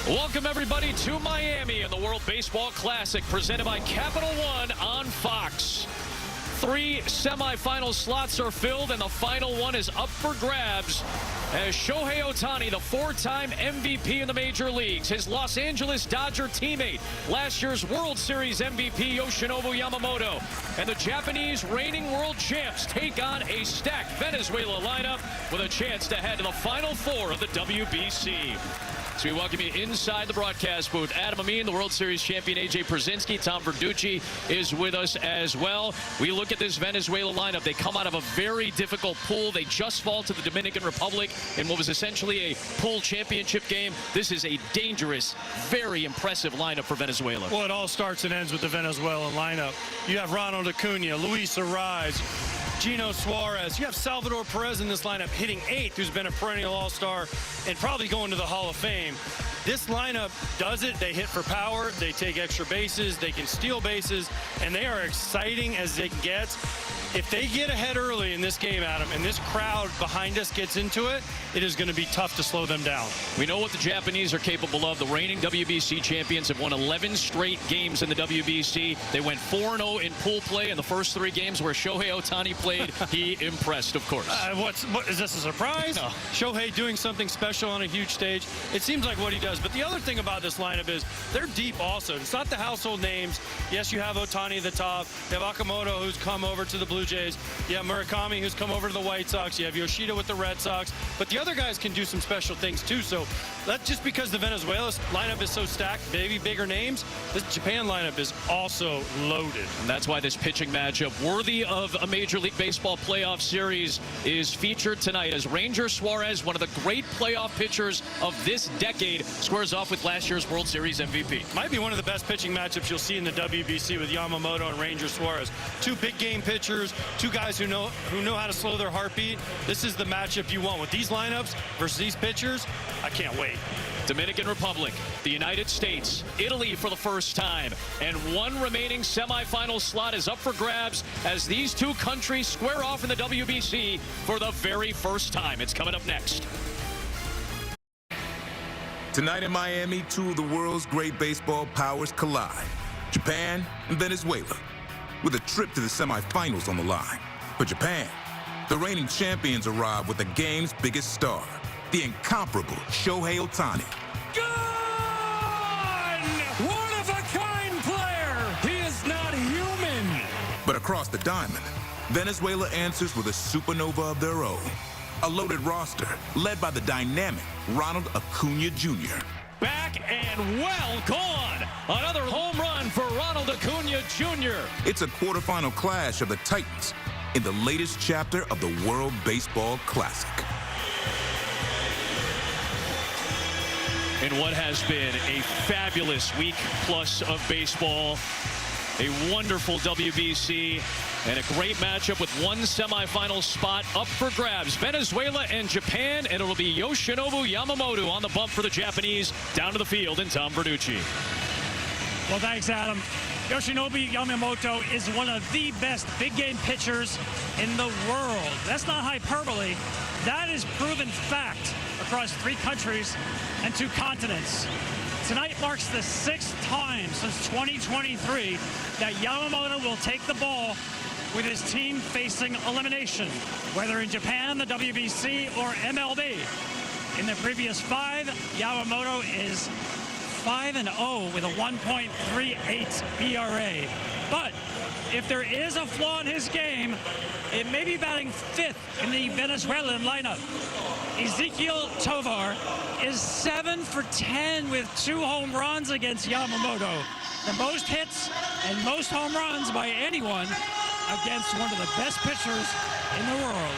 Welcome, everybody, to Miami in the World Baseball Classic, presented by Capital One on Fox. 3 semifinal slots are filled, and the final one is up for grabs as Shohei Ohtani, the 4-time MVP in the major leagues, his Los Angeles Dodger teammate, last year's World Series MVP Yoshinobu Yamamoto, and the Japanese reigning world champs take on a stacked Venezuela lineup with a chance to head to the Final Four of the WBC. So we welcome you inside the broadcast booth. Adam Amin, the World Series champion, A.J. Pierzynski, Tom Verducci is with us as well. We look at this Venezuela lineup. They come out of a very difficult pool. They just fall to the Dominican Republic in what was essentially a pool championship game. This is a dangerous, very impressive lineup for Venezuela. Well, it all starts and ends with the Venezuelan lineup. You have Ronald Acuna, Luis Arraez, Gino Suarez. You have Salvador Perez in this lineup hitting 8th, who's been a perennial all-star and probably going to the Hall of Fame. This lineup does it. They hit for power. They take extra bases. They can steal bases. And they are exciting as they can get. If they get ahead early in this game, Adam, and this crowd behind us gets into it, it is going to be tough to slow them down. We know what the Japanese are capable of. The reigning WBC champions have won 11 straight games in the WBC. They went 4-0 in pool play in the first 3 games where Shohei Ohtani played. He impressed, of course. What is this, a surprise? No. Shohei doing something special on a huge stage. It seems like what he does. But the other thing about this lineup is they're deep also. It's not the household names. Yes, you have Ohtani at the top. You have Okamoto, who's come over to the Blue Jays. You have Murakami, who's come over to the White Sox. You have Yoshida with the Red Sox. But the other guys can do some special things too. So that's just because the Venezuela lineup is so stacked, maybe bigger names. This Japan lineup is also loaded. And that's why this pitching matchup, worthy of a Major League Baseball playoff series, is featured tonight as Ranger Suarez, one of the great playoff pitchers of this decade, squares off with last year's World Series MVP. Might be one of the best pitching matchups you'll see in the WBC with Yamamoto and Ranger Suarez. 2 big game pitchers, 2 guys who know how to slow their heartbeat. This is the matchup you want with these lineups versus these pitchers. I can't wait. Dominican Republic, the United States, Italy for the first time, and 1 remaining semifinal slot is up for grabs as these 2 countries square off in the WBC for the very first time. It's coming up next. Tonight in Miami, 2 of the world's great baseball powers collide. Japan and Venezuela, with a trip to the semifinals on the line. For Japan, the reigning champions arrive with the game's biggest star, the incomparable Shohei Ohtani. Gone! One-of-a-kind player! He is not human! But across the diamond, Venezuela answers with a supernova of their own. A loaded roster led by the dynamic Ronald Acuna Jr. Back and well gone. Another home run for Ronald Acuna Jr. It's a quarterfinal clash of the Titans in the latest chapter of the World Baseball Classic. In what has been a fabulous week plus of baseball, a wonderful WBC, and a great matchup with 1 semifinal spot up for grabs. Venezuela and Japan, and it'll be Yoshinobu Yamamoto on the bump for the Japanese. Down to the field, and Tom Verducci. Well, thanks, Adam. Yoshinobu Yamamoto is one of the best big game pitchers in the world. That's not hyperbole. That is proven fact across 3 countries and 2 continents. Tonight marks the 6th time since 2023 that Yamamoto will take the ball with his team facing elimination, whether in Japan, the WBC, or MLB. In the previous 5, Yamamoto is 5-0 with a 1.38 ERA. But if there is a flaw in his game, it may be batting 5th in the Venezuelan lineup. Ezequiel Tovar is 7 for 10 with 2 home runs against Yamamoto. The most hits and most home runs by anyone against one of the best pitchers in the world.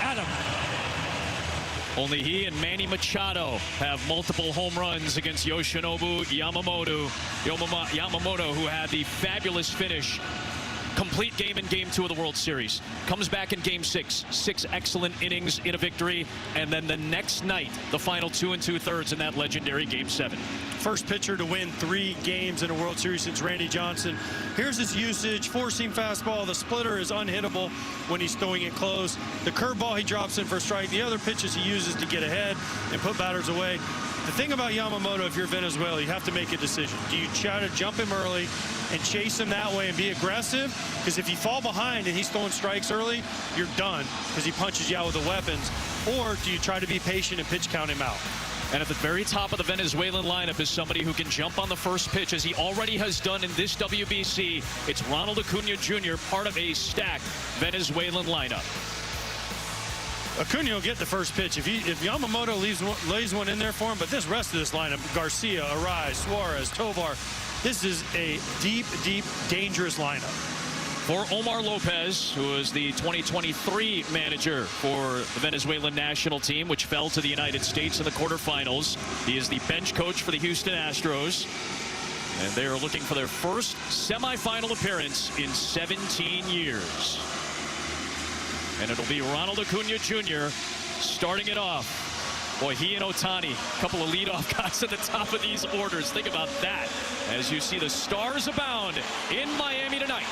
Adam. Only he and Manny Machado have multiple home runs against Yoshinobu Yamamoto. Yamamoto, who had the fabulous finish, complete game in Game 2 of the World Series. Comes back in Game 6, 6 excellent innings in a victory, and then the next night, the final 2 2/3 in that legendary Game 7. First pitcher to win 3 games in a World Series since Randy Johnson. Here's his usage: 4-seam fastball. The splitter is unhittable when he's throwing it close. The curveball he drops in for a strike. The other pitches he uses to get ahead and put batters away. The thing about Yamamoto, if you're Venezuela, you have to make a decision. Do you try to jump him early and chase him that way and be aggressive? Because if you fall behind and he's throwing strikes early, you're done because he punches you out with the weapons. Or do you try to be patient and pitch count him out? And at the very top of the Venezuelan lineup is somebody who can jump on the first pitch, as he already has done in this WBC. It's Ronald Acuna Jr., part of a stacked Venezuelan lineup. Acuna will get the first pitch if Yamamoto lays one in there for him. But this rest of this lineup, Garcia, Arise, Suarez, Tovar, this is a deep, deep, dangerous lineup. For Omar Lopez, who is the 2023 manager for the Venezuelan national team, which fell to the United States in the quarterfinals. He is the bench coach for the Houston Astros. And they are looking for their first semifinal appearance in 17 years. And it'll be Ronald Acuna Jr. starting it off. Boy, he and Ohtani, a couple of leadoff guys at the top of these orders. Think about that as you see the stars abound in Miami tonight.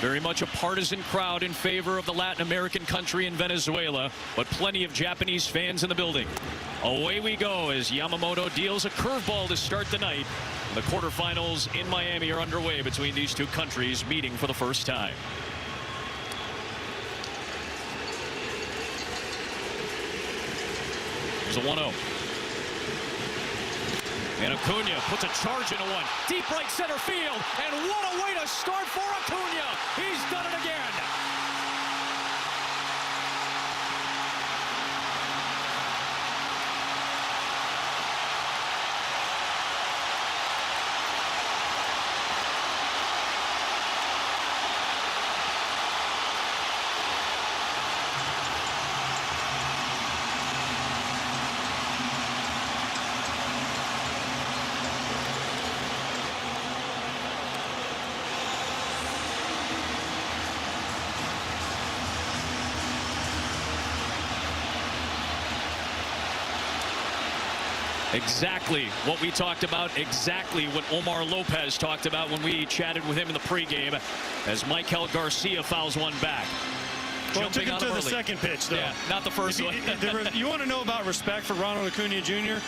Very much a partisan crowd in favor of the Latin American country in Venezuela, but plenty of Japanese fans in the building. Away we go as Yamamoto deals a curveball to start the night. The quarterfinals in Miami are underway between these two countries meeting for the first time. There's a 1-0. And Acuna puts a charge into one. Deep right center field. And what a way to start for Acuna. He's done it again. Exactly what we talked about, exactly what Omar Lopez talked about when we chatted with him in the pregame as Michael Garcia fouls one back. Well, it took him to the second pitch, though. Yeah, not the first one. You want to know about respect for Ronald Acuna Jr.?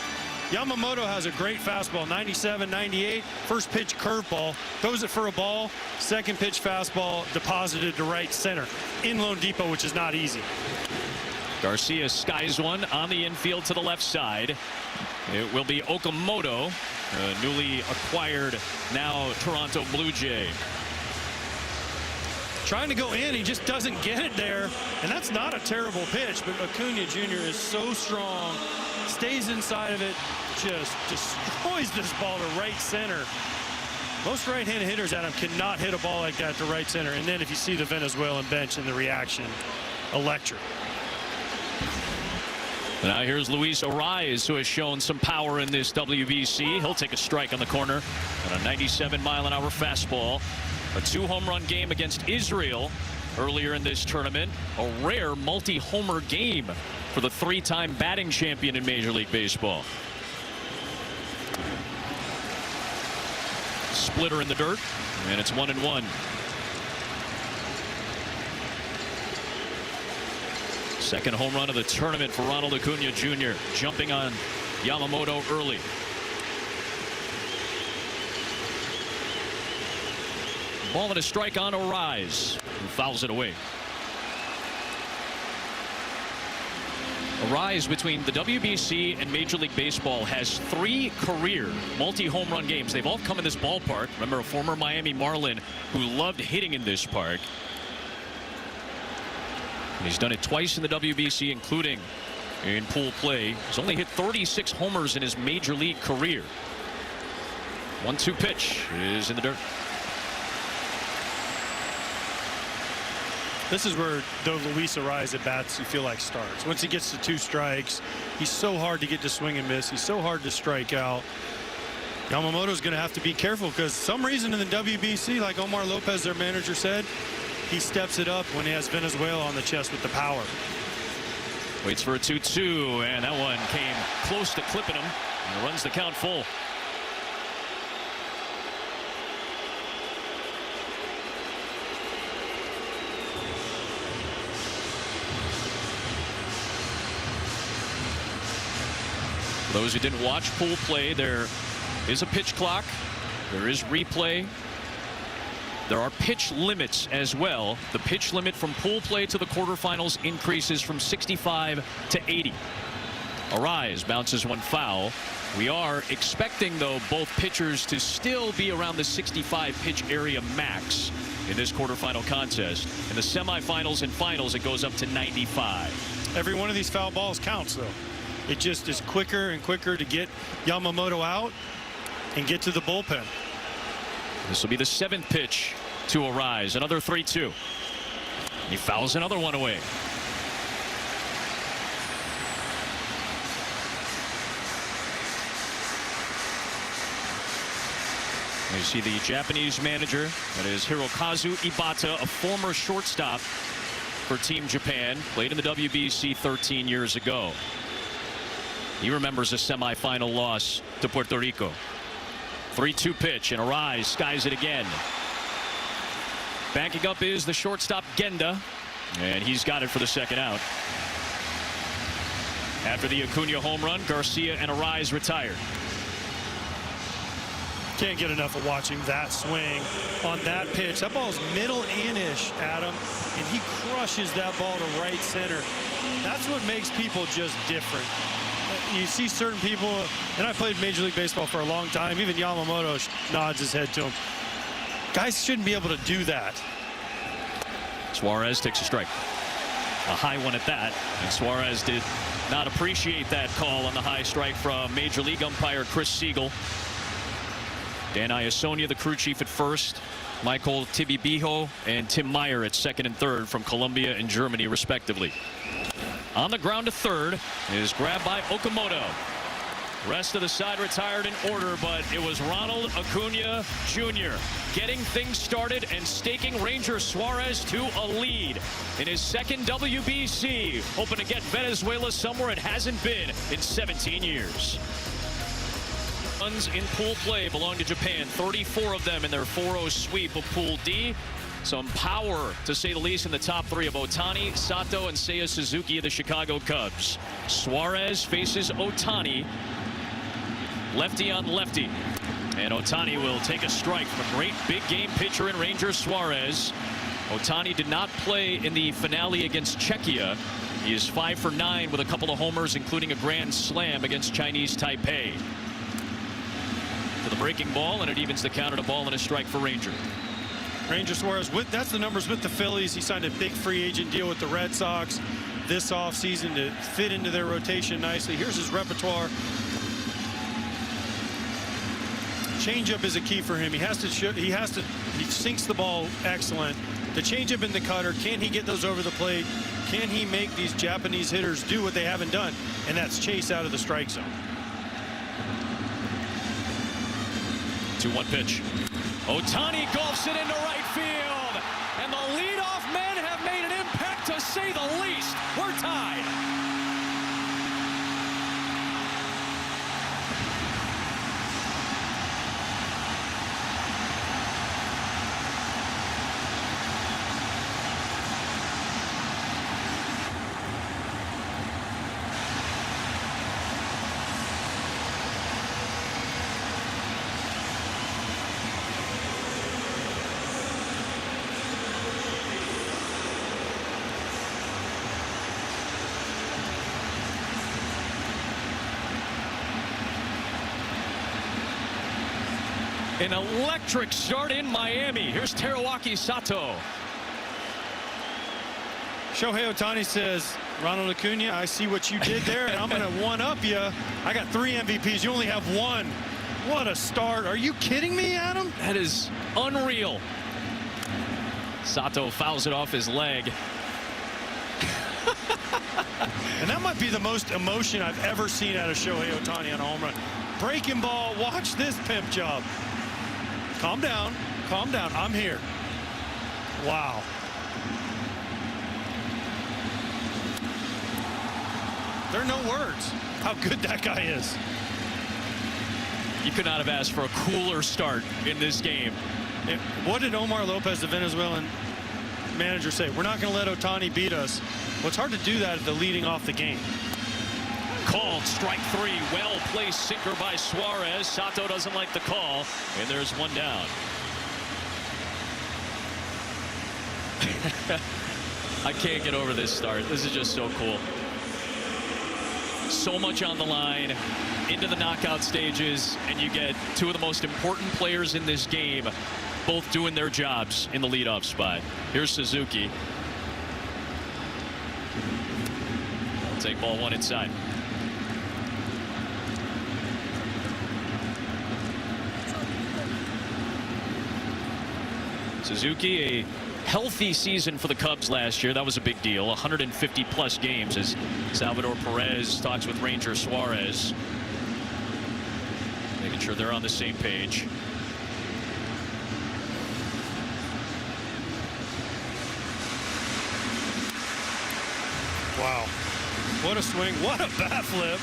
Yamamoto has a great fastball, 97, 98. First pitch curveball, throws it for a ball. Second pitch fastball deposited to right center in Lone Depot, which is not easy. Garcia skies one on the infield to the left side. It will be Okamoto, a newly acquired now Toronto Blue Jay. Trying to go in, he just doesn't get it there, and that's not a terrible pitch, but Acuna Jr. is so strong, stays inside of it, just destroys this ball to right center. Most right-handed hitters, Adam, cannot hit a ball like that to right center, and then if you see the Venezuelan bench and the reaction, electric. Now here's Luis Arise, who has shown some power in this WBC. He'll take a strike on the corner and a 97-mile-an-hour fastball. A 2-home-run game against Israel earlier in this tournament. A rare multi-homer game for the 3-time batting champion in Major League Baseball. Splitter in the dirt, and it's 1-1. Second home run of the tournament for Ronald Acuna Jr. Jumping on Yamamoto early. Ball and a strike on Arise, who fouls it away. Arise, between the WBC and Major League Baseball, has 3 career multi-home run games. They've all come in this ballpark. Remember, a former Miami Marlin who loved hitting in this park. And he's done it twice in the WBC, including in pool play. He's only hit 36 homers in his major league career. 1-2 pitch is in the dirt. This is where the Luis Arise at bats you feel like starts. Once he gets to 2 strikes, he's so hard to get to swing and miss. He's so hard to strike out. Yamamoto's going to have to be careful because some reason in the WBC, like Omar Lopez, their manager, said, he steps it up when he has Venezuela on the chest with the power. Waits for a 2-2, and that one came close to clipping him and runs the count full. Those who didn't watch pool play, there is a pitch clock. There is replay. There are pitch limits as well. The pitch limit from pool play to the quarterfinals increases from 65 to 80. Arise bounces one foul. We are expecting, though, both pitchers to still be around the 65 pitch area max in this quarterfinal contest. In the semifinals and finals, it goes up to 95. Every one of these foul balls counts, though. It just is quicker and quicker to get Yamamoto out and get to the bullpen. This will be the 7th pitch to Arise. Another 3-2. He fouls another one away. You see the Japanese manager, that is Hirokazu Ibata, a former shortstop for Team Japan, played in the WBC 13 years ago. He remembers a semifinal loss to Puerto Rico. 3-2 pitch, and Arise skies it again. Backing up is the shortstop Genda, and he's got it for the second out. After the Acuna home run, Garcia and Arise retired. Can't get enough of watching that swing on that pitch. That ball is middle in-ish, Adam, and he crushes that ball to right center. That's what makes people just different. You see certain people, and I played Major League Baseball for a long time, even Yamamoto nods his head to him. Guys shouldn't be able to do that. Suarez takes a strike. A high one at that, and Suarez did not appreciate that call on the high strike from Major League umpire Chris Siegel. Dan Iasonia, the crew chief, at first. Michael Tibibijo and Tim Meyer at second and third from Colombia and Germany, respectively. On the ground to third is grabbed by Okamoto. Rest of the side retired in order, but it was Ronald Acuna Jr. getting things started and staking Ranger Suarez to a lead in his second WBC, hoping to get Venezuela somewhere it hasn't been in 17 years. Runs in pool play belong to Japan, 34 of them in their 4-0 sweep of Pool D. Some power, to say the least, in the top three of Ohtani, Sato, and Seiya Suzuki of the Chicago Cubs. Suarez faces Ohtani, lefty on lefty. And Ohtani will take a strike from a great big game pitcher in Ranger Suarez. Ohtani did not play in the finale against Czechia. He is 5 for 9 with a couple of homers, including a grand slam against Chinese Taipei. To the breaking ball, and it evens the count at a ball and a strike for Ranger. Ranger Suarez, that's the numbers with the Phillies. He signed a big free agent deal with the Red Sox this offseason to fit into their rotation nicely. Here's his repertoire. Changeup is a key for him. He sinks the ball excellent. The changeup and the cutter, can he get those over the plate? Can he make these Japanese hitters do what they haven't done? And that's chase out of the strike zone. 2-1 pitch. Ohtani golfs it into right field, and the leadoff men have made an impact, to say the least. We're tied. An electric start in Miami. Here's Teruaki Sato. Shohei Ohtani says, Ronald Acuna, I see what you did there, and I'm going to one-up you. I got 3 MVPs. You only have 1. What a start. Are you kidding me, Adam? That is unreal. Sato fouls it off his leg. And that might be the most emotion I've ever seen out of Shohei Ohtani on a home run. Breaking ball. Watch this pimp job. Calm down. Calm down. I'm here. Wow. There are no words how good that guy is. You could not have asked for a cooler start in this game. What did Omar Lopez, the Venezuelan manager, say? We're not going to let Ohtani beat us. Well, it's hard to do that at the leading off the game. Called strike 3. Well-placed sinker by Suarez. Sato doesn't like the call, and there's one down. I can't get over this start. This is just so cool. So much on the line into the knockout stages, and you get two of the most important players in this game both doing their jobs in the leadoff spot. Here's Suzuki. I'll take ball one inside. Suzuki, a healthy season for the Cubs last year. That was a big deal. 150 plus games as Salvador Perez talks with Ranger Suarez, making sure they're on the same page. Wow. What a swing. What a bat flip.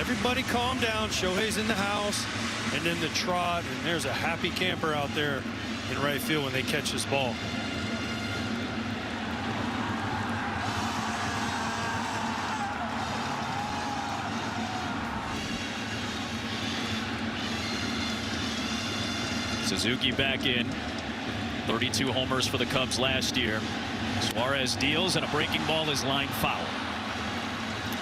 Everybody calm down. Shohei's in the house. And then the trot. And there's a happy camper out there in right field when they catch this ball. Suzuki back in. 32 homers for the Cubs last year. Suarez deals, and a breaking ball is line foul.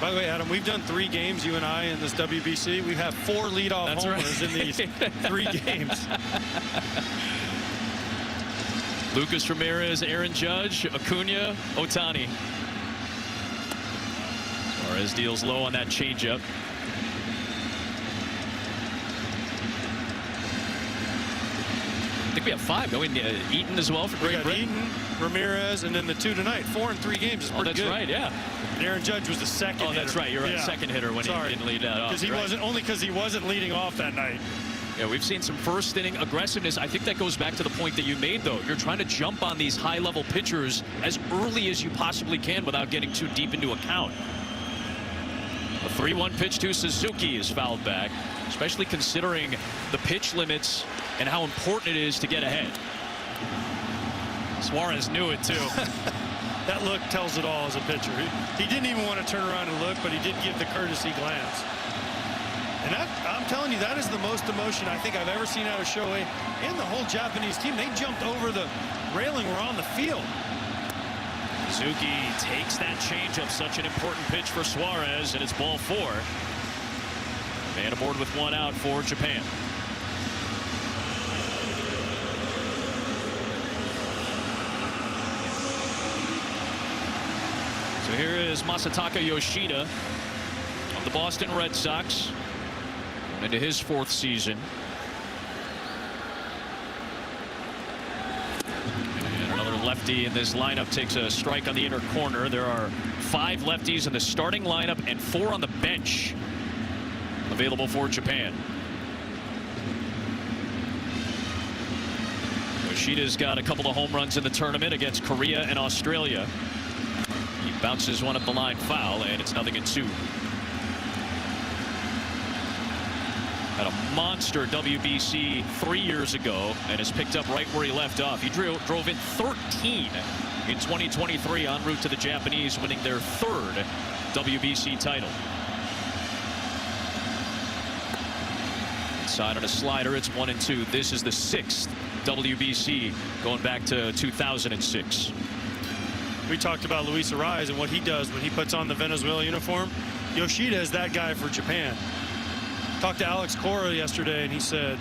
By the way, Adam, we've done 3 games, you and I, in this WBC. We have 4 leadoff That's homers right. in these 3 games. Lucas Ramirez, Aaron Judge, Acuna, Ohtani. Suarez deals low on that changeup. I think we have 5, don't we? Eaton as well for We Great got Britain. Eaton, Ramirez, and then the 2 tonight. 4 in 3 games is pretty That's good. right, yeah. And Aaron Judge was the second hitter. That's right. You're right. Yeah. Second hitter when he didn't lead that off. Because he wasn't, only because he wasn't leading off that night. Yeah, we've seen some first inning aggressiveness. I think that goes back to the point that you made, though. You're trying to jump on these high level pitchers as early as you possibly can without getting too deep into a count. A 3-1 pitch to Suzuki is fouled back, especially considering the pitch limits and how important it is to get ahead. Suarez knew it, too. That look tells it all as a pitcher. He didn't even want to turn around and look, but he did give the courtesy glance. And that, I'm telling you, that is the most emotion I think I've ever seen out of Shohei and the whole Japanese team. They jumped over the railing, were on the field. Suzuki takes that changeup, such an important pitch for Suarez, and it's ball 4. Man aboard with 1 out for Japan. So here is Masataka Yoshida of the Boston Red Sox into his 4th season. And another lefty in this lineup takes a strike on the inner corner. There are 5 lefties in the starting lineup and 4 on the bench available for Japan. Yoshida's got a couple of home runs in the tournament against Korea and Australia. He bounces one up the line foul, and it's 0-2. Had a monster WBC 3 years ago and has picked up right where he left off. He drove in 13 in 2023 en route to the Japanese, winning their 3rd WBC title. Inside on a slider, it's 1-2. This is the 6th WBC going back to 2006. We talked about Luis Ariz and what he does when he puts on the Venezuela uniform. Yoshida is that guy for Japan. Talked to Alex Cora yesterday, and he said,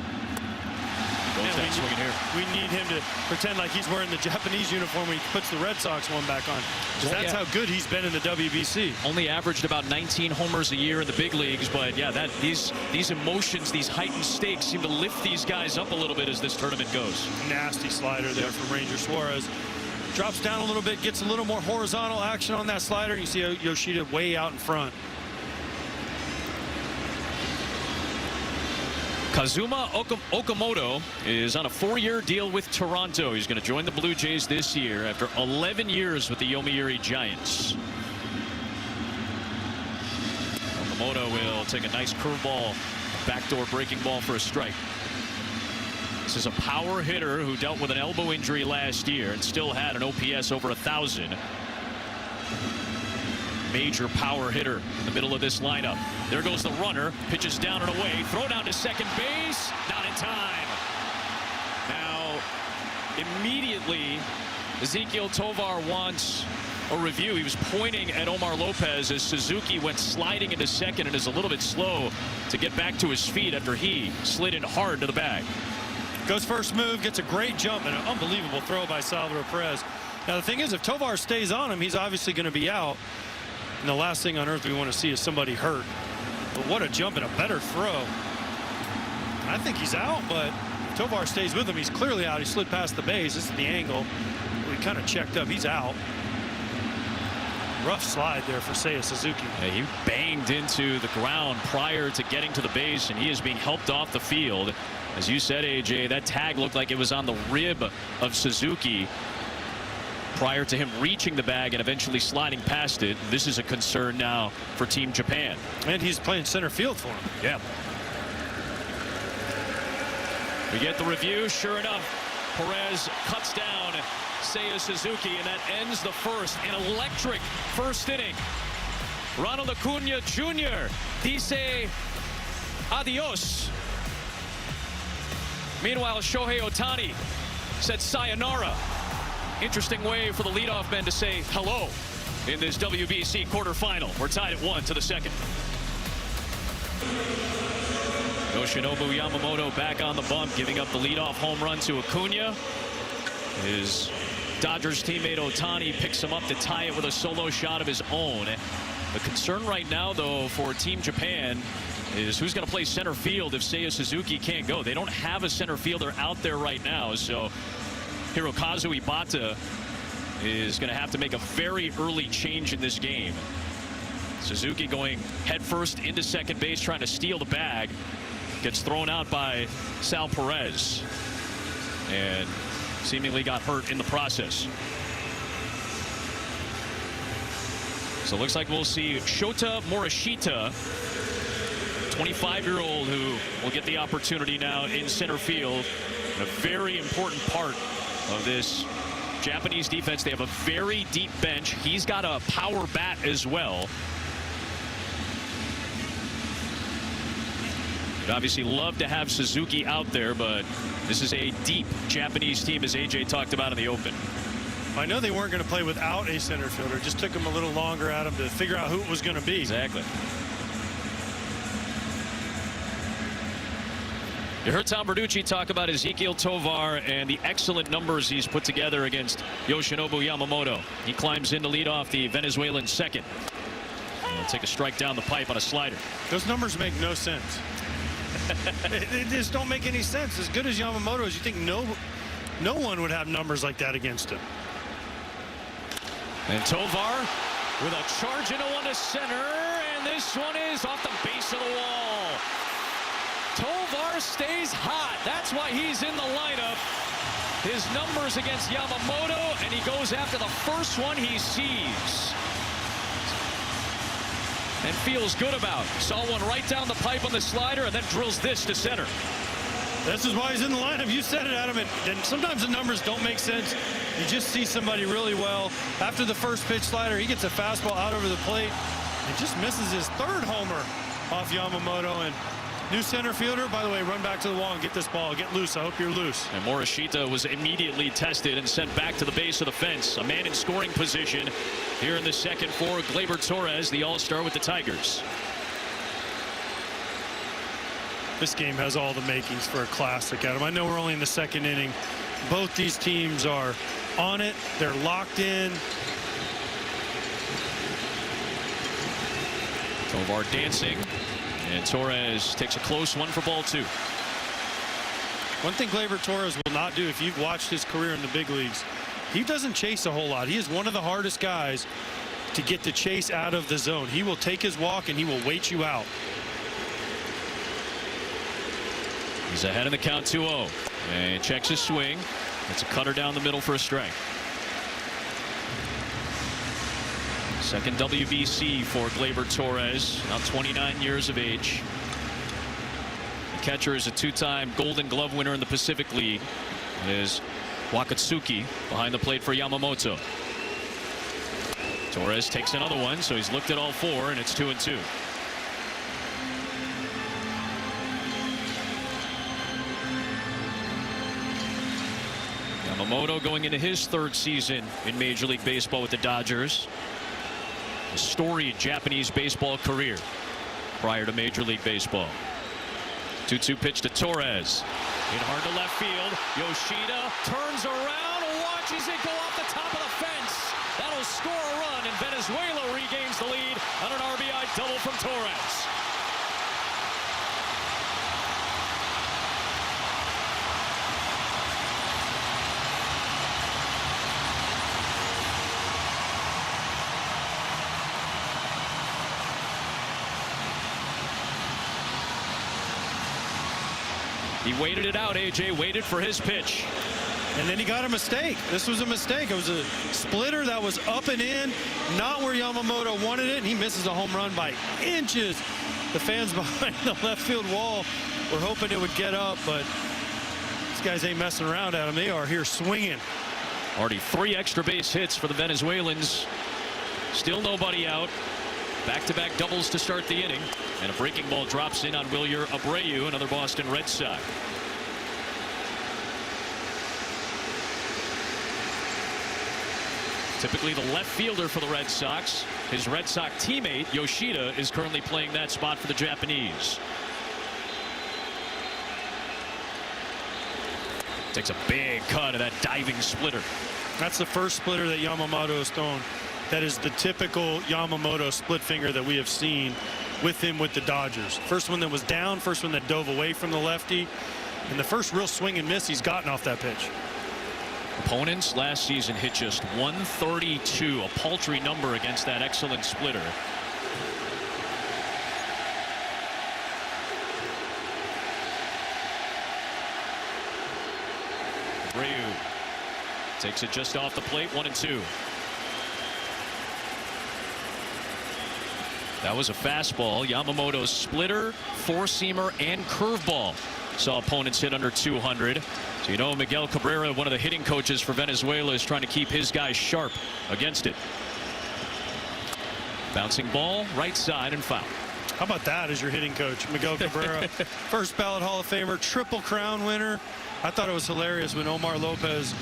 we need him to pretend like he's wearing the Japanese uniform when he puts the Red Sox one back on. That's how good he's been in the WBC. Only averaged about 19 homers a year in the big leagues, but yeah, these emotions, these heightened stakes seem to lift these guys up a little bit as this tournament goes. Nasty slider there from Ranger Suarez. Drops down a little bit, gets a little more horizontal action on that slider. You see Yoshida way out in front. Kazuma Okamoto is on a 4-year deal with Toronto. He's going to join the Blue Jays this year after 11 years with the Yomiuri Giants. Okamoto will take a nice curveball, backdoor breaking ball for a strike. This is a power hitter who dealt with an elbow injury last year and still had an OPS over 1,000. major power hitter in the middle of this lineup. There goes the runner, pitches down and away, throw down to second base, not in time. Now, immediately, Ezequiel Tovar wants a review. He was pointing at Omar Lopez as Suzuki went sliding into second and is a little bit slow to get back to his feet after he slid in hard to the bag. Goes first move, gets a great jump, and an unbelievable throw by Salvador Perez. Now, the thing is, if Tovar stays on him, he's obviously going to be out. And the last thing on earth we want to see is somebody hurt. But what a jump and a better throw. I think he's out, but if Tovar stays with him, he's clearly out. He slid past the base. This is the angle. We kind of checked up. He's out. Rough slide there for Seiya Suzuki. Yeah, he banged into the ground prior to getting to the base, and he is being helped off the field. As you said, AJ, that tag looked like it was on the rib of Suzuki prior to him reaching the bag and eventually sliding past it. This is a concern now for Team Japan. And he's playing center field for him. Yeah. We get the review. Sure enough, Perez cuts down Seiya Suzuki, and that ends the first. An electric first inning. Ronald Acuna Jr. dice adios. Meanwhile, Shohei Ohtani said sayonara. Interesting way for the leadoff men to say hello in this WBC quarterfinal. We're tied at 1 to the second. Yoshinobu Yamamoto back on the bump, giving up the leadoff home run to Acuna. His Dodgers teammate Ohtani picks him up to tie it with a solo shot of his own. The concern right now, though, for Team Japan is who's going to play center field if Seiya Suzuki can't go. They don't have a center fielder out there right now, so Hirokazu Ibata is going to have to make a very early change in this game. Suzuki going headfirst into second base, trying to steal the bag. Gets thrown out by Sal Perez and seemingly got hurt in the process. So it looks like we'll see Shota Morishita, 25-year-old, who will get the opportunity now in center field. A very important part of this Japanese defense. They have a very deep bench. He's got a power bat as well. You'd obviously love to have Suzuki out there, but this is a deep Japanese team, as AJ talked about in the open. I know they weren't going to play without a center fielder. It just took them a little longer at him to figure out who it was going to be. Exactly. You heard Tom Verducci talk about Ezequiel Tovar and the excellent numbers he's put together against Yoshinobu Yamamoto. He climbs in to lead off the Venezuelan second. And take a strike down the pipe on a slider. Those numbers make no sense. They just don't make any sense. As good as Yamamoto is, you think no one would have numbers like that against him. And Tovar with a charge into one to center, and this one is off the base of the wall. Tovar stays hot. That's why he's in the lineup. His numbers against Yamamoto, and he goes after the first one he sees and feels good about. Saw one right down the pipe on the slider and then drills this to center. This is why he's in the lineup. You said it, Adam. And sometimes the numbers don't make sense. You just see somebody really well. After the first pitch slider, he gets a fastball out over the plate and just misses his third homer off Yamamoto. And new center fielder, by the way, run back to the wall and get this ball. Get loose. I hope you're loose. And Morishita was immediately tested and sent back to the base of the fence. A man in scoring position here in the second for Gleyber Torres, the all-star with the Tigers. This game has all the makings for a classic, Adam. I know we're only in the second inning. Both these teams are on it. They're locked in. Tovar dancing. And Torres takes a close one for ball 2. One thing Gleyber Torres will not do, if you've watched his career in the big leagues, he doesn't chase a whole lot. He is one of the hardest guys to get the chase out of the zone. He will take his walk and he will wait you out. He's ahead in the count 2-0. And checks his swing. It's a cutter down the middle for a strike. Second WBC for Gleyber Torres, now 29 years of age. The catcher is a two-time Golden Glove winner in the Pacific League. It is Wakatsuki behind the plate for Yamamoto. Torres takes another one, so he's looked at all four, and it's 2-2. Yamamoto going into his third season in Major League Baseball with the Dodgers. A storied Japanese baseball career prior to Major League Baseball. 2-2 pitch to Torres. Hit hard to left field. Yoshida turns around, watches it go off the top of the fence. That'll score a run, and Venezuela regains the lead on an RBI double from Torres. He waited it out, AJ, waited for his pitch. And then he got a mistake. This was a mistake. It was a splitter that was up and in, not where Yamamoto wanted it, and he misses a home run by inches. The fans behind the left field wall were hoping it would get up, but these guys ain't messing around, Adam. They are here swinging. Already 3 extra base hits for the Venezuelans. Still nobody out. Back-to-back doubles to start the inning. And a breaking ball drops in on Wilyer Abreu, another Boston Red Sox. Typically the left fielder for the Red Sox. His Red Sox teammate, Yoshida, is currently playing that spot for the Japanese. Takes a big cut of that diving splitter. That's the first splitter that Yamamoto has thrown. That is the typical Yamamoto split finger that we have seen with him with the Dodgers. First one that was down, first one that dove away from the lefty, and the first real swing and miss he's gotten off that pitch. Opponents last season hit just 132, a paltry number against that excellent splitter. Abreu takes it just off the plate, 1-2. That was a fastball. Yamamoto's splitter, four-seamer, and curveball saw opponents hit under 200. So you know Miguel Cabrera, one of the hitting coaches for Venezuela, is trying to keep his guys sharp against it. Bouncing ball, right side, and foul. How about that as your hitting coach, Miguel Cabrera? First ballot Hall of Famer, Triple Crown winner. I thought it was hilarious when Omar Lopez,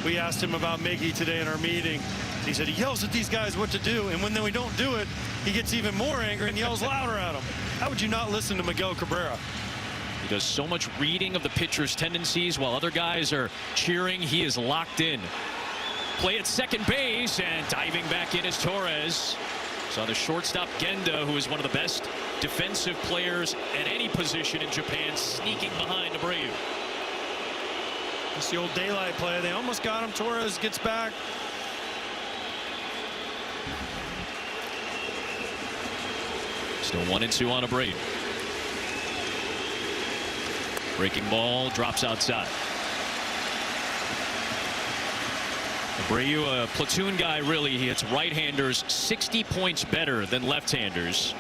we asked him about Miggy today in our meeting. He said he yells at these guys what to do, and when we don't do it, he gets even more angry and yells louder at them. How would you not listen to Miguel Cabrera? He does so much reading of the pitcher's tendencies while other guys are cheering. He is locked in. Play at second base, and diving back in is Torres. Saw the shortstop Genda, who is one of the best defensive players at any position in Japan, sneaking behind Abreu. It's the old daylight play. They almost got him. Torres gets back. Still 1-2 on Abreu. Breaking ball drops outside. Abreu, a platoon guy, really. He hits right-handers 60 points better than left-handers.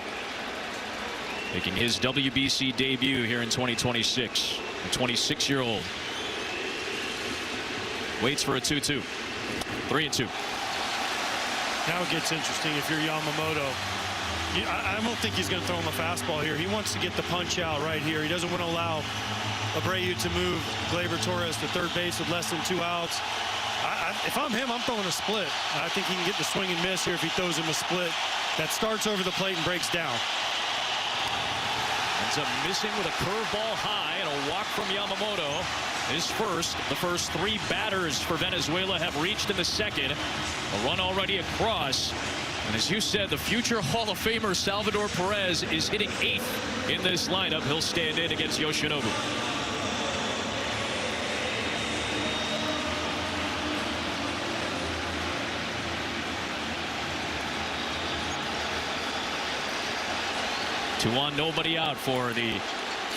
Making his WBC debut here in 2026. The 26-year-old. Waits for a 2-2. 3-2. Now it gets interesting if you're Yamamoto. I don't think he's going to throw him a fastball here. He wants to get the punch out right here. He doesn't want to allow Abreu to move Gleyber Torres to third base with less than 2 outs. If I'm him, I'm throwing a split. I think he can get the swing and miss here if he throws him a split that starts over the plate and breaks down. Ends up missing with a curveball high and a walk from Yamamoto. The first 3 batters for Venezuela have reached in the second. A run already across. And as you said, the future Hall of Famer Salvador Perez is hitting 8th in this lineup. He'll stand in against Yoshinobu. Two on, nobody out for the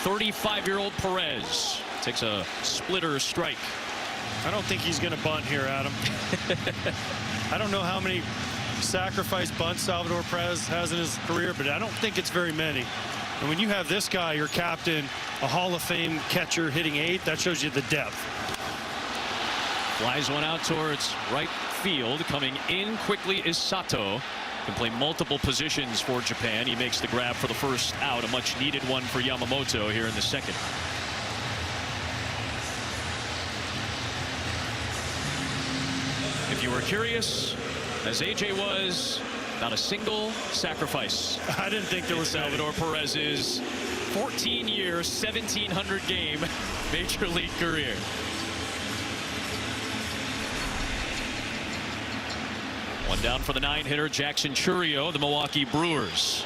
35-year-old Perez. Takes a splitter strike. I don't think he's going to bunt here, Adam. I don't know how many sacrifice bunts Salvador Perez has in his career, but I don't think it's very many. And when you have this guy, your captain, a Hall of Fame catcher hitting 8th, that shows you the depth. Flies one out towards right field. Coming in quickly is Sato. Can play multiple positions for Japan. He makes the grab for the first out. A much needed one for Yamamoto here in the second. If you were curious, as AJ was, not a single sacrifice. I didn't think there was Salvador Perez's 14-year, 1,700 game major league career. One down for the 9-hitter, Jackson Chourio, the Milwaukee Brewers.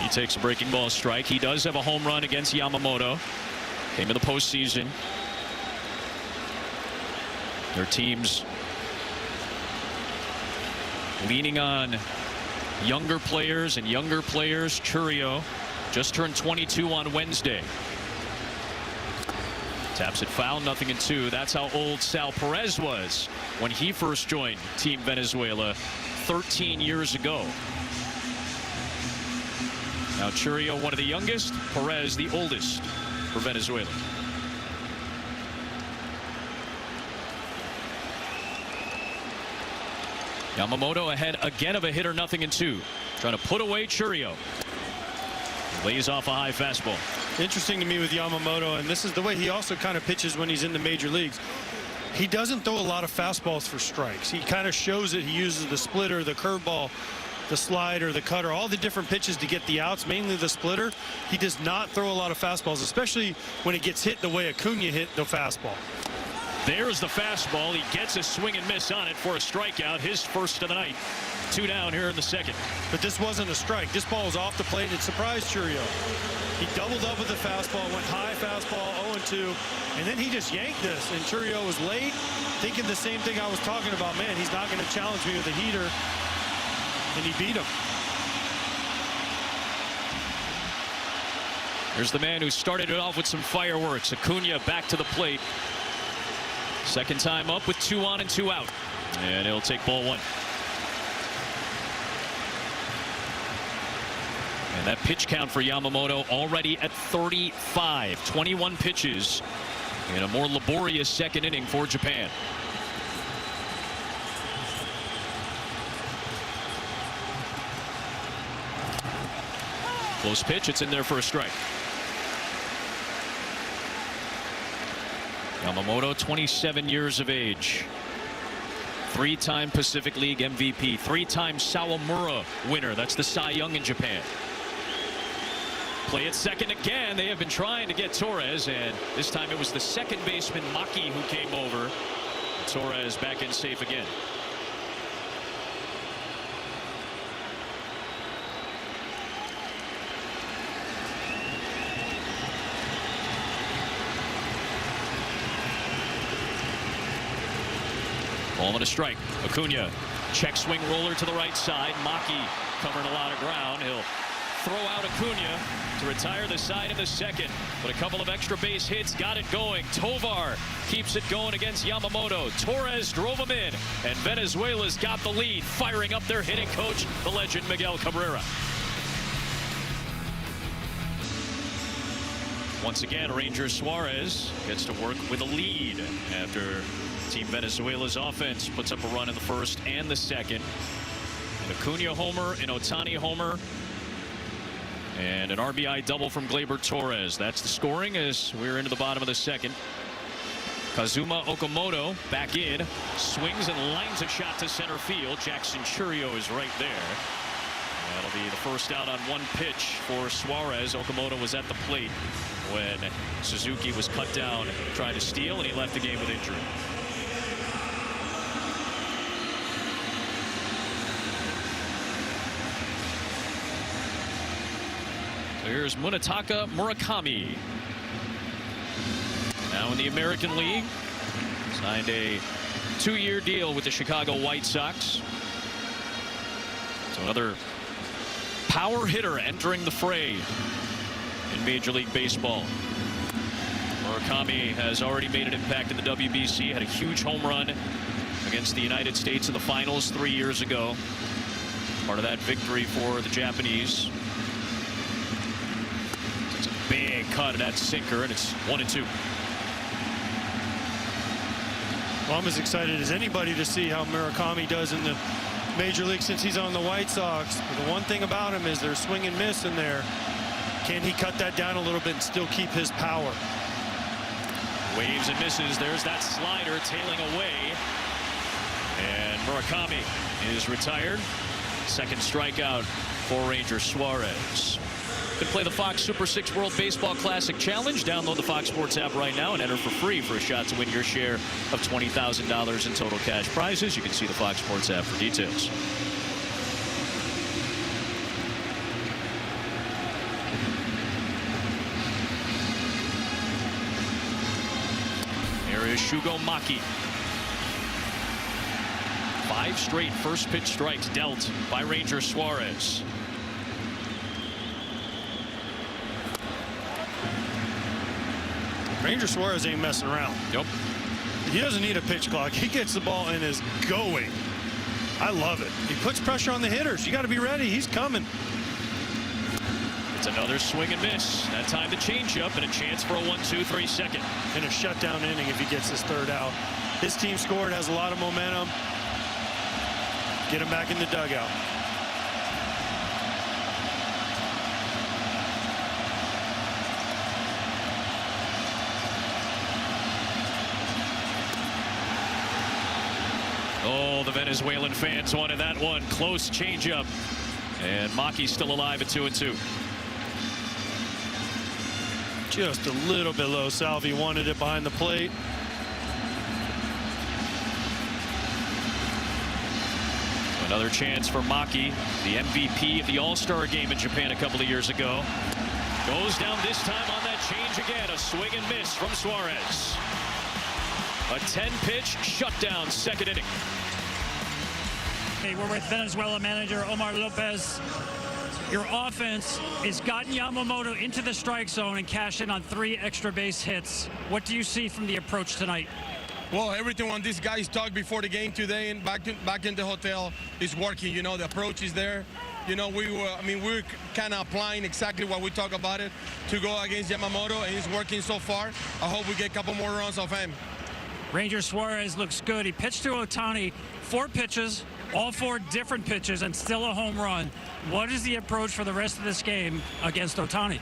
He takes a breaking ball strike. He does have a home run against Yamamoto. Came in the postseason. Their teams leaning on younger players and younger players. Chourio just turned 22 on Wednesday. Taps it foul, 0-2. That's how old Sal Perez was when he first joined Team Venezuela 13 years ago. Now Chourio, one of the youngest, Perez, the oldest for Venezuela. Yamamoto ahead again of a hitter, 0-2. Trying to put away Chourio. Lays off a high fastball. Interesting to me with Yamamoto, and this is the way he also kind of pitches when he's in the major leagues. He doesn't throw a lot of fastballs for strikes. He kind of shows it. He uses the splitter, the curveball, the slider, the cutter, all the different pitches to get the outs, mainly the splitter. He does not throw a lot of fastballs, especially when it gets hit the way Acuna hit the fastball. There's the fastball. He gets a swing and miss on it for a strikeout, his first of the night. 2 down here in the second. But this wasn't a strike. This ball was off the plate, and it surprised Chourio. He doubled up with the fastball, went high fastball, 0-2, and then he just yanked this, and Chourio was late, thinking the same thing I was talking about. Man, he's not going to challenge me with a heater, and he beat him. Here's the man who started it off with some fireworks. Acuna back to the plate. Second time up with 2 on and 2 out. And he'll take ball 1. And that pitch count for Yamamoto already at 35. 21 pitches in a more laborious second inning for Japan. Close pitch. It's in there for a strike. Yamamoto, 27 years of age. 3-time Pacific League MVP. 3-time Sawamura winner. That's the Cy Young in Japan. Play at second again. They have been trying to get Torres, and this time it was the second baseman Maki who came over. Torres back in safe again. Ball and a strike. Acuna, check swing roller to the right side. Maki covering a lot of ground. He'll throw out Acuna to retire the side of the second. But a couple of extra base hits got it going. Tovar keeps it going against Yamamoto. Torres drove him in, and Venezuela's got the lead, firing up their hitting coach, the legend Miguel Cabrera. Once again, Ranger Suarez gets to work with a lead after Team Venezuela's offense puts up a run in the first and the second. An Acuna homer, an Ohtani homer, and an RBI double from Gleyber Torres. That's the scoring as we're into the bottom of the second. Kazuma Okamoto back in, swings and lines a shot to center field. Jackson Chourio is right there. That'll be the first out on 1 pitch for Suarez. Okamoto was at the plate when Suzuki was cut down trying to steal, and he left the game with injury. So here's Munetaka Murakami. Now in the American League. Signed a 2-year deal with the Chicago White Sox. So another power hitter entering the fray in Major League Baseball. Murakami has already made an impact in the WBC. Had a huge home run against the United States in the finals 3 years ago. Part of that victory for the Japanese. It's a big swing and cut, and that's sinker, and it's 1-2. Well, I'm as excited as anybody to see how Murakami does in the Major League since he's on the White Sox. But the one thing about him is there's swing and miss in there. Can he cut that down a little bit and still keep his power? Waves and misses. There's that slider tailing away. And Murakami is retired. Second strikeout for Ranger Suarez. You can play the Fox Super 6 World Baseball Classic Challenge. Download the Fox Sports app right now and enter for free for a shot to win your share of $20,000 in total cash prizes. You can see the Fox Sports app for details. Here is Shugo Maki. 5 straight first pitch strikes dealt by Ranger Suarez. Ranger Suarez ain't messing around. Yep. He doesn't need a pitch clock. He gets the ball and is going. I love it. He puts pressure on the hitters. You got to be ready. He's coming. It's another swing and miss. That time the changeup and a chance for a 1-2-3 second. In a shutdown inning if he gets his third out. His team scored, has a lot of momentum. Get him back in the dugout. Oh, the Venezuelan fans wanted that one. Close changeup. And Maki's still alive at 2-2. Just a little bit low. Salvi wanted it behind the plate. Another chance for Maki, the MVP of the All-Star game in Japan a couple of years ago. Goes down this time on that change again. A swing and miss from Suarez. A 10-pitch shutdown, second inning. Hey, we're with Venezuela manager Omar Lopez. Your offense has gotten Yamamoto into the strike zone and cashed in on 3 extra base hits. What do you see from the approach tonight? Well, everything on these guys talked before the game today and back in the hotel is working. You know, the approach is there. You know, we're kind of applying exactly what we talk about it to go against Yamamoto, and it's working so far. I hope we get a couple more runs off him. Ranger Suarez looks good. He pitched to Ohtani 4 pitches, all 4 different pitches, and still a home run. What is the approach for the rest of this game against Ohtani?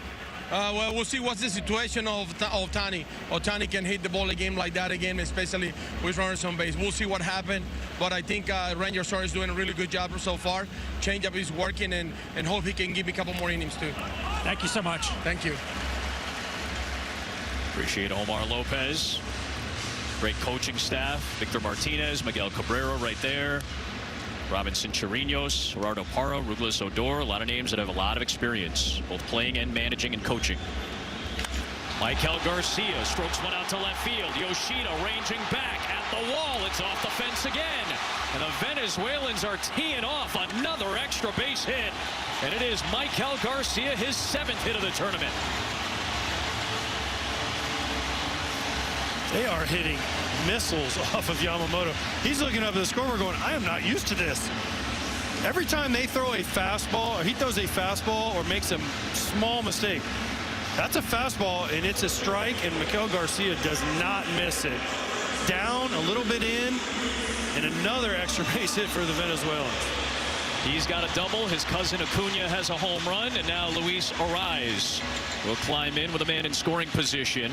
Well, we'll see what's the situation of Ohtani. Ohtani can hit the ball again like that again, especially with runners on base. We'll see what happens, but I think Ranger Suarez is doing a really good job so far. Changeup is working, and hope he can give me a couple more innings too. Thank you so much. Thank you. Appreciate Omar Lopez. Great coaching staff. Victor Martinez, Miguel Cabrera right there. Robinson Chirinos, Gerardo Parra, Douglas Odor. A lot of names that have a lot of experience, both playing and managing and coaching. Michael Garcia strokes one out to left field. Yoshida ranging back at the wall. It's off the fence again. And the Venezuelans are teeing off another extra base hit. And it is Michael Garcia, his 7th hit of the tournament. They are hitting missiles off of Yamamoto. He's looking up at the scoreboard going, I am not used to this. Every time they throw a fastball, or he throws a fastball or makes a small mistake, that's a fastball and it's a strike, and Michael Garcia does not miss it. Down, a little bit in, and another extra base hit for the Venezuelans. He's got a double. His cousin Acuna has a home run, and now Luis Arraez will climb in with a man in scoring position.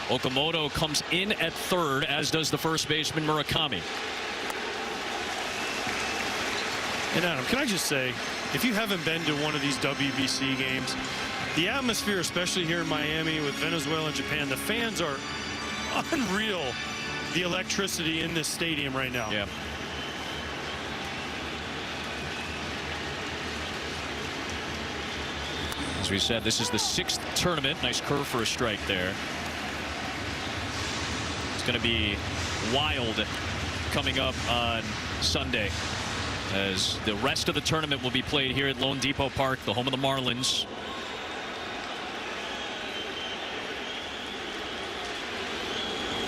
Okamoto comes in at third, as does the first baseman Murakami. And Adam, can I just say, if you haven't been to one of these WBC games, the atmosphere, especially here in Miami with Venezuela and Japan, the fans are unreal. The electricity in this stadium right now. Yeah. As we said, this is the 6th tournament. Nice curve for a strike there. It's going to be wild coming up on Sunday, as the rest of the tournament will be played here at Lone Depot Park, the home of the Marlins.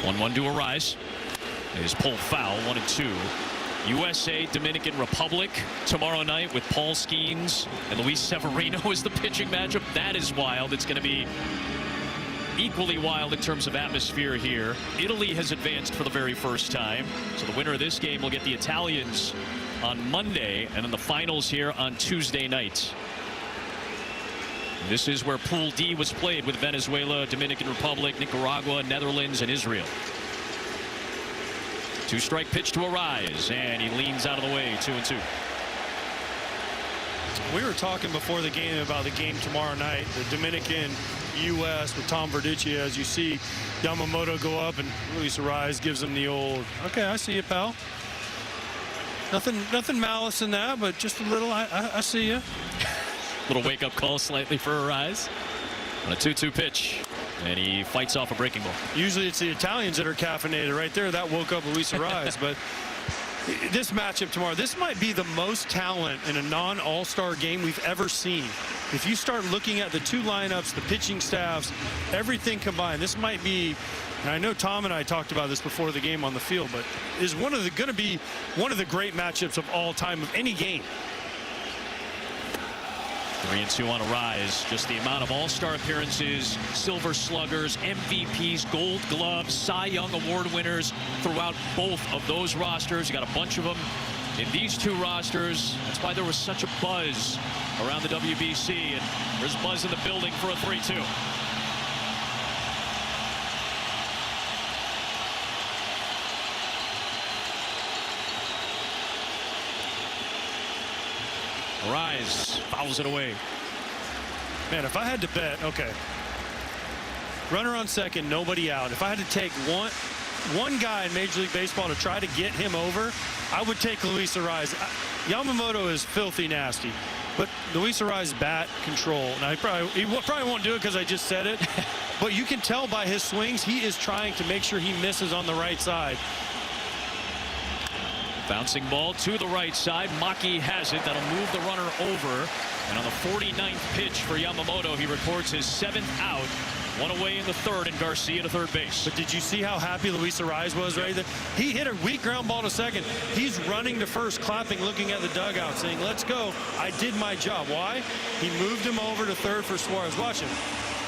One to Arraez. Is pulled foul, 1-2. USA, Dominican Republic tomorrow night with Paul Skeens and Luis Severino as the pitching matchup. That is wild. It's going to be equally wild in terms of atmosphere here. Italy has advanced for the very first time. So the winner of this game will get the Italians on Monday, and then the finals here on Tuesday night. This is where Pool D was played with Venezuela, Dominican Republic, Nicaragua, Netherlands, and Israel. 2-strike pitch to Arise, and he leans out of the way, 2-2. We were talking before the game about the game tomorrow night, the Dominican U.S. with Tom Verducci. As you see Yamamoto go up, and Luis Arise gives him the old, okay, I see you, pal. Nothing malice in that, but just a little, I see you. Little wake-up call slightly for Arise on a 2-2 pitch, and he fights off a breaking ball. Usually it's the Italians that are caffeinated right there. That woke up Luis Arise. But this matchup tomorrow, this might be the most talent in a non-all-star game we've ever seen. If you start looking at the two lineups, the pitching staffs, everything combined, this might be, and I know Tom and I talked about this before the game on the field, but is going to be one of the great matchups of all time of any game. 3-2 on Arise. Just the amount of all-star appearances, Silver Sluggers, MVPs, Gold Gloves, Cy Young Award winners throughout both of those rosters. You got a bunch of them in these two rosters. That's why there was such a buzz around the WBC, and there's buzz in the building for a 3-2. Arise fouls it away. Man, if I had to bet, okay, runner on second, nobody out. If I had to take one guy in Major League Baseball to try to get him over, I would take Luis Arise. Yamamoto is filthy nasty, but Luis Arise bat control. Now he probably won't do it because I just said it, but you can tell by his swings he is trying to make sure he misses on the right side. Bouncing ball to the right side. Maki has it. That'll move the runner over. And on the 49th pitch for Yamamoto, he records his 7th out. One away in the third, and Garcia to third base. But did you see how happy Luis Arise was right there? He hit a weak ground ball to second. He's running to first, clapping, looking at the dugout, saying, let's go. I did my job. Why? He moved him over to third for Suarez. Watch him.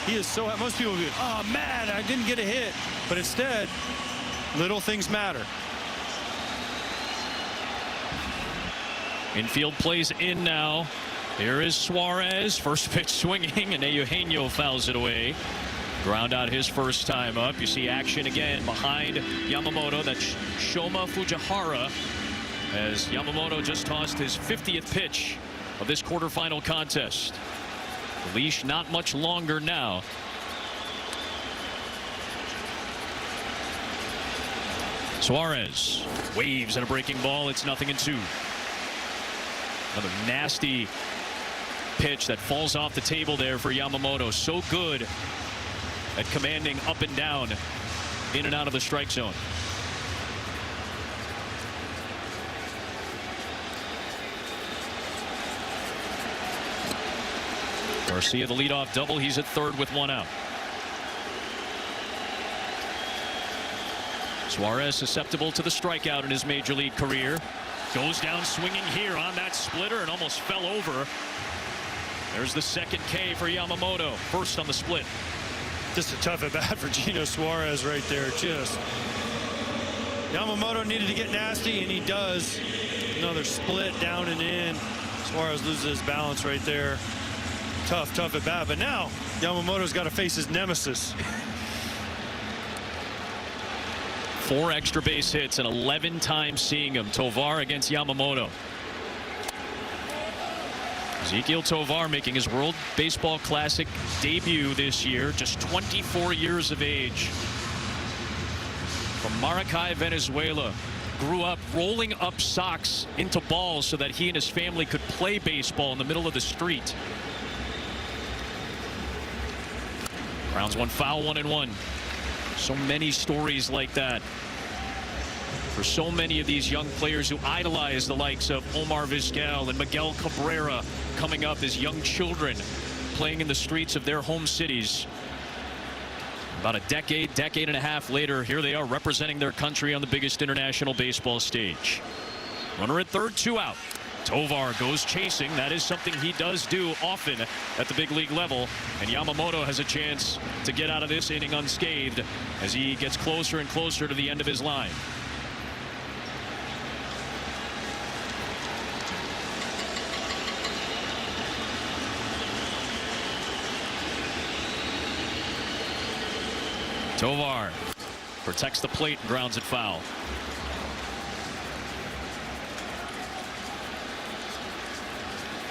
He is so happy. Most people would be, oh, man, I didn't get a hit. But instead, little things matter. Infield plays in now. Here is Suarez. First pitch swinging, and Eugenio fouls it away. Ground out his first time up. You see action again behind Yamamoto. That's Shoma Fujihara, as Yamamoto just tossed his 50th pitch of this quarterfinal contest. The leash not much longer now. Suarez waves at a breaking ball. It's 0-2. Another nasty pitch that falls off the table there for Yamamoto. So good at commanding up and down, in and out of the strike zone. Garcia the leadoff double. He's at third with one out. Suarez susceptible to the strikeout in his major league career. Goes down swinging here on that splitter and almost fell over. There's the second K for Yamamoto. First on the split. Just a tough at bat for Gino Suarez right there. Just Yamamoto needed to get nasty, and he does. Another split down and in. Suarez loses his balance right there. Tough at bat. But now Yamamoto's got to face his nemesis. 4 extra base hits and 11 times seeing him. Tovar against Yamamoto. Ezequiel Tovar making his World Baseball Classic debut this year, just 24 years of age. From Maracay, Venezuela. Grew up rolling up socks into balls so that he and his family could play baseball in the middle of the street. Grounds one foul, 1-1. So many stories like that for so many of these young players who idolize the likes of Omar Vizquel and Miguel Cabrera coming up as young children, playing in the streets of their home cities. About a decade and a half later, here they are representing their country on the biggest international baseball stage. Runner at third, 2 out. Tovar goes chasing. That is something he does do often at the big league level. And Yamamoto has a chance to get out of this inning unscathed as he gets closer and closer to the end of his line. Tovar protects the plate and grounds it foul.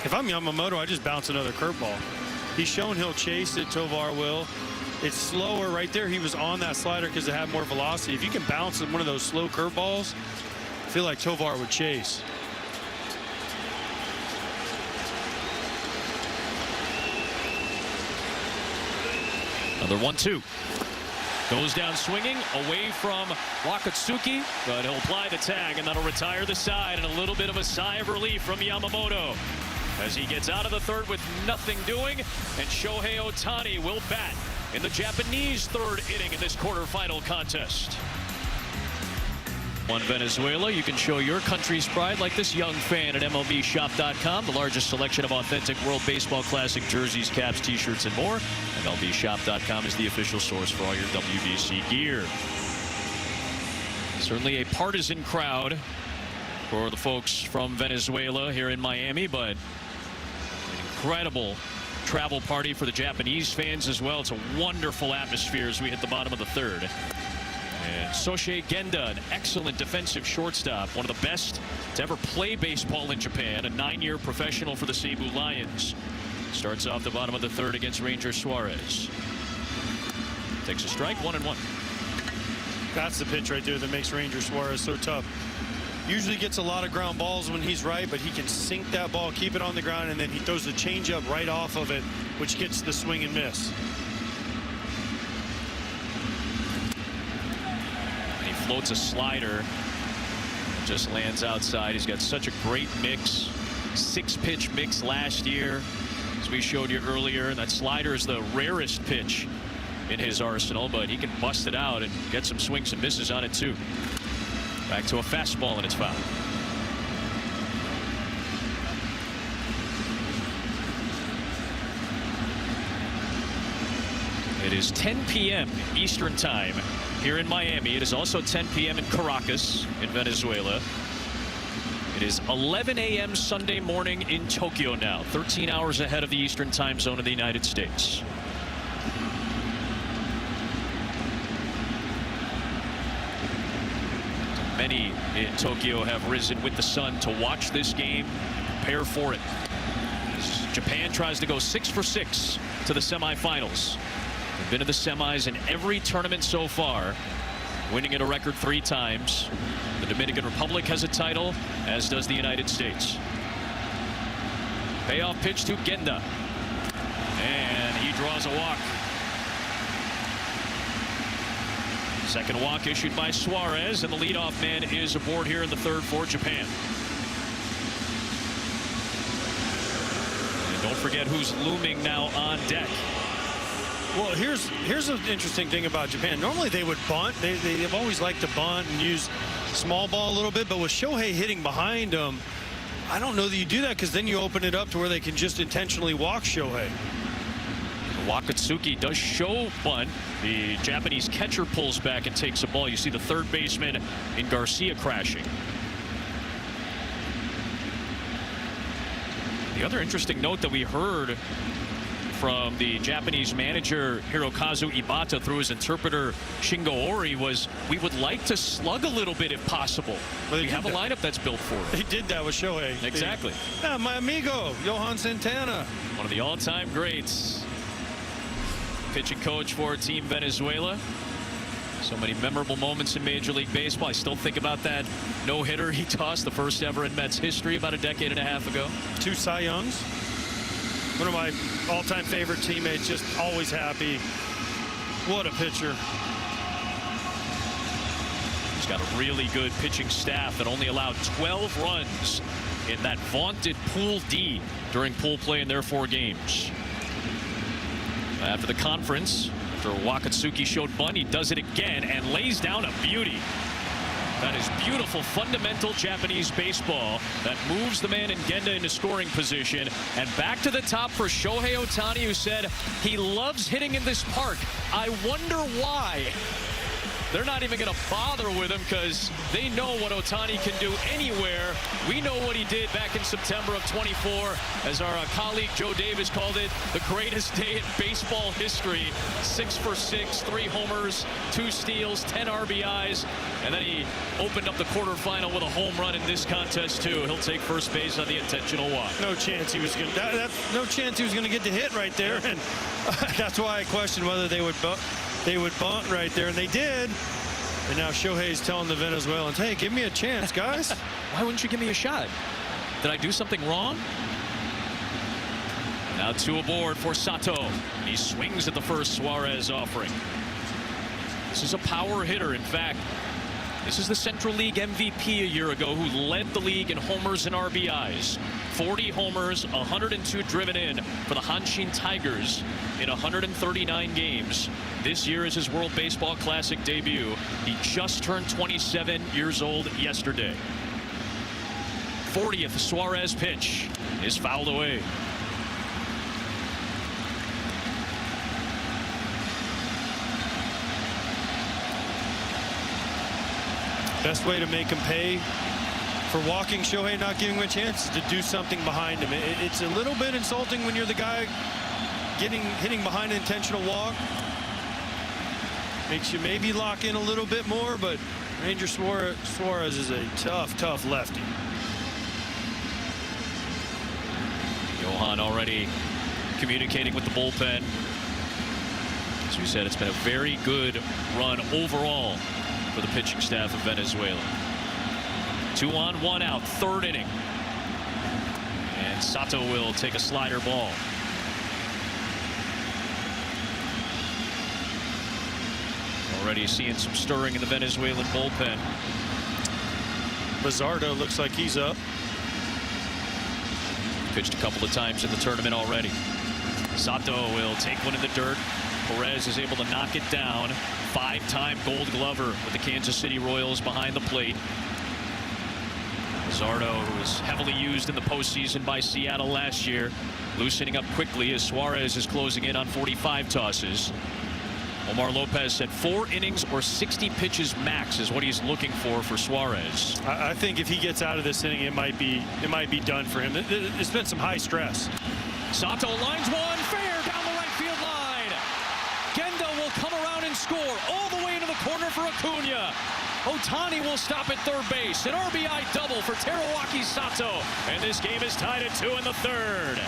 If I'm Yamamoto, I just bounce another curveball. He's shown he'll chase it. Tovar will. It's slower right there. He was on that slider because it had more velocity. If you can bounce one of those slow curveballs, I feel like Tovar would chase. Another 1-2. Goes down swinging away from Wakatsuki, but he'll apply the tag and that'll retire the side, and a little bit of a sigh of relief from Yamamoto as he gets out of the third with nothing doing, and Shohei Ohtani will bat in the Japanese third inning in this quarterfinal contest. On Venezuela, you can show your country's pride like this young fan at MLBshop.com. The largest selection of authentic World Baseball Classic jerseys, caps, t-shirts, and more. MLBshop.com is the official source for all your WBC gear. Certainly a partisan crowd for the folks from Venezuela here in Miami, but an incredible travel party for the Japanese fans as well. It's a wonderful atmosphere as we hit the bottom of the third. And Soshie Genda, an excellent defensive shortstop, one of the best to ever play baseball in Japan, a 9-year professional for the Cebu Lions. Starts off the bottom of the third against Ranger Suarez. Takes a strike, 1-1. That's the pitch right there that makes Ranger Suarez so tough. Usually gets a lot of ground balls when he's right, but he can sink that ball, keep it on the ground, and then he throws the changeup right off of it, which gets the swing and miss. Floats a slider, just lands outside. He's got such a great mix, 6-pitch mix last year, as we showed you earlier. And that slider is the rarest pitch in his arsenal, but he can bust it out and get some swings and misses on it too. Back to a fastball, and it's foul. It is 10 p.m. Eastern time here in Miami. It is also 10 p.m. in Caracas in Venezuela. It is 11 a.m. Sunday morning in Tokyo now, 13 hours ahead of the Eastern time zone of the United States. Many in Tokyo have risen with the sun to watch this game, prepare for it. As Japan tries to go 6 for 6 to the semifinals. They've been to the semis in every tournament so far, winning it a record 3 times. The Dominican Republic has a title, as does the United States. Payoff pitch to Genda, and he draws a walk. Second walk issued by Suarez, and the leadoff man is aboard here in the third for Japan. And don't forget who's looming now on deck. Well, here's an interesting thing about Japan. Normally they would bunt. They've always liked to bunt and use small ball a little bit, but with Shohei hitting behind them, I don't know that you do that, because then you open it up to where they can just intentionally walk Shohei. Wakatsuki does show bunt. The Japanese catcher pulls back and takes a ball. You see the third baseman in Garcia crashing. The other interesting note that we heard from the Japanese manager Hirokazu Ibata through his interpreter Shingo Ori was, we would like to slug a little bit if possible. Well, we have a lineup that's built for it. They did that with Shohei. Exactly. Yeah, my amigo Johan Santana, one of the all-time greats. Pitching coach for Team Venezuela. So many memorable moments in Major League Baseball. I still think about that no-hitter he tossed, the first ever in Mets history, about a decade and a half ago. 2 Cy Youngs. One of my all-time favorite teammates, just always happy. What a pitcher. He's got a really good pitching staff that only allowed 12 runs in that vaunted Pool D during pool play in their 4 games. After the conference, after Wakatsuki showed bunt, he does it again and lays down a beauty. That is beautiful, fundamental Japanese baseball that moves the man in Genda into scoring position. And back to the top for Shohei Ohtani, who said he loves hitting in this park. I wonder why. They're not even going to bother with him because they know what Ohtani can do anywhere. We know what he did back in September of 24, as our colleague Joe Davis called it, the greatest day in baseball history. 6 for 6, 3 homers, 2 steals, 10 RBIs, and then he opened up the quarterfinal with a home run in this contest too. He'll take first base on the intentional walk. No chance he was going to. No chance he was going to get the hit right there, and that's why I questioned whether they would bunt right there, and they did. And now Shohei's telling the Venezuelans, hey, give me a chance, guys. Why wouldn't you give me a shot? Did I do something wrong? Now 2 aboard for Sato. He swings at the first Suarez offering. This is a power hitter. In fact, this is the Central League MVP a year ago who led the league in homers and RBIs. 40 homers, 102 driven in for the Hanshin Tigers in 139 games. This year is his World Baseball Classic debut. He just turned 27 years old yesterday. 40th Suarez pitch is fouled away. Best way to make him pay for walking Shohei, not giving him a chance, is to do something behind him. It's a little bit insulting when you're the guy hitting behind an intentional walk. Makes you maybe lock in a little bit more, but Ranger Suarez is a tough lefty. Johan already communicating with the bullpen. As we said, it's been a very good run overall for the pitching staff of Venezuela. 2 on, 1 out, 3rd inning. And Sato will take a slider ball. Already seeing some stirring in the Venezuelan bullpen. Luzardo looks like he's up. Pitched a couple of times in the tournament already. Sato will take one in the dirt. Perez is able to knock it down. 5-time Gold Glover with the Kansas City Royals behind the plate. Luzardo, who was heavily used in the postseason by Seattle last year, loosening up quickly as Suarez is closing in on 45 tosses. Omar Lopez said 4 innings or 60 pitches max is what he's looking for Suarez. I think if he gets out of this inning, it might be done for him. It's been some high stress. Sato lines one fair down the right field line. Genda will come around and score all the way into the corner for Acuna. Ohtani will stop at third base. An RBI double for Teruaki Sato. And this game is tied at 2 in the 3rd.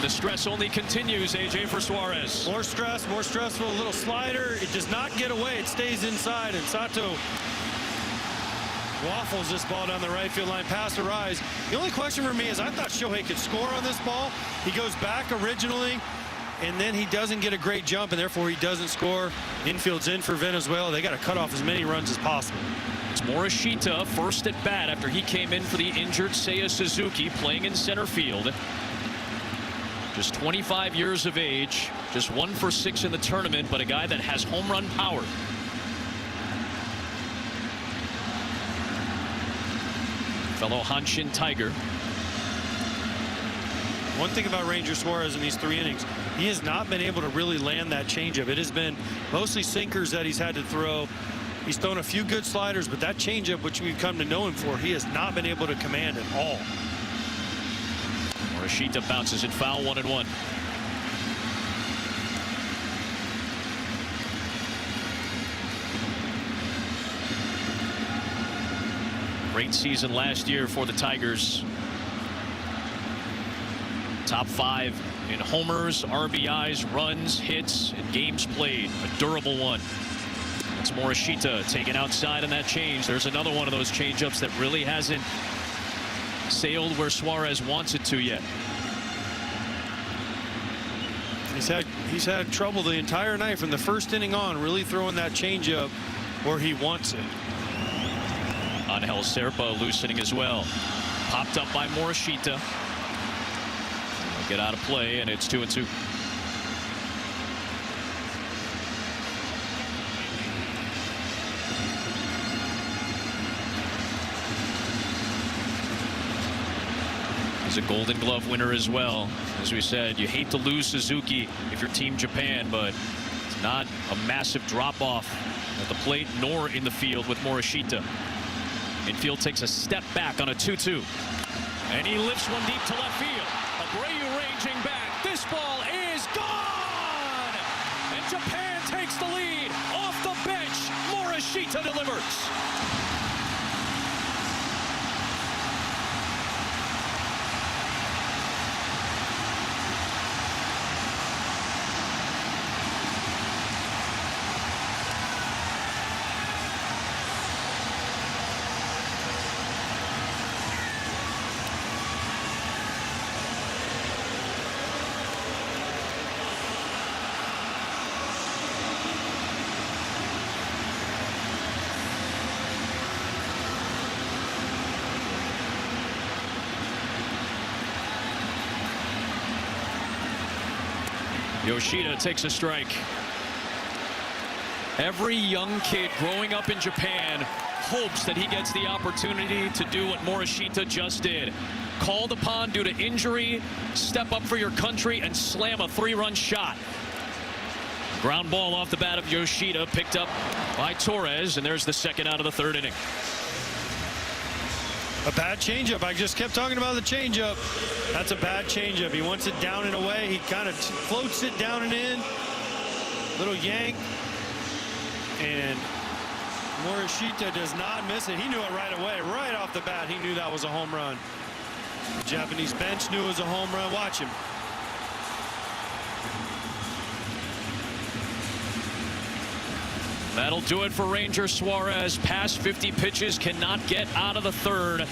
The stress only continues, AJ, for Suarez. More stress, more stressful. A little slider. It does not get away. It stays inside. And Sato waffles this ball down the right field line past the rise. The only question for me is I thought Shohei could score on this ball. He goes back originally, and then he doesn't get a great jump, and therefore he doesn't score. Infield's in for Venezuela. They got to cut off as many runs as possible. It's Morishita first at bat after he came in for the injured Seiya Suzuki, playing in center field. Just 25 years of age, just 1 for 6 in the tournament, but a guy that has home run power. Fellow Hanshin Tiger. One thing about Ranger Suarez in these 3 innings, he has not been able to really land that changeup. It has been mostly sinkers that he's had to throw. He's thrown a few good sliders, but that changeup, which we've come to know him for, he has not been able to command at all. Morishita bounces it foul, 1-1. Great season last year for the Tigers. Top 5 in homers, RBIs, runs, hits, and games played. A durable one. It's Morishita taken outside on that change. There's another one of those changeups that really hasn't sailed where Suarez wants it to yet. He's had trouble the entire night from the first inning on, really throwing that changeup where he wants it. Angel Serpa loosening as well. Popped up by Morishita. Get out of play, and it's 2-2. He's a Golden Glove winner as well. As we said, you hate to lose Suzuki if you're Team Japan, but it's not a massive drop-off at the plate nor in the field with Morishita. Infield takes a step back on a 2-2. And he lifts one deep to left field. Abreu ranging back. This ball is gone! And Japan takes the lead. Off the bench, Morishita delivers. Yoshida takes a strike. Every young kid growing up in Japan hopes that he gets the opportunity to do what Morishita just did. Called upon due to injury, step up for your country and slam a 3-run shot. Ground ball off the bat of Yoshida, picked up by Torres, and there's the second out of the third inning. A bad changeup. I just kept talking about the changeup. That's a bad changeup. He wants it down and away. He kind of floats it down and in. Little yank. And Morishita does not miss it. He knew it right away. Right off the bat, he knew that was a home run. The Japanese bench knew it was a home run. Watch him. That'll do it for Ranger Suarez. Past 50 pitches, cannot get out of the third. A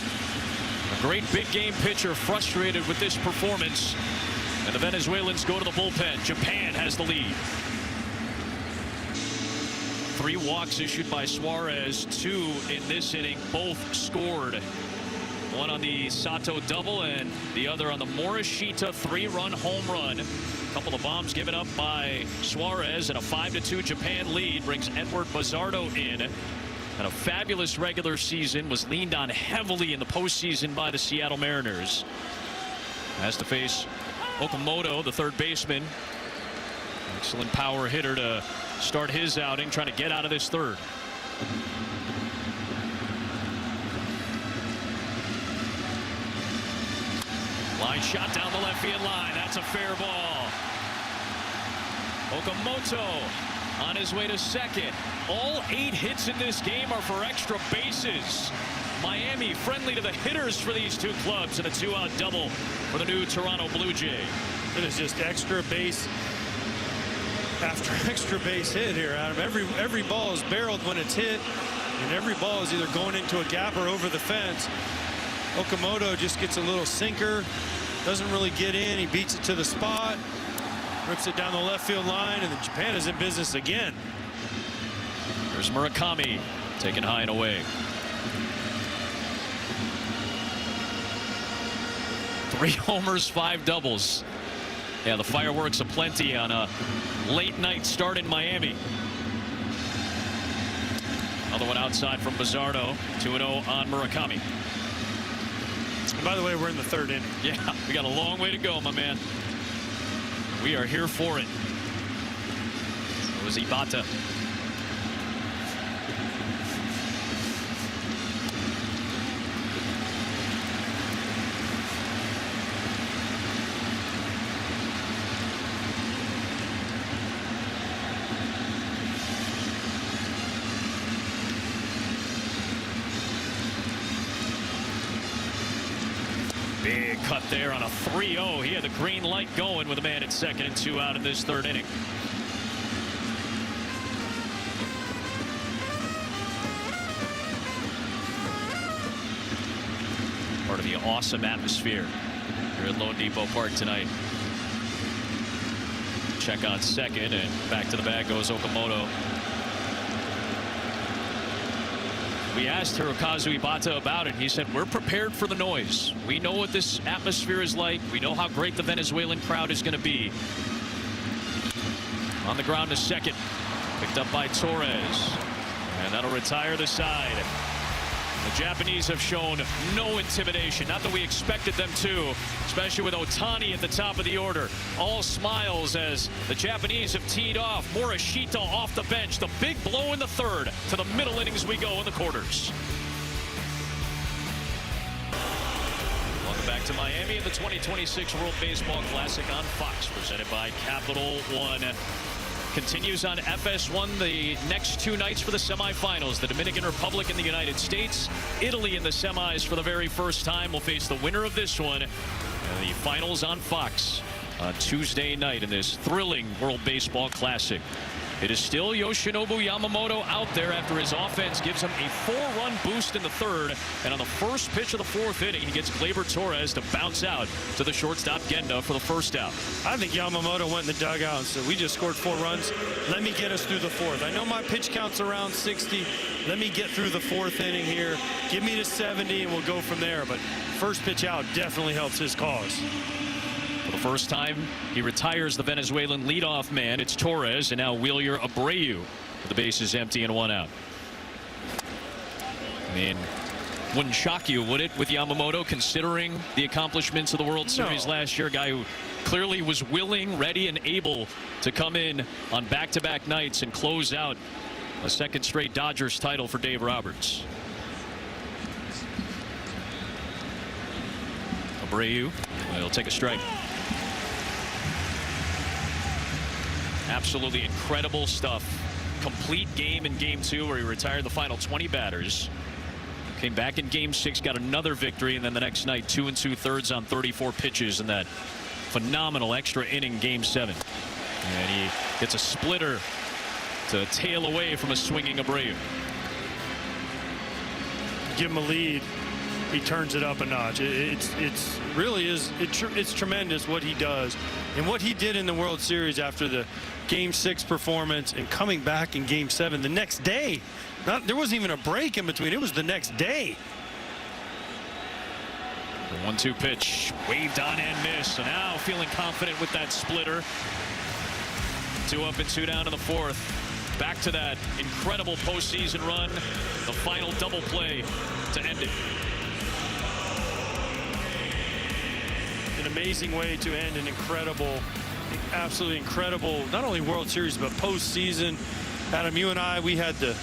great big game pitcher frustrated with this performance. And the Venezuelans go to the bullpen. Japan has the lead. 3 walks issued by Suarez, 2 in this inning, both scored. One on the Sato double and the other on the Morishita 3-run home run. A couple of bombs given up by Suarez, and a 5-2 Japan lead brings Edward Bazardo in. And a fabulous regular season, was leaned on heavily in the postseason by the Seattle Mariners. Has to face Okamoto, the third baseman. Excellent power hitter to start his outing, trying to get out of this third. Line shot down the left field line. That's a fair ball. Okamoto on his way to second. All 8 hits in this game are for extra bases. Miami friendly to the hitters for these 2 clubs, and a 2-out double for the new Toronto Blue Jay. It is just extra base after extra base hit here, Adam. Every ball is barreled when it's hit, and every ball is either going into a gap or over the fence. Okamoto just gets a little sinker, doesn't really get in. He beats it to the spot, rips it down the left field line, and then Japan is in business again. There's Murakami taken high and away. 3 homers, 5 doubles. Yeah, the fireworks aplenty on a late night start in Miami. Another one outside from Bazardo. 2-0 on Murakami. And by the way, we're in the 3rd inning. Yeah, we got a long way to go, my man. We are here for it. It was Ibata. Big cut there on a 3-0. He had the green light going with a man at second and 2 out in this 3rd inning. Part of the awesome atmosphere here at Lone Depot Park tonight. Check on second, and back to the bag goes Okamoto. We asked Hirokazu Ibata about it. He said, we're prepared for the noise. We know what this atmosphere is like. We know how great the Venezuelan crowd is going to be. On the ground to second. Picked up by Torres. And that'll retire the side. The Japanese have shown no intimidation. Not that we expected them to, especially with Ohtani at the top of the order. All smiles as the Japanese have teed off. Morishita off the bench. The big blow in the third. To the middle innings we go in the quarters. Welcome back to Miami in the 2026 World Baseball Classic on Fox, presented by Capital One. Continues on FS1 the next two nights for the semifinals. The Dominican Republic and the United States. Italy in the semis for the very first time will face the winner of this one. And the finals on Fox on Tuesday night in this thrilling World Baseball Classic. It is still Yoshinobu Yamamoto out there after his offense gives him a 4-run boost in the third. And on the first pitch of the fourth inning, he gets Gleyber Torres to bounce out to the shortstop Genda for the first out. I think Yamamoto went in the dugout and said, we just scored 4 runs. Let me get us through the fourth. I know my pitch count's around 60. Let me get through the fourth inning here. Give me to 70 and we'll go from there. But first pitch out definitely helps his cause. For the first time, he retires the Venezuelan leadoff man. It's Torres, and now Wilyer Abreu. The base is empty and 1 out. I mean, wouldn't shock you, would it, with Yamamoto, considering the accomplishments of the World Series last year? A guy who clearly was willing, ready, and able to come in on back-to-back nights and close out a second straight Dodgers title for Dave Roberts. Abreu will take a strike. Absolutely incredible stuff. Complete game in game 2 where he retired the final 20 batters. Came back in game 6, got another victory, and then the next night 2 2/3 on 34 pitches in that phenomenal extra inning game 7. And he gets a splitter to tail away from a swinging Abreu. Give him a lead. He turns it up a notch. It's really is it's tremendous what he does and what he did in the World Series after the game 6 performance and coming back in game 7 the next day. There wasn't even a break in between. It was the next day. The 1-2 pitch waved on and missed. So now feeling confident with that splitter. 2 up and 2 down in the fourth. Back to that incredible postseason run. The final double play to end it. An amazing way to end an incredible, absolutely incredible, not only World Series, but postseason. Adam, you and I, we had the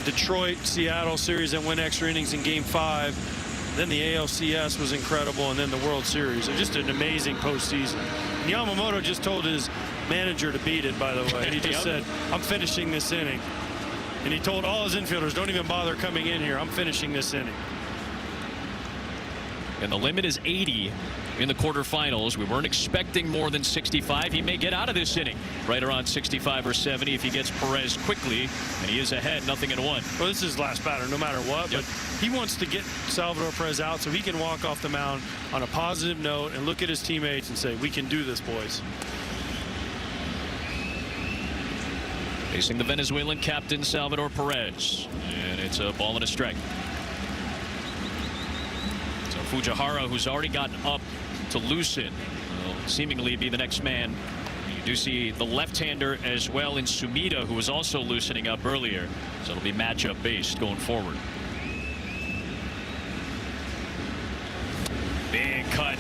Detroit-Seattle series that went extra innings in game 5. Then the ALCS was incredible, and then the World Series. It was just an amazing postseason. And Yamamoto just told his manager to beat it, by the way. And he just said, I'm finishing this inning. And he told all his infielders, don't even bother coming in here. I'm finishing this inning. And the limit is 80 in the quarterfinals. We weren't expecting more than 65. He may get out of this inning right around 65 or 70 if he gets Perez quickly, and he is ahead, 0-1. Well, this is his last batter, no matter what. Yep. But he wants to get Salvador Perez out so he can walk off the mound on a positive note and look at his teammates and say, we can do this, boys. Facing the Venezuelan captain, Salvador Perez. And it's a ball and a strike. Fujihara, who's already gotten up to loosen, will seemingly be the next man. You do see the left-hander as well in Sumida, who was also loosening up earlier. So it'll be matchup based going forward. Big cut.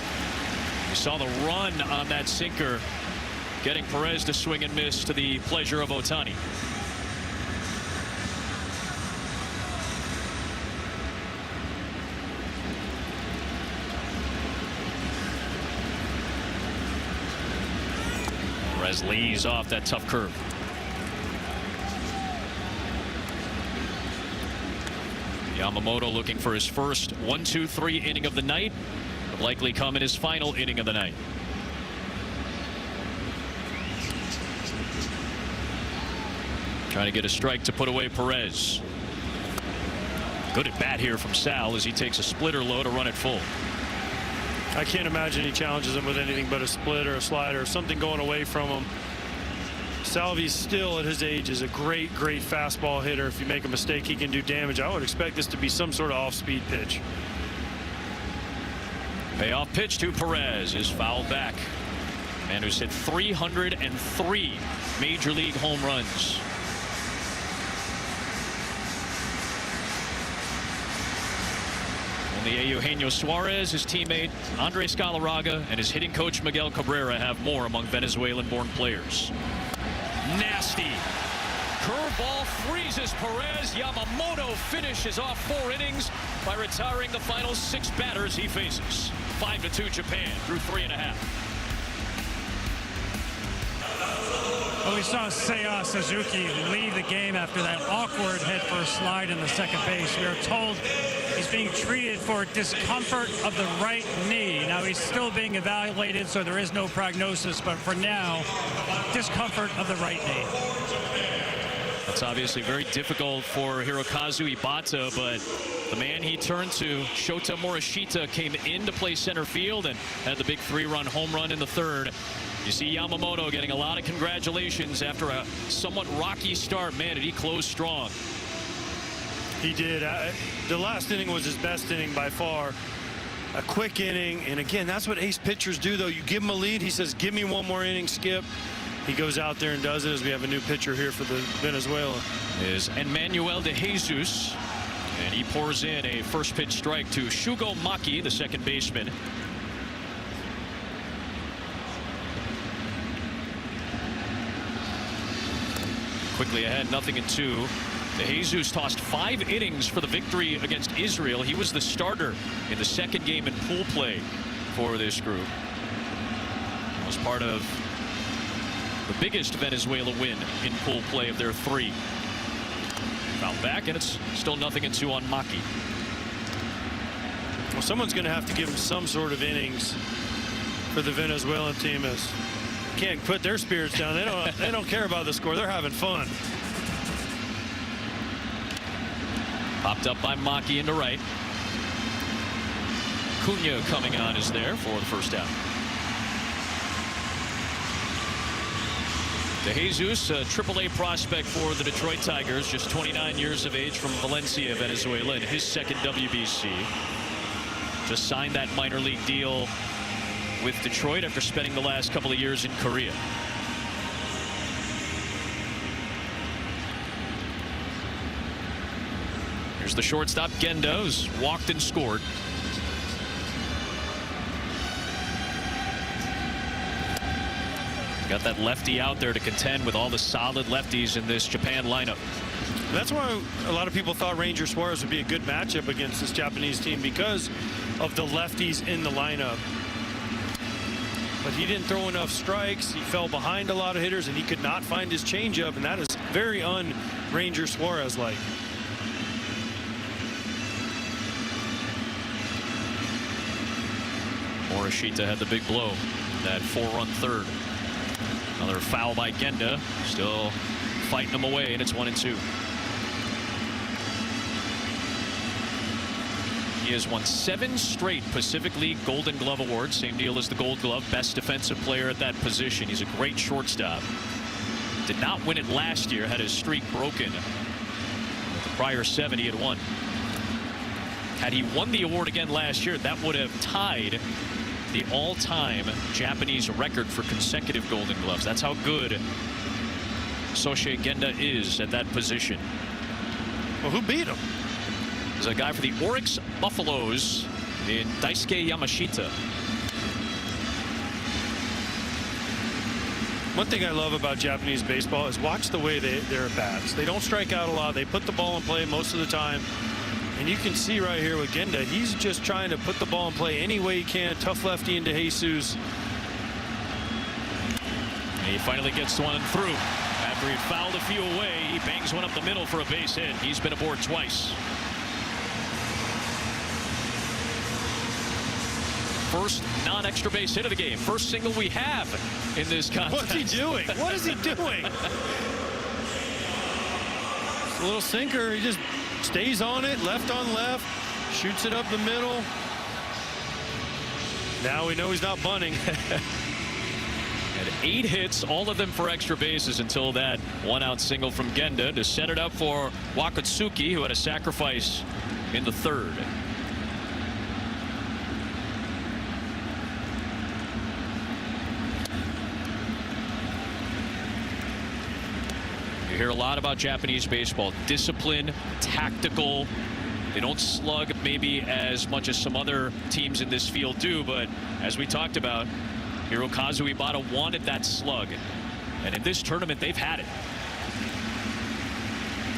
You saw the run on that sinker, getting Perez to swing and miss to the pleasure of Ohtani. Perez lays off that tough curve. Yamamoto looking for his first 1-2-3 inning of the night. Would likely come in his final inning of the night. Trying to get a strike to put away Perez. Good at bat here from Sal as he takes a splitter low to run it full. I can't imagine he challenges him with anything but a split or a slider or something going away from him. Salvi still at his age is a great fastball hitter. If you make a mistake, he can do damage. I would expect this to be some sort of off-speed pitch. Payoff pitch to Perez is fouled back. Man who's hit 303 major league home runs. Only Eugenio Suarez, his teammate Andres Galarraga, and his hitting coach Miguel Cabrera have more among Venezuelan-born players. Nasty. Curveball freezes Perez. Yamamoto finishes off 4 innings by retiring the final 6 batters he faces. 5-2 Japan through 3.5. Well, we saw Seiya Suzuki leave the game after that awkward head-first slide in the second base. We are told he's being treated for discomfort of the right knee. Now, he's still being evaluated, so there is no prognosis. But for now, discomfort of the right knee. That's obviously very difficult for Hirokazu Ibata, but the man he turned to, Shota Morishita, came in to play center field and had the big 3-run home run in the third. You see Yamamoto getting a lot of congratulations after a somewhat rocky start. Man, did he close strong. He did. The last inning was his best inning by far. A quick inning, and again, that's what ace pitchers do, though. You give him a lead, he says, give me one more inning, Skip. He goes out there and does it, as we have a new pitcher here for the Venezuela. Is Emmanuel de Jesus, and he pours in a first pitch strike to Shugo Maki, the second baseman. Quickly ahead, 0-2. De Jesus tossed 5 innings for the victory against Israel. He was the starter in the second game in pool play for this group. Was part of the biggest Venezuela win in pool play of their 3. Fouled back, and it's still 0-2 on Maki. Well, someone's going to have to give him some sort of innings for the Venezuelan team. As can't put their spirits down. They don't care about the score. They're having fun. Popped up by Maki into right. Cunha coming on is there for the first out. De Jesus, a AAA prospect for the Detroit Tigers, just 29 years of age, from Valencia, Venezuela, in his second WBC. Just signed that minor league deal with Detroit after spending the last couple of years in Korea. Here's the shortstop, Genda, who's walked and scored. Got that lefty out there to contend with all the solid lefties in this Japan lineup. That's why a lot of people thought Ranger Suarez would be a good matchup against this Japanese team, because of the lefties in the lineup. But he didn't throw enough strikes. He fell behind a lot of hitters, and he could not find his changeup, and that is very un-Ranger Suarez-like. Morishita had the big blow, that 4-run third. Another foul by Genda, still fighting him away, and it's 1-2. He has won 7 straight Pacific League Golden Glove awards, same deal as the Gold Glove, best defensive player at that position. He's a great shortstop. Did not win it last year, had his streak broken. With the prior 7 he had won. Had he won the award again last year, that would have tied the all-time Japanese record for consecutive Golden Gloves. That's how good Soshie Genda is at that position. Well, who beat him? There's a guy for the Oryx Buffaloes in Daisuke Yamashita. One thing I love about Japanese baseball is watch the way their bats. They don't strike out a lot. They put the ball in play most of the time. And you can see right here with Genda, he's just trying to put the ball in play any way he can. Tough lefty into Jesus. And he finally gets one through. After he fouled a few away, he bangs one up the middle for a base hit. He's been aboard twice. First non-extra base hit of the game. First single we have in this contest. What's he doing? What is he doing? A little sinker. He just stays on it, left on left, shoots it up the middle. Now we know he's not bunting. And 8 hits, all of them for extra bases until that 1-out single from Genda to set it up for Wakatsuki, who had a sacrifice in the 3rd. You hear a lot about Japanese baseball. Discipline, tactical. They don't slug maybe as much as some other teams in this field do, but as we talked about, Hirokazu Ibata wanted that slug. And in this tournament, they've had it.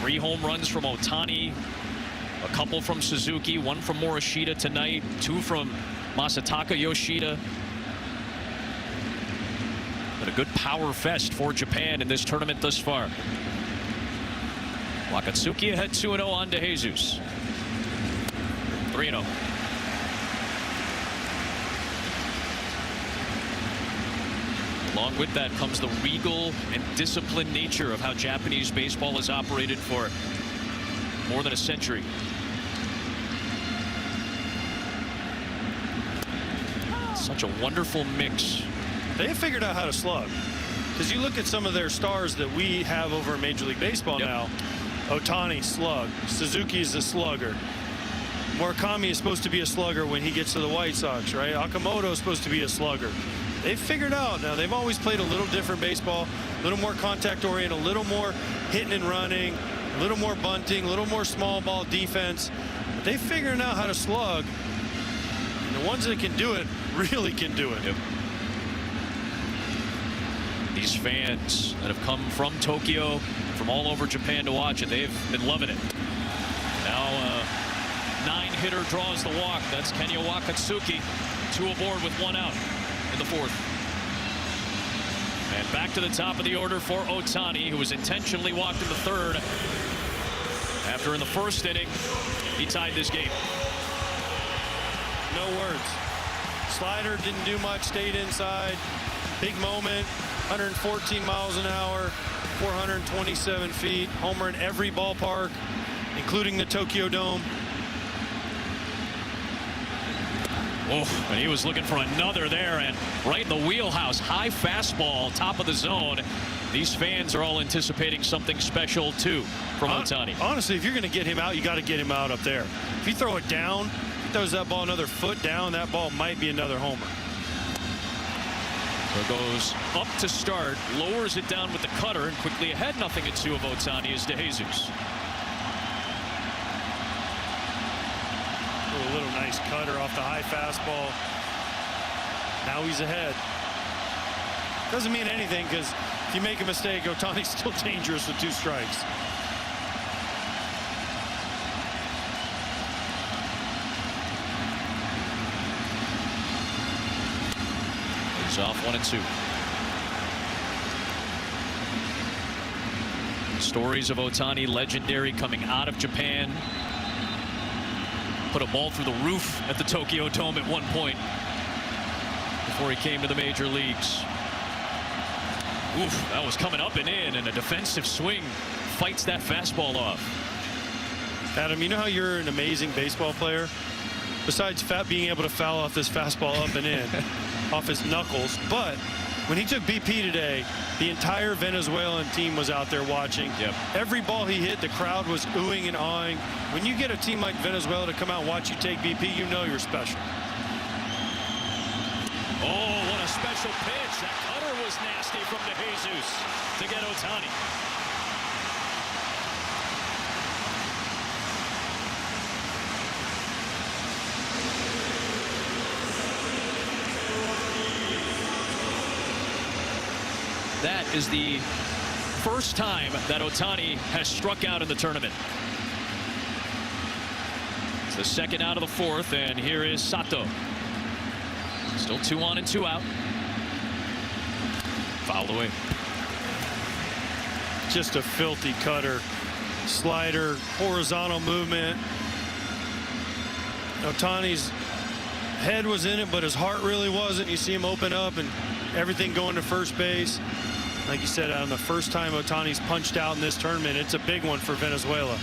3 home runs from Ohtani, a couple from Suzuki, 1 from Morishita tonight, 2 from Masataka Yoshida. But a good power fest for Japan in this tournament thus far. Wakatsuki ahead 2-0 on De Jesus. 3-0. Along with that comes the regal and disciplined nature of how Japanese baseball has operated for more than a century. Such a wonderful mix. They have figured out how to slug. Because you look at some of their stars that we have over in Major League Baseball now. Ohtani, slug. Suzuki is a slugger. Murakami is supposed to be a slugger when he gets to the White Sox, right? Okamoto is supposed to be a slugger. They've figured out now. They've always played a little different baseball, a little more contact oriented, a little more hitting and running, a little more bunting, a little more small ball defense. But they're figuring out how to slug. And the ones that can do it really can do it. Yep. These fans that have come from Tokyo, from all over Japan to watch it, they've been loving it. Now 9-hitter draws the walk. That's Kenya Wakatsuki. 2 aboard with 1 out in the 4th. And back to the top of the order for Ohtani, who was intentionally walked in the 3rd. After in the 1st inning, he tied this game. No words. Slider didn't do much, stayed inside. Big moment, 114 miles an hour, 427 feet, homer in every ballpark, including the Tokyo Dome. Oh, and he was looking for another there, and right in the wheelhouse. High fastball, top of the zone. These fans are all anticipating something special too from Ohtani. Honestly, if you're going to get him out, you got to get him out up there. If you throw it down, throws that ball another foot down, that ball might be another homer. So goes up to start, lowers it down with the cutter, and quickly ahead. 0-2 of Ohtani is De Jesus. A little nice cutter off the high fastball. Now he's ahead. Doesn't mean anything, because if you make a mistake, Ohtani's still dangerous with 2 strikes. He's off 1-2. Stories of Ohtani, legendary, coming out of Japan. Put a ball through the roof at the Tokyo Dome at one point before he came to the major leagues. Oof, that was coming up and in, and a defensive swing fights that fastball off. Adam, you know how you're an amazing baseball player? Besides being able to foul off this fastball up and in, off his knuckles. But when he took BP today, the entire Venezuelan team was out there watching. Yep. Every ball he hit, the crowd was oohing and awing. When you get a team like Venezuela to come out and watch you take BP, you know you're special. Oh, what a special pitch. That cutter was nasty from De Jesus to get Ohtani. That is the first time that Ohtani has struck out in the tournament. It's the 2nd out of the 4th, and here is Sato. Still 2 on and 2 out. Fouled away. Just a filthy cutter. Slider, horizontal movement. Ohtani's head was in it, but his heart really wasn't. You see him open up and everything going to first base. Like you said, Adam, the first time Ohtani's punched out in this tournament, it's a big one for Venezuela.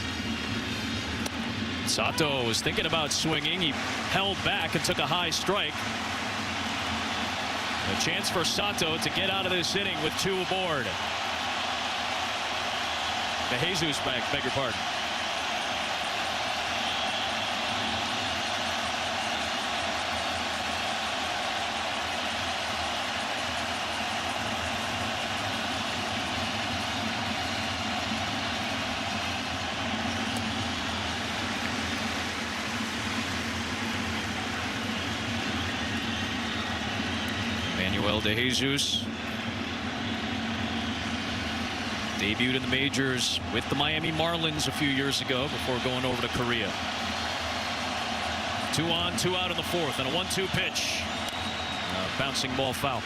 Sato was thinking about swinging. He held back and took a high strike. A chance for Sato to get out of this inning with 2 aboard. The Jesus back, beg your pardon. De Jesus debuted in the majors with the Miami Marlins a few years ago before going over to Korea. 2 on, 2 out in the 4th, and a 1-2 pitch. Bouncing ball foul.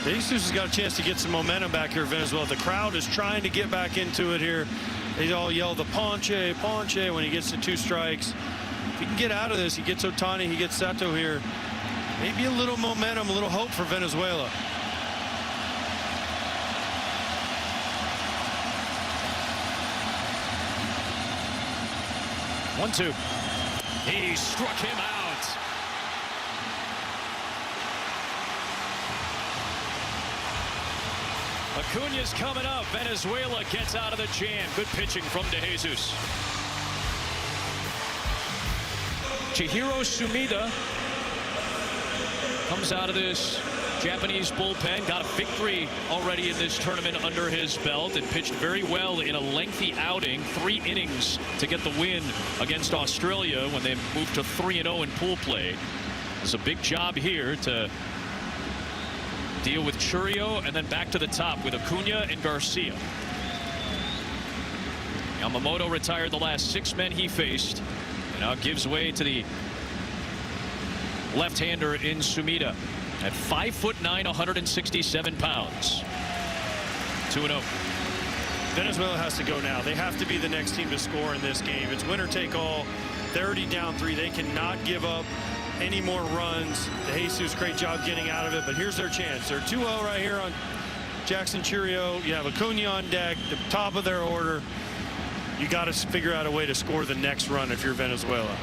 Jesus has got a chance to get some momentum back here in Venezuela. The crowd is trying to get back into it here. They all yell the ponche, ponche when he gets to 2 strikes. If he can get out of this, he gets Otani, he gets Sato here. Maybe a little momentum, a little hope for Venezuela. One, 2. He struck him out. Acuna's coming up. Venezuela gets out of the jam. Good pitching from De Jesus. Chihiro Sumida comes out of this Japanese bullpen, got a victory already in this tournament under his belt, and pitched very well in a lengthy outing. 3 innings to get the win against Australia when they moved to 3-0 in pool play. It's a big job here to deal with Churio and then back to the top with Acuna and Garcia. Yamamoto retired the last 6 men he faced. Now gives way to the left-hander in Sumida at 5'9", 167 pounds. 2-0. Venezuela has to go now. They have to be the next team to score in this game. It's winner take all. They're already down 3. They cannot give up any more runs. De Jesus, great job getting out of it, but here's their chance. They're 2-0 right here on Jackson Churio. You have Acuna on deck, the top of their order. You got to figure out a way to score the next run if you're Venezuela.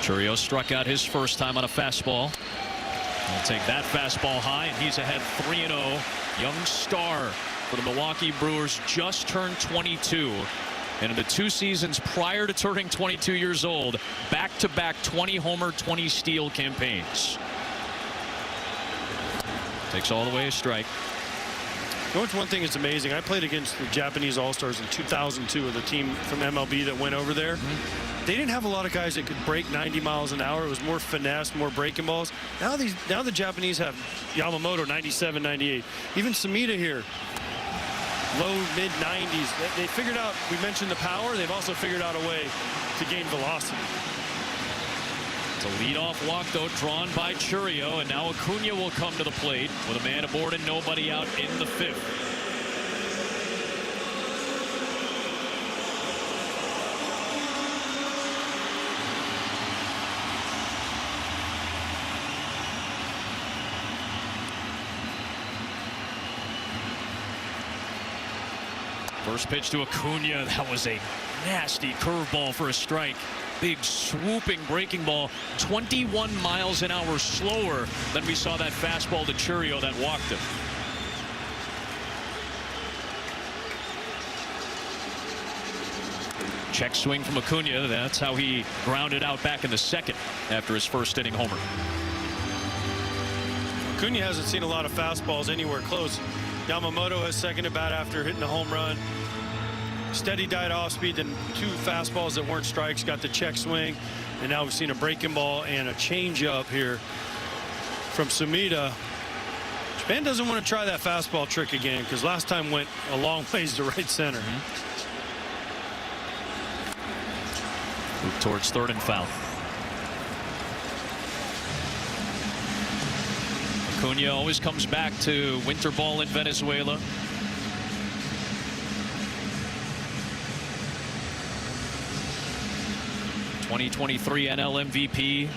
Churio struck out his first time on a fastball. He'll take that fastball high, and he's ahead 3-0. Young star for the Milwaukee Brewers, just turned 22. And in the 2 seasons prior to turning 22 years old, back-to-back 20-homer, 20-steal campaigns. Takes all the way a strike. You know, one thing that's amazing, I played against the Japanese All-Stars in 2002 with a team from MLB that went over there. They didn't have a lot of guys that could break 90 miles an hour. It was more finesse, more breaking balls. Now the Japanese have Yamamoto 97, 98. Even Sumida here, low mid-90s. They figured out, we mentioned the power, they've also figured out a way to gain velocity. It's a leadoff walk, though, drawn by Churio, and now Acuna will come to the plate with a man aboard and nobody out in the 5th. First pitch to Acuna. That was a nasty curveball for a strike. Big swooping breaking ball, 21 miles an hour slower than we saw that fastball to Churio that walked him. Check swing from Acuna. That's how he grounded out back in the 2nd after his first inning homer. Acuna hasn't seen a lot of fastballs anywhere close. Yamamoto has second at bat after hitting a home run. Steady diet off speed, then 2 fastballs that weren't strikes, got the check swing, and now we've seen a breaking ball and a changeup here from Sumida. Japan doesn't want to try that fastball trick again because last time went a long ways to right center. Move towards 3rd and foul. Acuna always comes back to winter ball in Venezuela. '23 NL MVP.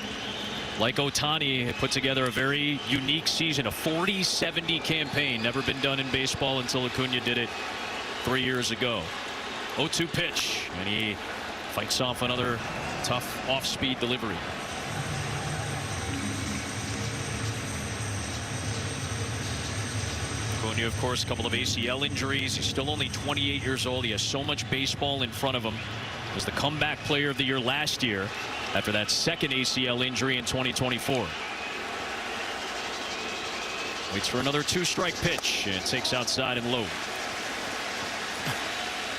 Like Otani, put together a very unique season, a 40-70 campaign. Never been done in baseball until Acuna did it 3 years ago. 0-2 pitch, and he Fights off another tough off-speed delivery. Acuna, of course, a couple of ACL injuries. He's still only 28 years old. He has so much baseball in front of him. Was the comeback player of the year last year after that second ACL injury in 2024. Waits for another 2-strike pitch and takes outside and low.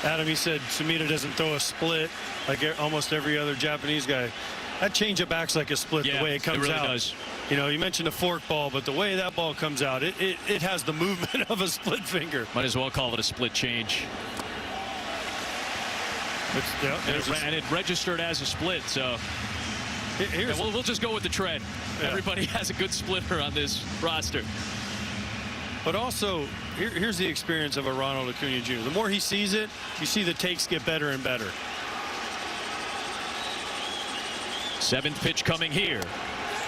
Adam, you said Sumida doesn't throw a split like almost every other Japanese guy. That changeup acts like a split the way it comes really out. Does. You know, you mentioned a fork ball, but the way that ball comes out, it has the movement of a split finger. Might as well call it a split change. And it registered as a split, so we'll just go with the trend. Yeah. Everybody has a good splitter on this roster. But also, here's the experience of a Ronald Acuna Jr. The more he sees it, you see the takes get better and better. 7th pitch coming here.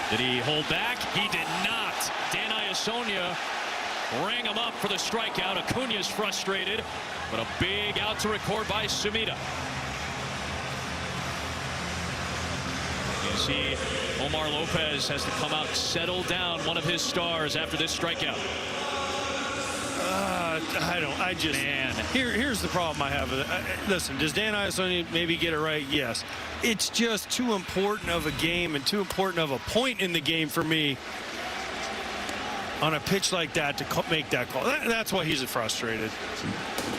Did he hold back? He did not. Dan Iasonia rang him up for the strikeout. Acuna's frustrated, but a big out to record by Sumida. You see, Omar Lopez has to come out and settle down one of his stars after this strikeout. Here's the problem I have with it. Listen, does Dan Iasonia maybe get it right? Yes. It's just too important of a game and too important of a point in the game for me on a pitch like that to make that call. That's why he's frustrated.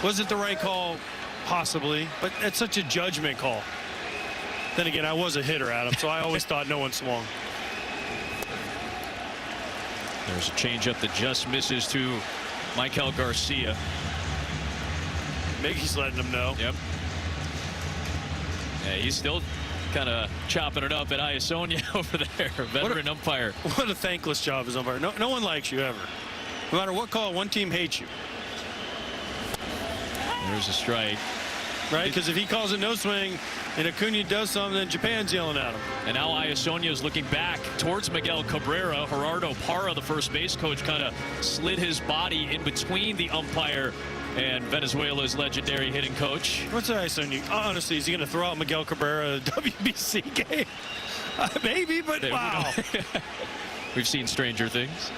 Was it the right call? Possibly, but it's such a judgment call. Then again, I was a hitter, Adam, so I always thought no one swung. There's a changeup that just misses to Michael Garcia. Maybe he's letting him know. Yep. Yeah, he's still kind of chopping it up at Iasonia over there, veteran umpire. What a thankless job as umpire. No one likes you ever. No matter what call, one team hates you. There's a strike. Right, because if he calls it no swing and Acuna does something, then Japan's yelling at him. And now Iasonia is looking back towards Miguel Cabrera. Gerardo Parra, the first base coach, kind of slid his body in between the umpire and Venezuela's legendary hitting coach. What's Iasonia? Honestly, is he going to throw out Miguel Cabrera at a WBC game? Maybe, but wow. We've seen stranger things.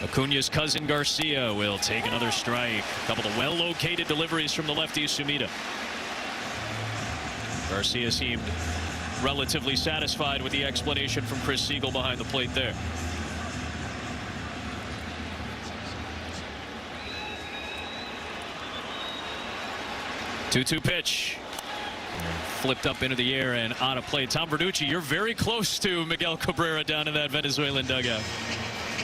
Acuna's cousin Garcia will take another strike. A couple of well-located deliveries from the lefty Sumida. Garcia seemed relatively satisfied with the explanation from Chris Siegel behind the plate there. Two-two pitch. Flipped up into the air and out of play. Tom Verducci, you're very close to Miguel Cabrera down in that Venezuelan dugout.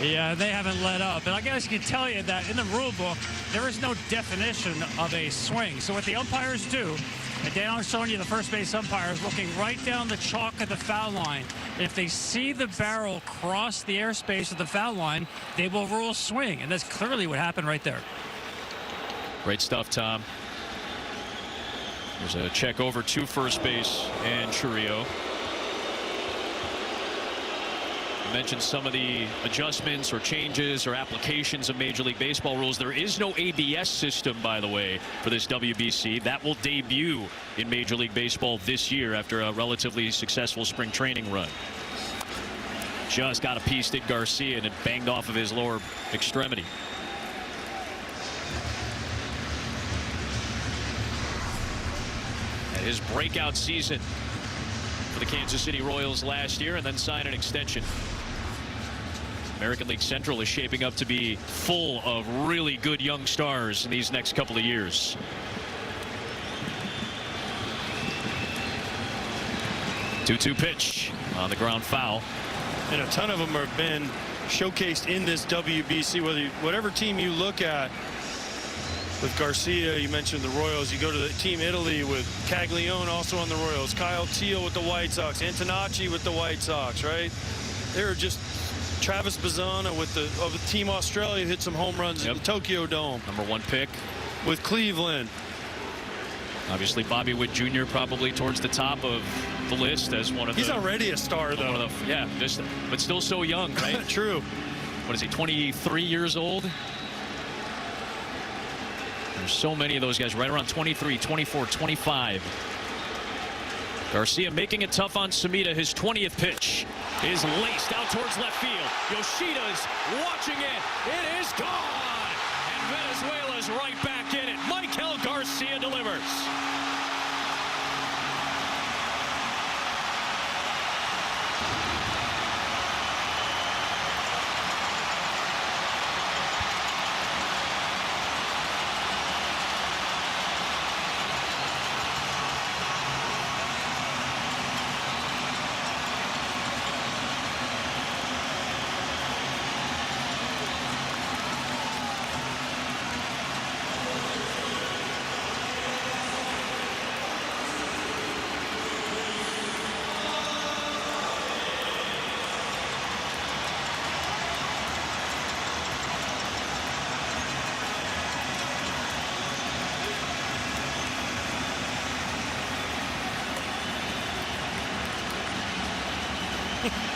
Yeah, they haven't let up. And I guess I can tell you that in the rule book, there is no definition of a swing. So what the umpires do, and Dan Iasonia, the first base umpire, is looking right down the chalk of the foul line. And if they see the barrel cross the airspace of the foul line, they will rule swing. And that's clearly what happened right there. Great stuff, Tom. There's a check over to first base and Churio. You mentioned some of the adjustments or changes or applications of Major League Baseball rules. There is no ABS system, by the way, for this WBC. That will debut in Major League Baseball this year after a relatively successful spring training run. Just got a piece at Garcia and it banged off of his lower extremity. And his breakout season for the Kansas City Royals last year, and then sign an extension. American League Central is shaping up to be full of really good young stars in these next couple of years. Two-two pitch on the ground foul. And a ton of them have been showcased in this WBC. Whatever team you look at, with Garcia, you mentioned the Royals. You go to the Team Italy with Caglione also on the Royals. Kyle Teal with the White Sox. Antonacci with the White Sox, right? They're just Travis Bazzana with the Team Australia hit some home runs in the Tokyo Dome. #1 pick with Cleveland. Obviously, Bobby Witt Jr. probably towards the top of the list as one of the. He's already a star, though. Yeah, but still so young, right? True. What is he, 23 years old? There's so many of those guys right around 23, 24, 25. Garcia making it tough on Sumida. His 20th pitch is laced out towards left field. Yoshida's watching it. It is gone. And Venezuela's right back in it. Michael Garcia delivers.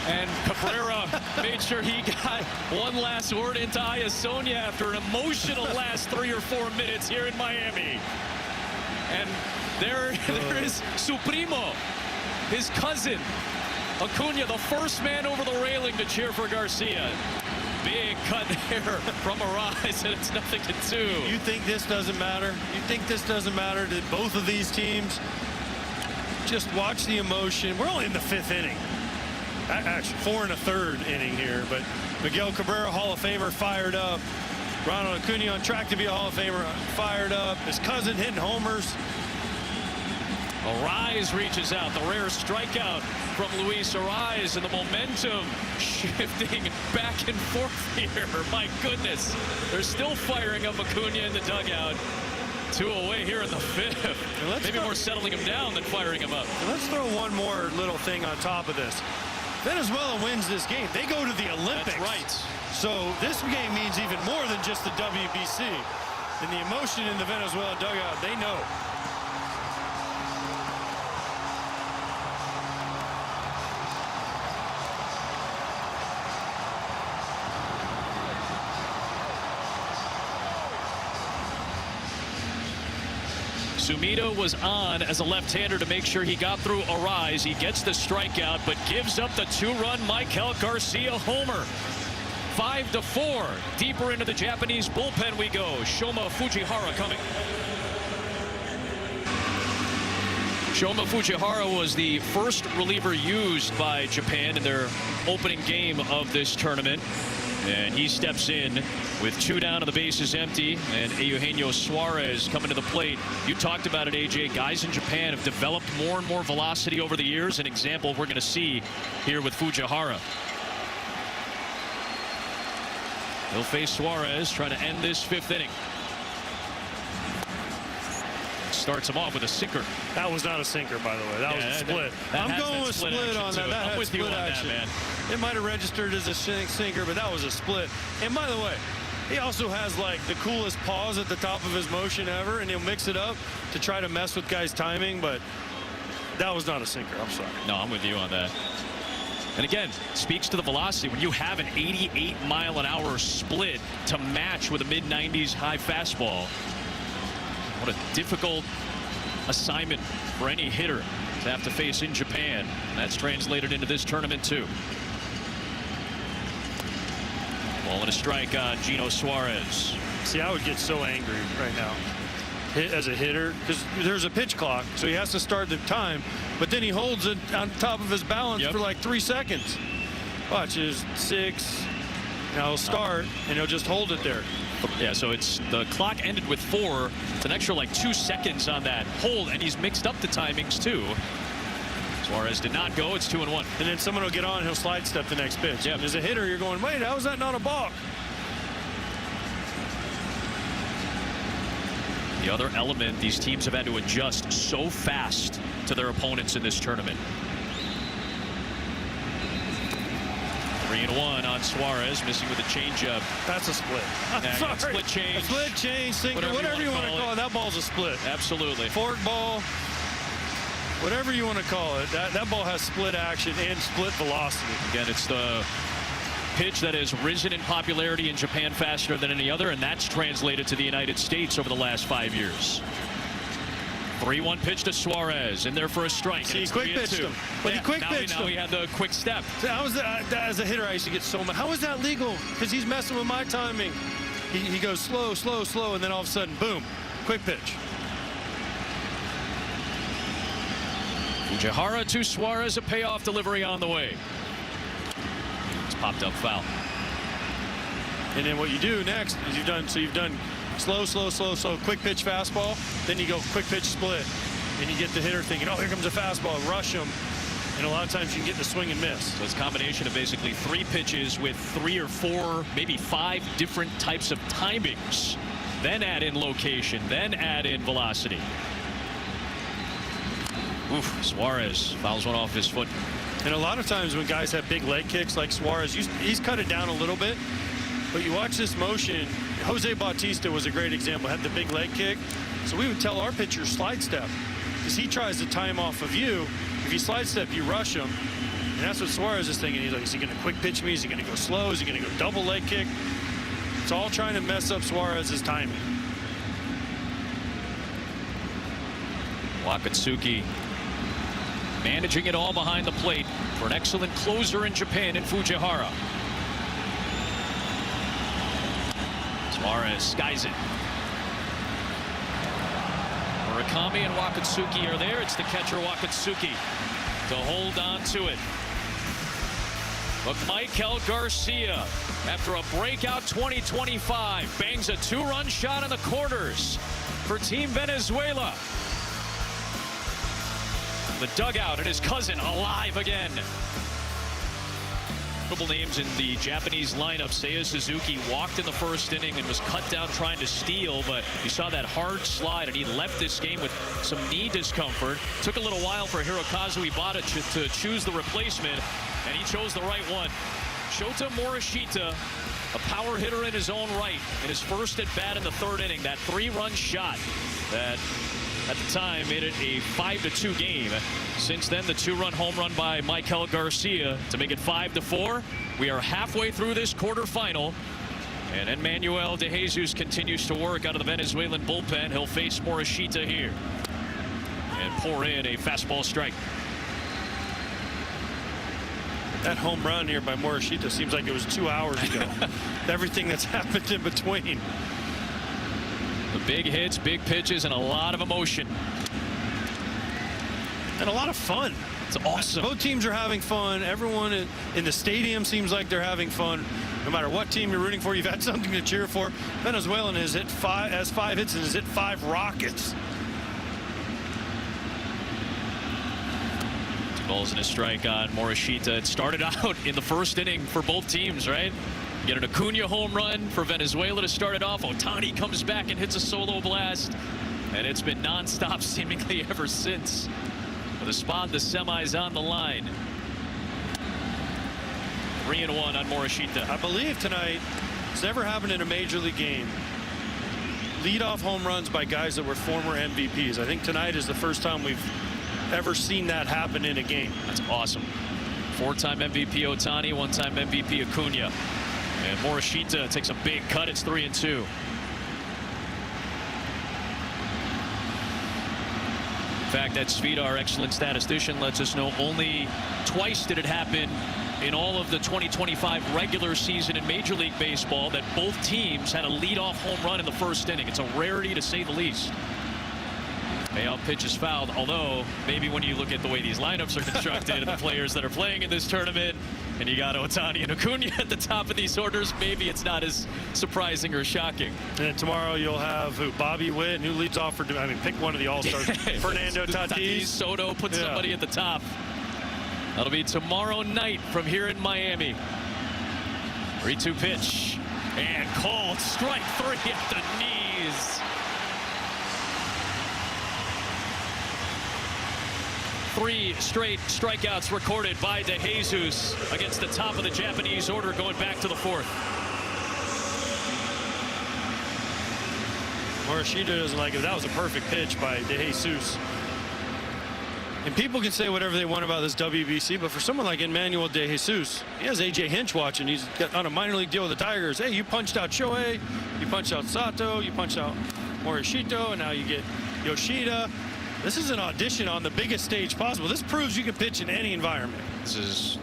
And Cabrera made sure he got one last word into Iasonia after an emotional last 3 or 4 minutes here in Miami. And there is su primo, his cousin, Acuna, the first man over the railing to cheer for Garcia. Big cut there from Arise, and it's 0-2. You think this doesn't matter? You think this doesn't matter to both of these teams? Just watch the emotion. We're only in the 5th inning. Actually, 4 1/3 inning here, but Miguel Cabrera, Hall of Famer, fired up. Ronald Acuna on track to be a Hall of Famer, fired up. His cousin hitting homers. Arise reaches out. The rare strikeout from Luis Arise, and the momentum shifting back and forth here. My goodness. They're still firing up Acuna in the dugout. 2 away here in the 5th. Maybe more settling him down than firing him up. Let's throw one more little thing on top of this. Venezuela wins this game. They go to the Olympics. That's right. So this game means even more than just the WBC. And the emotion in the Venezuela dugout, they know. Sumida was on as a left-hander to make sure he got through Arise. He gets the strikeout, but gives up the 2-run Michael Garcia homer. 5-4. Deeper into the Japanese bullpen we go. Shoma Fujihara coming. Shoma Fujihara was the first reliever used by Japan in their opening game of this tournament. And he steps in with 2 down and the bases empty, and Eugenio Suarez coming to the plate. You talked about it, AJ. Guys in Japan have developed more and more velocity over the years. An example we're going to see here with Fujihara. He'll face Suarez trying to end this 5th inning. Starts him off with a sinker. That was not a sinker, by the way. That was a split. I'm going with split on that. That had split action. Man. It might have registered as a sinker, but that was a split. And by the way, he also has like the coolest pause at the top of his motion ever, and he'll mix it up to try to mess with guys' timing, but that was not a sinker. I'm sorry. No, I'm with you on that. And again, speaks to the velocity. When you have an 88-mile-an-hour split to match with a mid-90s high fastball, what a difficult assignment for any hitter to have to face in Japan. And that's translated into this tournament too. Ball and a strike on Gino Suarez. See, I would get so angry right now as a hitter because there's a pitch clock, so he has to start the time, but then he holds it on top of his balance for like 3 seconds. Watch, is 6. Now he'll start and he'll just hold it there. Yeah, so it's the clock ended with 4. It's an extra like 2 seconds on that hold, and he's mixed up the timings too. Suarez did not go. It's 2-1. And then someone will get on, he'll slide step the next pitch. Yeah. As a hitter, you're going, wait, how is that not a balk? The other element, these teams have had to adjust so fast to their opponents in this tournament. 3-1 on Suarez, missing with a changeup. That's a split. Yeah, split change. A split change, sinker, whatever you want to call it. That ball's a split. Absolutely. Fork ball, whatever you want to call it. That ball has split action and split velocity. Again, it's the pitch that has risen in popularity in Japan faster than any other, and that's translated to the United States over the last 5 years. 3-1 pitch to Suarez, in there for a strike. See, he quick pitched him. But he quick pitched him. Now he had the quick step. So as a hitter, I used to get so mad. How is that legal? Because he's messing with my timing. He goes slow, slow, slow, and then all of a sudden, boom, quick pitch. Fujihara to Suarez, a payoff delivery on the way. It's popped up foul. And then what you do next is you've done slow, slow, slow, slow, quick pitch fastball. Then you go quick pitch split. And you get the hitter thinking, oh, here comes a fastball, rush him. And a lot of times you can get the swing and miss. So it's a combination of basically 3 pitches with 3 or 4, maybe 5 different types of timings. Then add in location, then add in velocity. Oof, Suarez fouls one off his foot. And a lot of times when guys have big leg kicks like Suarez, he's cut it down a little bit. But you watch this motion, Jose Bautista was a great example, had the big leg kick. So we would tell our pitcher slide step, because he tries to time off of you. If you slide step, you rush him. And that's what Suarez is thinking. He's like, is he going to quick pitch me? Is he going to go slow? Is he going to go double leg kick? It's all trying to mess up Suarez's timing. Wakatsuki managing it all behind the plate for an excellent closer in Japan in Fujihara. Suarez skies it. Murakami and Wakatsuki are there. It's the catcher Wakatsuki to hold on to it. But Michael Garcia, after a breakout 2025, bangs a 2-run shot in the quarters for Team Venezuela. The dugout and his cousin alive again. Couple names in the Japanese lineup. Seiya Suzuki walked in the first inning and was cut down trying to steal, but you saw that hard slide and he left this game with some knee discomfort. Took a little while for Hirokazu Ibata to choose the replacement, and he chose the right one. Shota Morishita, a power hitter in his own right, in his first at bat in the 3rd inning. That 3-run shot that at the time made it a 5-2 game. Since then, the 2-run home run by Michael Garcia to make it 5-4. We are halfway through this quarterfinal, and Emmanuel De Jesus continues to work out of the Venezuelan bullpen. He'll face Morishita here and pour in a fastball strike. That home run here by Morishita seems like it was 2 hours ago. Everything that's happened in between. The big hits, big pitches, and a lot of emotion. And a lot of fun. It's awesome. Both teams are having fun. Everyone in the stadium seems like they're having fun. No matter what team you're rooting for, you've had something to cheer for. Venezuelan has 5 hits and has hit 5 rockets. 2 balls and a strike on Morishita. It started out in the first inning for both teams, right? You get an Acuna home run for Venezuela to start it off. Ohtani comes back and hits a solo blast. And it's been nonstop seemingly ever since. With a spot, the semis on the line. 3-1 on Morishita. I believe tonight, it's never happened in a major league game. Leadoff home runs by guys that were former MVPs. I think tonight is the first time we've ever seen that happen in a game. That's awesome. 4-time MVP Ohtani, 1-time MVP Acuna. And Morishita takes a big cut. It's 3-2. In fact, that Svita, our excellent statistician, lets us know only twice did it happen in all of the 2025 regular season in Major League Baseball that both teams had a leadoff home run in the first inning. It's a rarity to say the least. Payout pitch is fouled, although maybe when you look at the way these lineups are constructed and the players that are playing in this tournament, and you got Ohtani and Acuna at the top of these orders, maybe it's not as surprising or shocking. And then tomorrow you'll have Bobby Witt, who leads off for, I mean, pick one of the All-Stars. Fernando Tatis. Soto, put somebody at the top. That'll be tomorrow night from here in Miami. 3-2 pitch. And called strike 3 at the knees. 3 straight strikeouts recorded by De Jesus against the top of the Japanese order going back to the 4th. Morishita doesn't like it. That was a perfect pitch by De Jesus. And people can say whatever they want about this WBC, but for someone like Emmanuel De Jesus, he has A.J. Hinch watching. He's got on a minor league deal with the Tigers. Hey, you punched out Shohei, you punched out Sato, you punched out Morishito, and now you get Yoshida. This is an audition on the biggest stage possible. This proves you can pitch in any environment. This is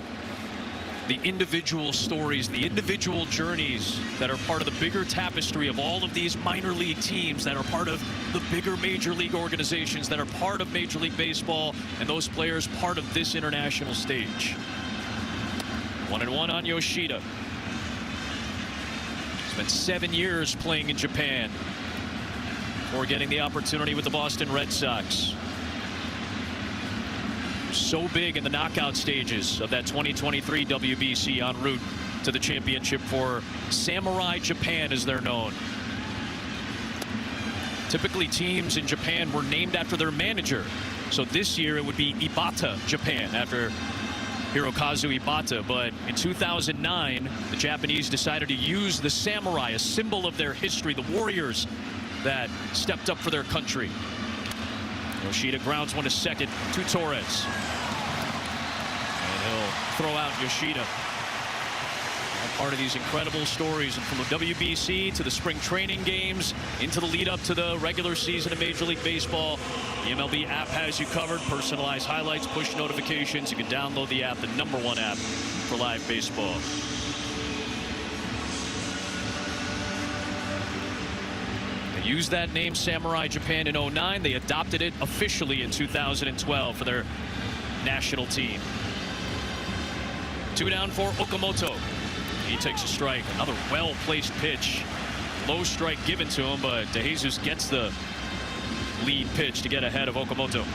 the individual stories, the individual journeys that are part of the bigger tapestry of all of these minor league teams that are part of the bigger major league organizations that are part of Major League Baseball, and those players part of this international stage. 1-1 on Yoshida. Spent 7 years playing in Japan before getting the opportunity with the Boston Red Sox. So big in the knockout stages of that 2023 WBC en route to the championship for Samurai Japan, as they're known. Typically teams in Japan were named after their manager. So this year it would be Ibata Japan after Hirokazu Ibata. But in 2009, the Japanese decided to use the samurai, a symbol of their history, the warriors that stepped up for their country. Yoshida grounds one to second to Torres. And he'll throw out Yoshida. All part of these incredible stories, and from the WBC to the spring training games into the lead up to the regular season of Major League Baseball, the MLB app has you covered. Personalized highlights, push notifications. You can download the app, the #1 app for live baseball. Used that name Samurai Japan in 2009. They adopted it officially in 2012 for their national team. 2 down for Okamoto. He takes a strike. Another well-placed pitch. Low strike given to him, but De Jesus gets the lead pitch to get ahead of Okamoto.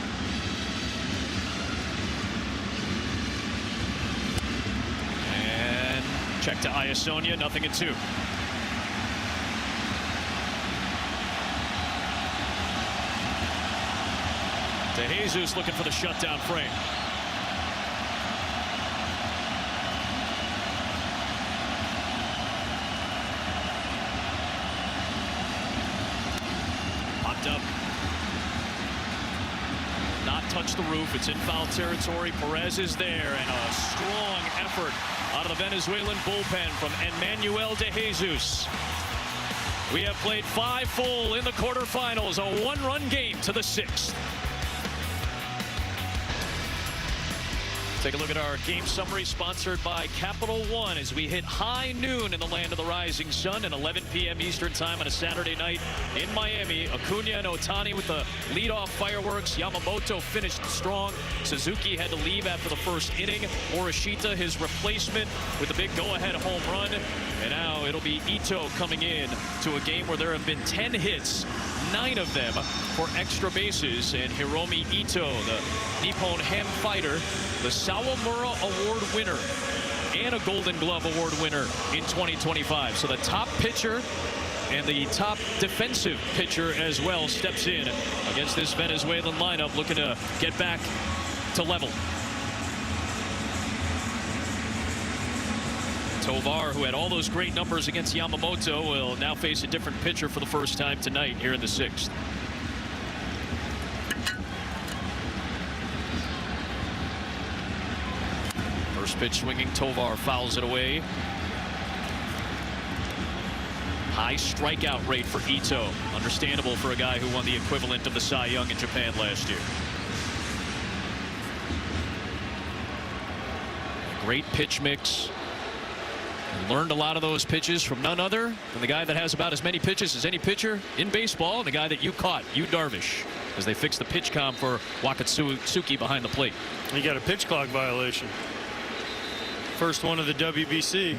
And check to Iasonia, 0-2. De Jesus looking for the shutdown frame. Popped up. Not touch the roof. It's in foul territory. Perez is there, and a strong effort out of the Venezuelan bullpen from Emmanuel De Jesus. We have played 5 full in the quarterfinals, a 1-run game to the 6th. Take a look at our game summary, sponsored by Capital One, as we hit high noon in the land of the rising sun and 11 p.m. Eastern time on a Saturday night in Miami. Acuna and Ohtani with the leadoff fireworks. Yamamoto finished strong. Suzuki had to leave after the first inning. Morishita, his replacement, with a big go-ahead home run. And now it'll be Ito coming in to a game where there have been 10 hits, 9 of them for extra bases. And Hiromi Ito, the Nippon Ham fighter, the Sawamura Award winner and a Golden Glove Award winner in 2025. So the top pitcher and the top defensive pitcher as well steps in against this Venezuelan lineup, looking to get back to level. Tovar, who had all those great numbers against Yamamoto, will now face a different pitcher for the first time tonight here in the 6th. First pitch swinging, Tovar fouls it away. High strikeout rate for Ito. Understandable for a guy who won the equivalent of the Cy Young in Japan last year. Great pitch mix. And learned a lot of those pitches from none other than the guy that has about as many pitches as any pitcher in baseball, and the guy that you caught, Yu Darvish, as they fix the pitch com for Wakatsuki behind the plate. He got a pitch clock violation. First one of the WBC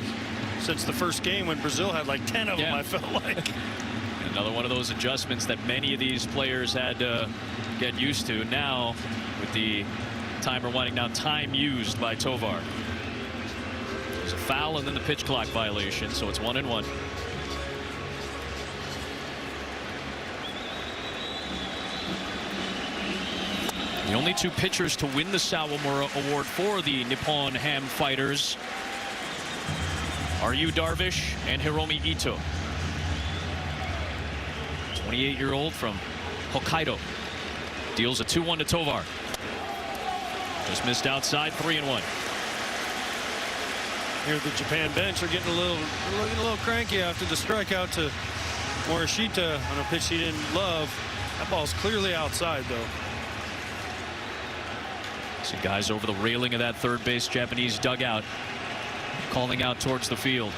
since the first game when Brazil had like 10 of them, I felt like. Another one of those adjustments that many of these players had to get used to. Now, with the timer winding down, time used by Tovar. There's a foul and then the pitch clock violation, so it's 1-1. The only 2 pitchers to win the Sawamura Award for the Nippon Ham fighters are Yu Darvish and Hiromi Ito. 28-year-old from Hokkaido deals a 2-1 to Tovar. Just missed outside, 3-1. Here the Japan bench are getting a little cranky after the strikeout to Morishita on a pitch he didn't love. That ball's clearly outside, though. Some guys over the railing of that third base Japanese dugout calling out towards the field.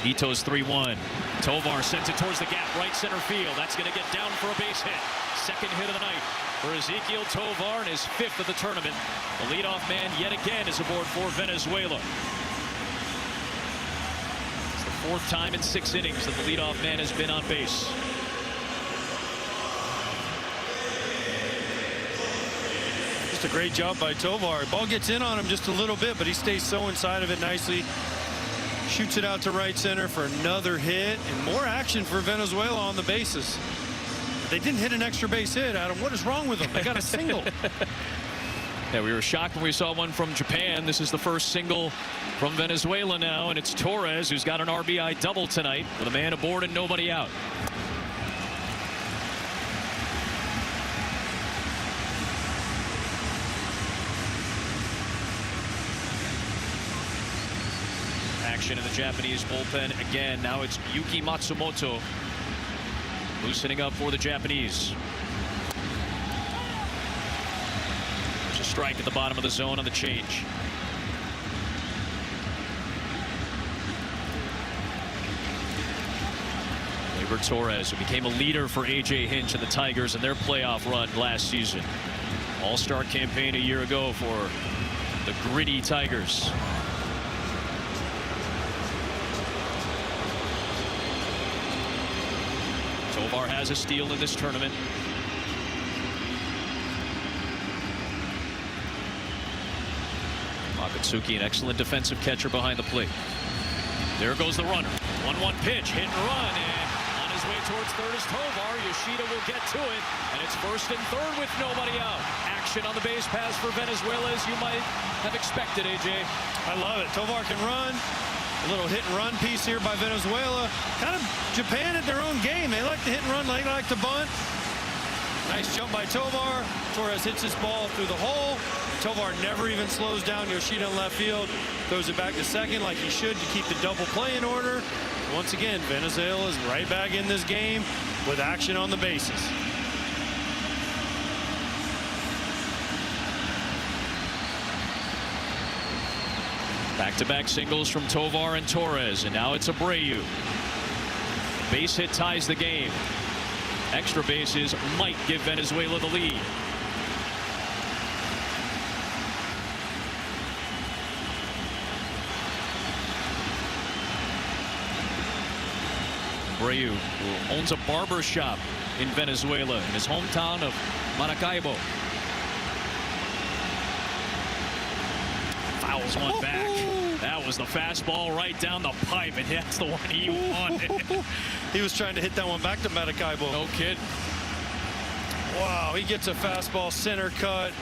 Ito's 3-1. Tovar sends it towards the gap, right center field. That's going to get down for a base hit. Second hit of the night for Ezequiel Tovar, and his 5th of the tournament. The leadoff man yet again is aboard for Venezuela. It's the 4th time in 6 innings that the leadoff man has been on base. Just a great job by Tovar. Ball gets in on him just a little bit, but he stays so inside of it nicely. Shoots it out to right center for another hit, and more action for Venezuela on the bases. They didn't hit an extra base hit, Adam. What is wrong with them? They got a single. Yeah, we were shocked when we saw one from Japan. This is the first single from Venezuela now, and it's Torres who's got an RBI double tonight with a man aboard and nobody out. Action in the Japanese bullpen again. Now it's Yuki Matsumoto loosening up for the Japanese. There's a strike at the bottom of the zone on the change. Gleyber Torres, who became a leader for A.J. Hinch and the Tigers in their playoff run last season. All-star campaign a year ago for the gritty Tigers. Tovar has a steal in this tournament. Akatsuki, an excellent defensive catcher behind the plate. There goes the runner. 1-1 pitch, hit and run, and on his way towards third is Tovar. Yoshida will get to it, and it's first and third with nobody out. Action on the base pass for Venezuela, as you might have expected, AJ. I love it. Tovar can run. A little hit and run piece here by Venezuela. Kind of Japan at their own game. They like to hit and run, they like to bunt. Nice jump by Tovar. Torres hits his ball through the hole. Tovar never even slows down. Yoshida in left field throws it back to second like he should to keep the double play in order. Once again, Venezuela is right back in this game with action on the bases. Back-to-back singles from Tovar and Torres, and now it's Abreu. Base hit ties the game. Extra bases might give Venezuela the lead. Abreu, who owns a barber shop in Venezuela in his hometown of Maracaibo. Fouls one back. That was the fastball right down the pipe, and that's the one he wanted. He was trying to hit that one back to Maracaibo. No kidding. Wow, he gets a fastball center cut.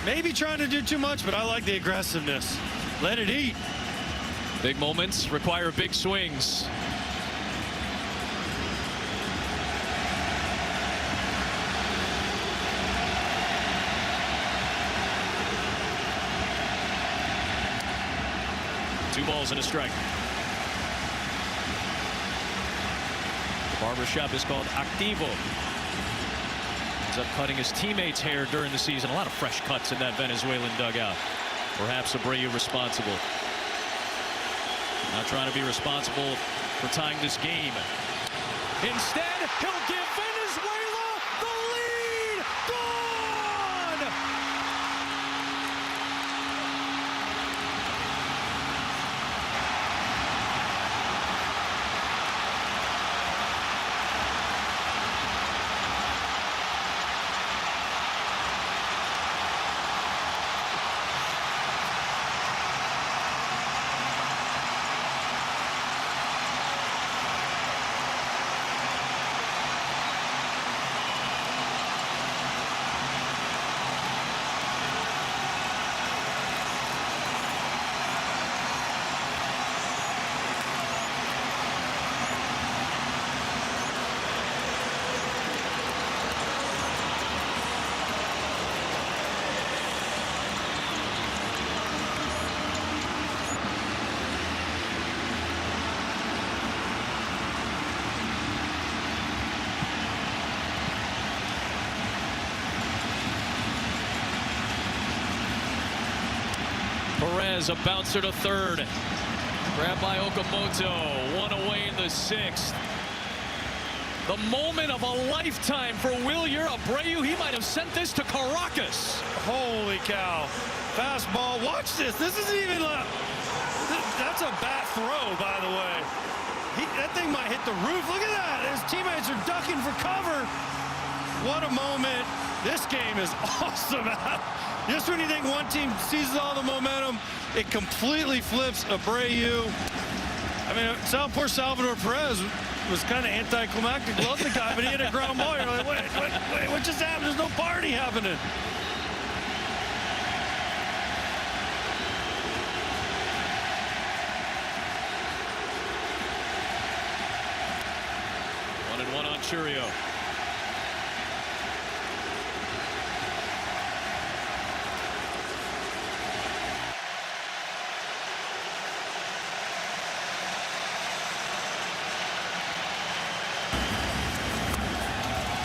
Maybe trying to do too much, but I like the aggressiveness. Let it eat. Big moments require big swings. Two balls and a strike. The barbershop is called Activo. Ends up cutting his teammates' hair during the season. A lot of fresh cuts in that Venezuelan dugout. Perhaps Abreu responsible. Not trying to be responsible for tying this game. Instead, he'll give Venezuela the lead. Gone! Suarez, a bouncer to third. Grabbed by Okamoto, one away in the sixth. The moment of a lifetime for Wilyer Abreu. He might have sent this to Caracas. Holy cow. Fastball. Watch this. This isn't even that's a bat throw, by the way. That thing might hit the roof. Look at that. His teammates are ducking for cover. What a moment. This game is awesome. Just when you think one team seizes all the momentum, it completely flips Abreu. I mean, poor Salvador Perez was kind of anticlimactic. Loved the guy, but he hit a ground ball. You're like, wait, what just happened? There's no party happening. One on Churio.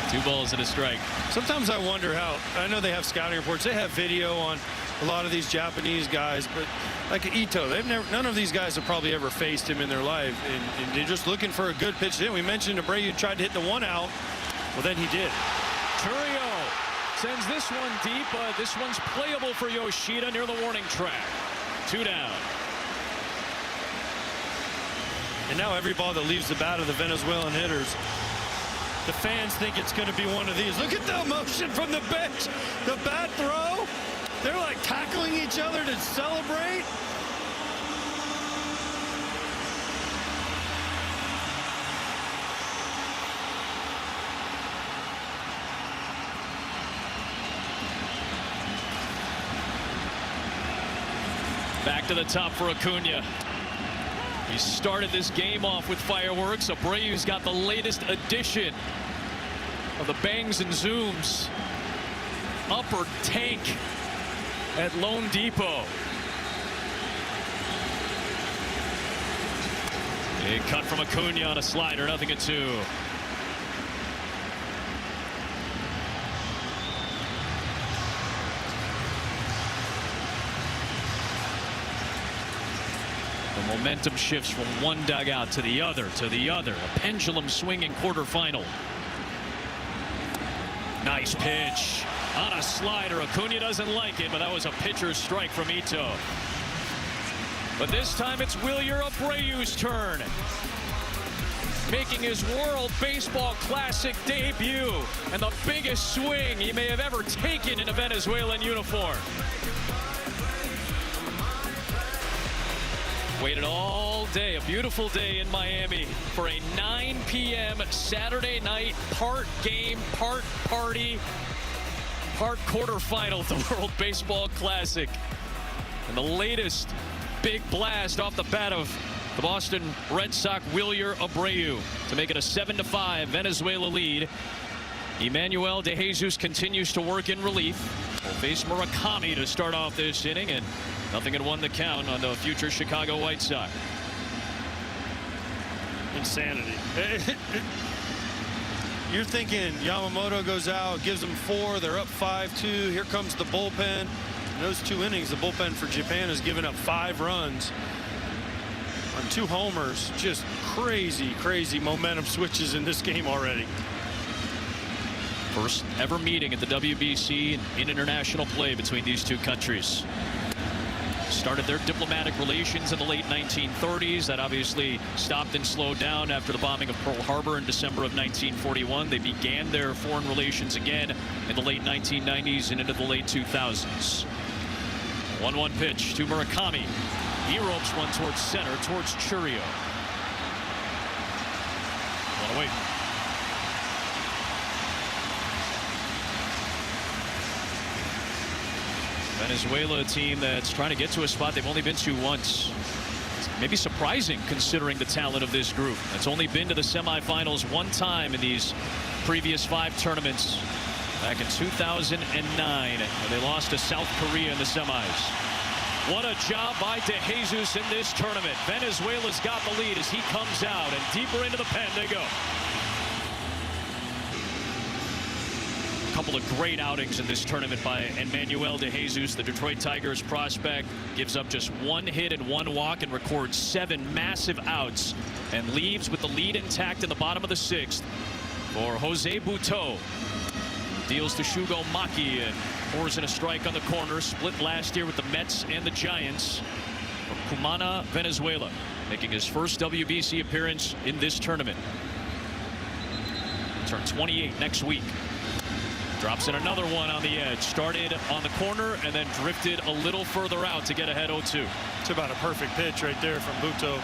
Two balls and a strike. Sometimes I wonder how, I know they have scouting reports, they have video on a lot of these Japanese guys, but like Ito, none of these guys have probably ever faced him in their life, and they're just looking for a good pitch. Then we mentioned Abreu tried to hit the one out. Well, then he did. Churio sends this one deep. This one's playable for Yoshida near the warning track. 2 down. And now every ball that leaves the bat of the Venezuelan hitters, the fans think it's going to be one of these. Look at the emotion from the bench. The bat throw. They're like tackling each other to celebrate. Back to the top for Acuna. He started this game off with fireworks. Abreu's got the latest edition of the bangs and zooms upper tank at Lone Depot. Big cut from Acuna on a slider, 0-2. The momentum shifts from one dugout to the other, A pendulum swinging quarterfinal. Nice pitch on a slider. Acuna doesn't like it, but that was a pitcher's strike from Ito. But this time it's Wilyer Abreu's turn, making his World Baseball Classic debut and the biggest swing he may have ever taken in a Venezuelan uniform. Waited all day, a beautiful day in Miami, for a 9 p.m. Saturday night part game, part party, part quarterfinal of the World Baseball Classic. And the latest big blast off the bat of the Boston Red Sox, Wilyer Abreu, to make it a 7-5 Venezuela lead. Emmanuel De Jesus continues to work in relief. Will face Murakami to start off this inning, and nothing had won the count on the future Chicago White Sox. Insanity. You're thinking Yamamoto goes out, gives them 4, they're up 5-2. Here comes the bullpen. In those 2 innings, the bullpen for Japan has given up 5 runs on 2 homers. Just crazy momentum switches in this game already. First ever meeting at the WBC in international play between these two countries. Started their diplomatic relations in the late 1930s. That obviously stopped and slowed down after the bombing of Pearl Harbor in December of 1941. They began their foreign relations again in the late 1990s and into the late 2000s. 1-1 pitch to Murakami. He ropes one towards center, towards Churio. One away. Venezuela, a team that's trying to get to a spot they've only been to once. Maybe surprising considering the talent of this group. It's only been to the semifinals 1 time in these previous 5 tournaments. Back in 2009, when they lost to South Korea in the semis. What a job by De Jesus in this tournament. Venezuela's got the lead as he comes out, and deeper into the pen they go. couple of great outings in this tournament by Emmanuel De Jesus. The Detroit Tigers prospect gives up just 1 hit and 1 walk and records 7 massive outs and leaves with the lead intact in the bottom of the 6th for Jose Butto. Deals to Shugo Maki and pours in a strike on the corner. Split last year with the Mets and the Giants. From Cumana, Venezuela, making his first WBC appearance in this tournament. Turn 28 next week. Drops in another one on the edge. Started on the corner and then drifted a little further out to get ahead 0-2. It's about a perfect pitch right there from Butto.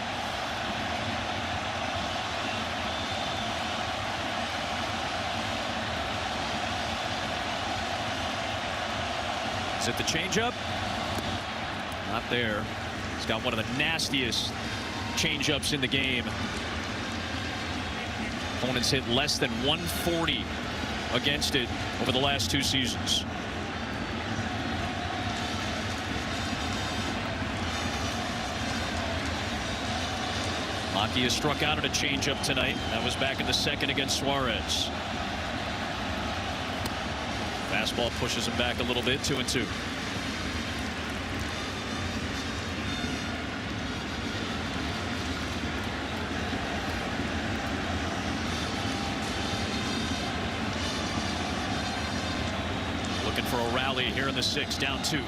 Is it the changeup? Not there. He's got one of the nastiest changeups in the game. Opponents hit less than 140 against it over the last 2 seasons. Maki has struck out at a changeup tonight. That was back in the 2nd against Suarez. Fastball pushes him back a little bit. 2-2. Looking for a rally here in the 6th, down 2.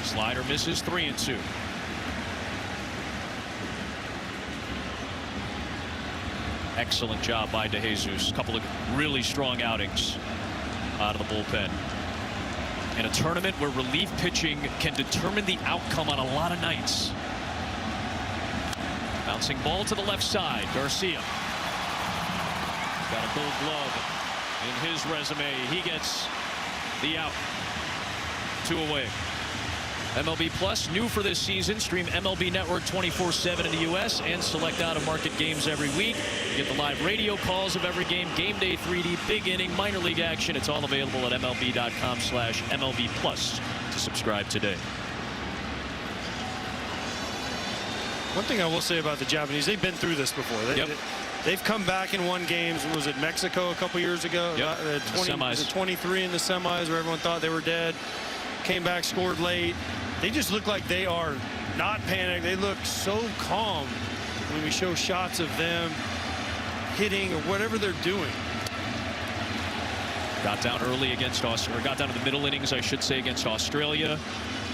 Slider misses. 3-2. Excellent job by De Jesus. A couple of really strong outings out of the bullpen. In a tournament where relief pitching can determine the outcome on a lot of nights. Bouncing ball to the left side. Garcia. Got a Gold Glove in his resume. He gets the out. 2 away. MLB Plus, new for this season. Stream MLB Network 24/7 in the U.S. and select out-of-market games every week. You get the live radio calls of every game, game day 3D, big inning, minor league action. It's all available at MLB.com/MLB Plus to subscribe today. One thing I will say about the Japanese, they've been through this before. They've come back and won games. Was it Mexico a couple years ago? Yep. 23 in the semis where everyone thought they were dead. Came back, scored late. They just look like they are not panicked. They look so calm when we show shots of them hitting or whatever they're doing. Got down early against Australia, got down to the middle innings, I should say, against Australia.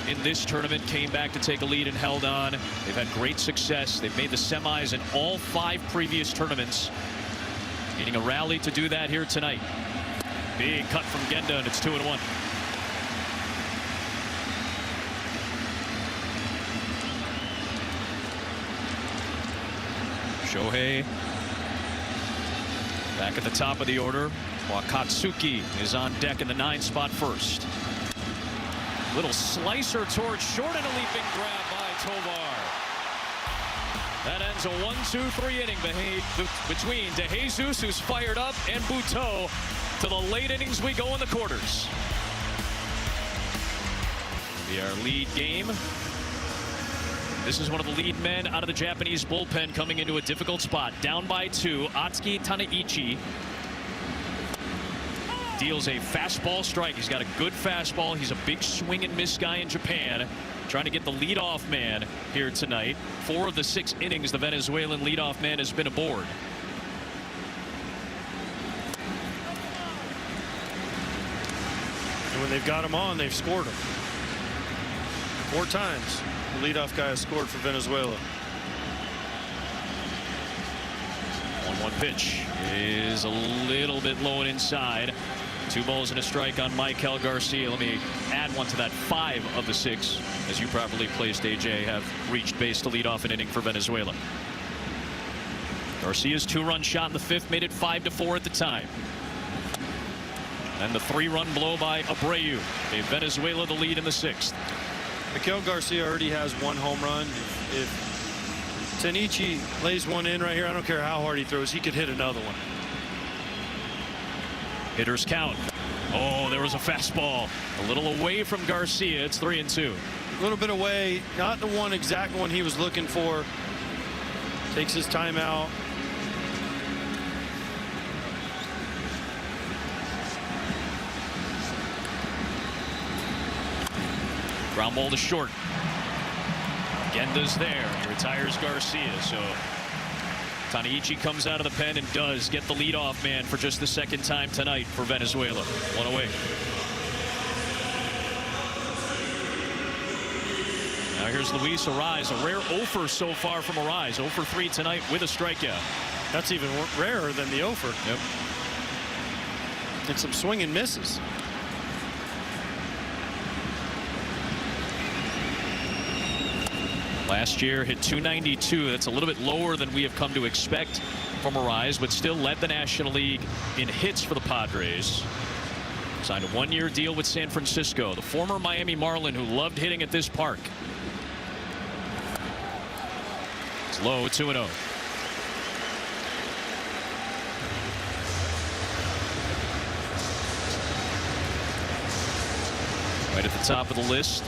In this tournament, came back to take a lead and held on. They've had great success. They've made the semis in all 5 previous tournaments. Needing a rally to do that here tonight. Big cut from Genda, and it's 2-1. Shohei back at the top of the order. Wakatsuki is on deck in the 9 spot first. Little slicer towards short and a leaping grab by Tovar. That ends a 1-2-3 inning between De Jesus, who's fired up, and Butto. To the late innings we go in the quarters. Be our lead game. This is one of the lead men out of the Japanese bullpen coming into a difficult spot. Down by 2, Atsuki Tanaichi deals a fastball strike. He's got a good fastball. He's a big swing and miss guy in Japan. Trying to get the leadoff man here tonight. 4 of the 6 innings, the Venezuelan leadoff man has been aboard. And when they've got him on, they've scored him. 4 times. The leadoff guy has scored for Venezuela. 1-1 pitch is a little bit low and inside. 2 balls and a strike on Michael Garcia. Let me add one to that. 5 of the 6, as you properly placed, AJ, have reached base to lead off an inning for Venezuela. Garcia's 2-run shot in the 5th made it 5-4 at the time. And the 3-run blow by Abreu gave Venezuela the lead in the 6th. Mikel Garcia already has 1 home run. If Tanaichi lays one in right here, I don't care how hard he throws, he could hit another one. Hitters count. Oh, there was a fastball a little away from Garcia. It's 3-2. A little bit away, not the exact one he was looking for. Takes his time out. Ground ball to short. Genda's there. He retires Garcia. So Tanaichi comes out of the pen and does get the leadoff man for just the second time tonight for Venezuela. One away. Now here's Luis Arraez, a rare 0-for so far from Arraez. 0 for 3 tonight with a strikeout. That's even rarer than the 0-for. Yep. And some swing and misses. Last year hit .292. That's a little bit lower than we have come to expect from Arraez, but still led the National League in hits for the Padres. Signed a 1-year deal with San Francisco, the former Miami Marlin who loved hitting at this park. It's low, 2-0. Right at the top of the list.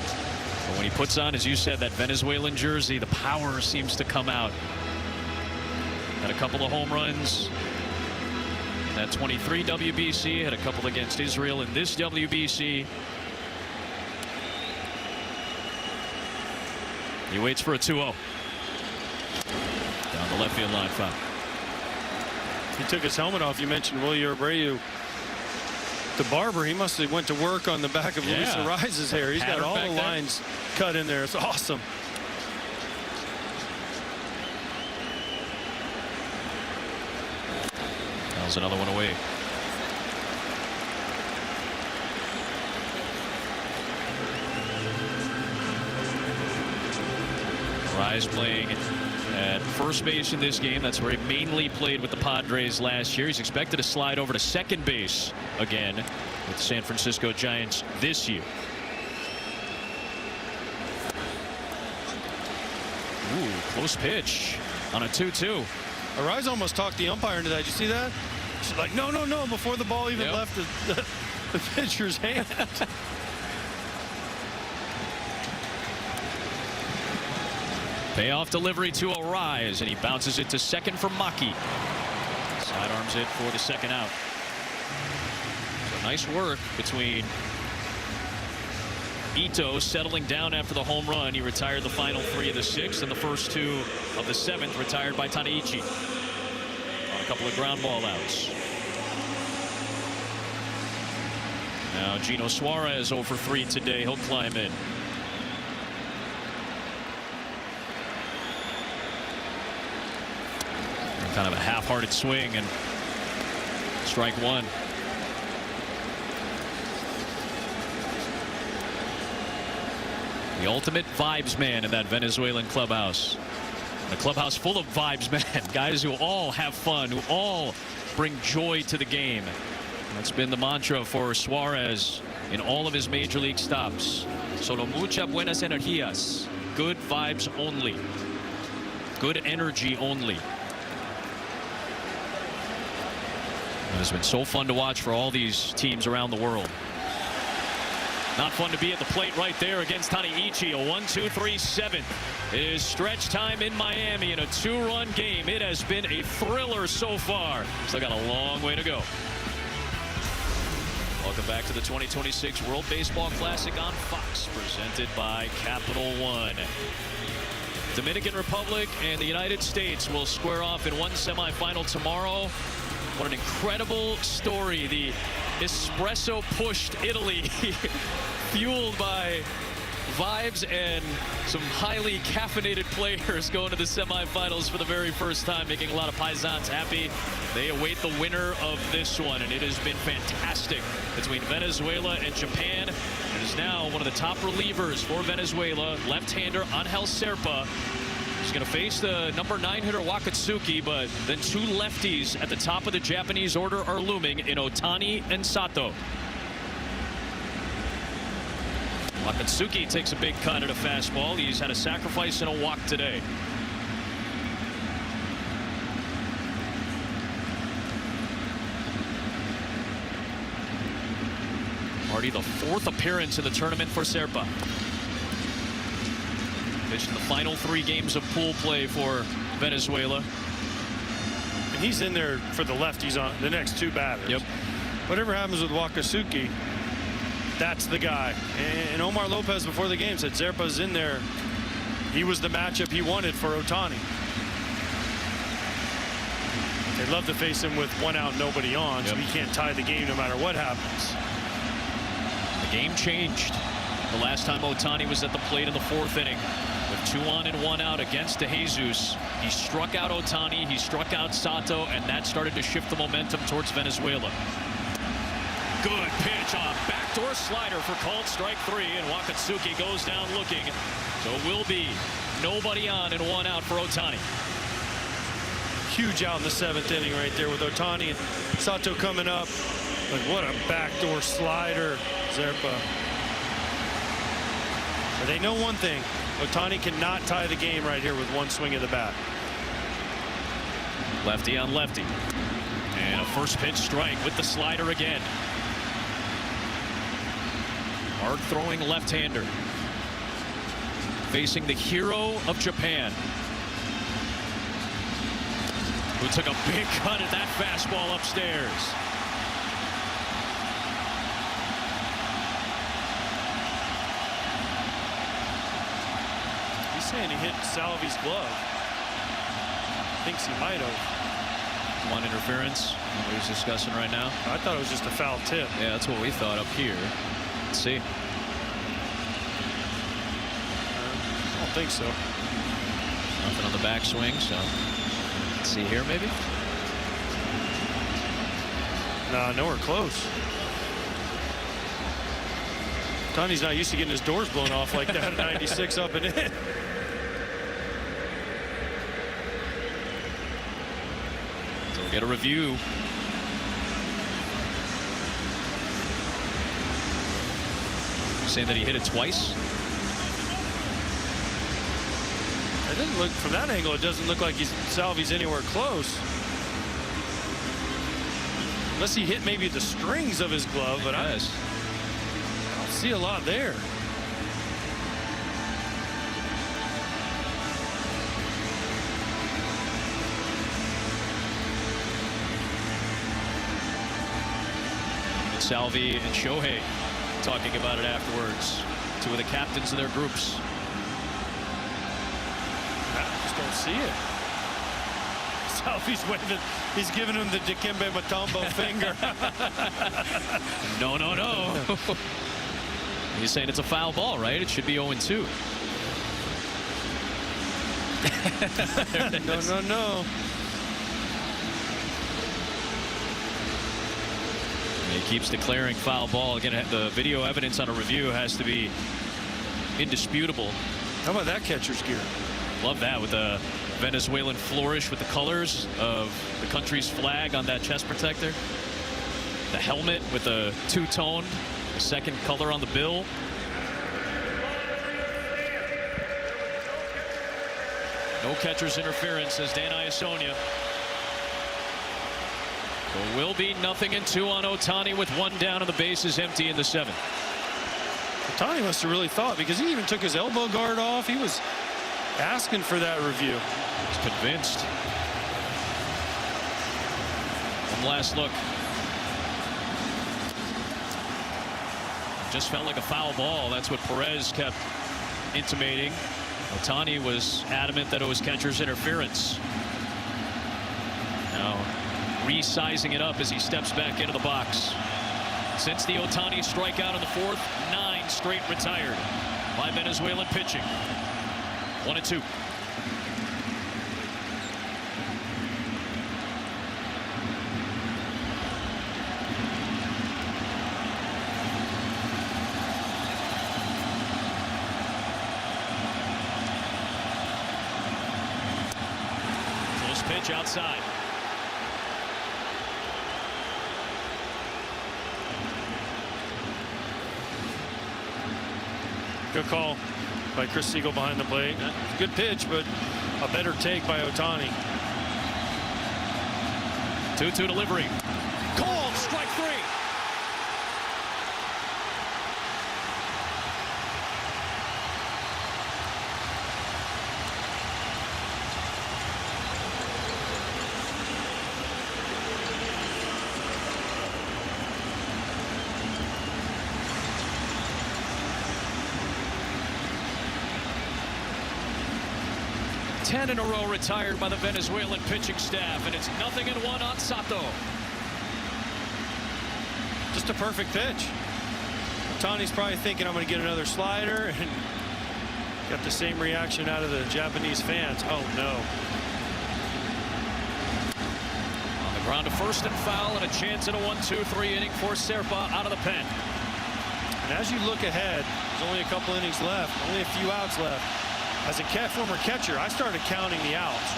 But when he puts on, as you said, that Venezuelan jersey, the power seems to come out. Had a couple of home runs. That 23 WBC, had a couple against Israel in this WBC. He waits for a 2-0. Down the left field line, foul. He took his helmet off. You mentioned Willie Abreu. The barber, he must have went to work on the back of Luis Arraez's hair. He's got all the lines cut in there. It's awesome. That was another one away. Arraez playing at first base in this game. That's where he mainly played with the Padres last year. He's expected to slide over to second base again with the San Francisco Giants this year. Ooh, close pitch on a 2-2. Arraez almost talked the umpire into that. Did you see that? She's like, no, no, no, before the ball even left the pitcher's hand. Payoff delivery to Arraez, and he bounces it to second for Maki. Sidearms it for the second out. So nice work between Ito settling down after the home run. He retired the final 3 of the 6th, and the first 2 of the 7th retired by Tanaichi on a couple of ground ball outs. Now Gino Suarez 0 for 3 today. He'll climb in. Kind of a half-hearted swing, and strike 1. The ultimate vibes man in that Venezuelan clubhouse. A clubhouse full of vibes men, guys who all have fun, who all bring joy to the game. That's been the mantra for Suarez in all of his major league stops. Solo mucha buenas energías. Good vibes only. Good energy only. It has been so fun to watch for all these teams around the world. Not fun to be at the plate right there against Tanaichi. A 1-2-3-7. It is stretch time in Miami in a 2-run game. It has been a thriller so far. Still got a long way to go. Welcome back to the 2026 World Baseball Classic on Fox, presented by Capital One. Dominican Republic and the United States will square off in one semifinal tomorrow. What an incredible story. The espresso pushed Italy, fueled by vibes and some highly caffeinated players going to the semifinals for the very first time, making a lot of paisans happy. They await the winner of this one, and it has been fantastic between Venezuela and Japan. It is now one of the top relievers for Venezuela, left-hander Angel Serpa. He's going to face the number 9 hitter Wakatsuki, but then 2 lefties at the top of the Japanese order are looming in Otani and Sato. Wakatsuki takes a big cut at a fastball. He's had a sacrifice and a walk today. Already the 4th appearance in the tournament for Serpa. Pitched in the final 3 games of pool play for Venezuela. And he's in there for the lefties on the next 2 batters. Yep. Whatever happens with Wakatsuki, that's the guy. And Omar Lopez before the game said Zerpa's in there. He was the matchup he wanted for Ohtani. They'd love to face him with 1 out, nobody on, so he can't tie the game no matter what happens. The game changed the last time Ohtani was at the plate in the 4th inning. With 2 on and 1 out against DeJesus, he struck out Ohtani, he struck out Sato, and that started to shift the momentum towards Venezuela. Good pitch on backdoor slider for called strike 3, and Wakatsuki goes down looking. So it will be nobody on and 1 out for Ohtani. Huge out in the 7th inning right there with Ohtani and Sato coming up. Like, what a backdoor slider, Zerpa. But they know one thing. Ohtani cannot tie the game right here with 1 swing of the bat. Lefty on lefty. And a first pitch strike with the slider again. Hard throwing left-hander. Facing the hero of Japan, who took a big cut at that fastball upstairs. He's saying he hit Salvi's glove. Thinks he might have. One interference, what he's discussing right now. I thought it was just a foul tip. Yeah, that's what we thought up here. Let's see. I don't think so. Nothing on the backswing, so let's see here maybe. Nah, nowhere close. Tony's not used to getting his doors blown off like that at 96 up and in. So we'll get a review. Saying that he hit it twice. It doesn't look, from that angle, it doesn't look like Salvi's anywhere close. Unless he hit maybe the strings of his glove, but I don't see a lot there. Salvi and Shohei talking about it afterwards. 2 of the captains of their groups. I just don't see it. Salvi's waving. He's giving him the Dikembe Mutombo finger. No, no, no. He's saying it's a foul ball, right? It should be 0-2. No, no, no. He keeps declaring foul ball. Again, the video evidence on a review has to be indisputable. How about that catcher's gear? Love that with the Venezuelan flourish with the colors of the country's flag on that chest protector. The helmet with the two-toned, the second color on the bill. No catcher's interference, says Dan Iasonia. There will be 0-2 on Ohtani with 1 down and the bases empty in the 7th. Ohtani must have really thought, because he even took his elbow guard off. He was asking for that review. He's convinced. One last look. Just felt like a foul ball. That's what Perez kept intimating. Ohtani was adamant that it was catcher's interference. Now resizing it up as he steps back into the box. Since the Ohtani strikeout in the 4th, 9 straight retired by Venezuelan pitching. 1-2. Close pitch outside. Good call by Chris Siegel behind the plate. Good pitch, but a better take by Ohtani. 2-2 delivery. Called strike 3. 10 in a row retired by the Venezuelan pitching staff, and it's 0-1 on Sato. Just a perfect pitch. Ohtani's probably thinking I'm going to get another slider, and got the same reaction out of the Japanese fans. Oh no. On the ground to first and foul, and a chance at a 1-2-3 inning for Serpa out of the pen. And as you look ahead, there's only a couple innings left, only a few outs left. As a former catcher, I started counting the outs.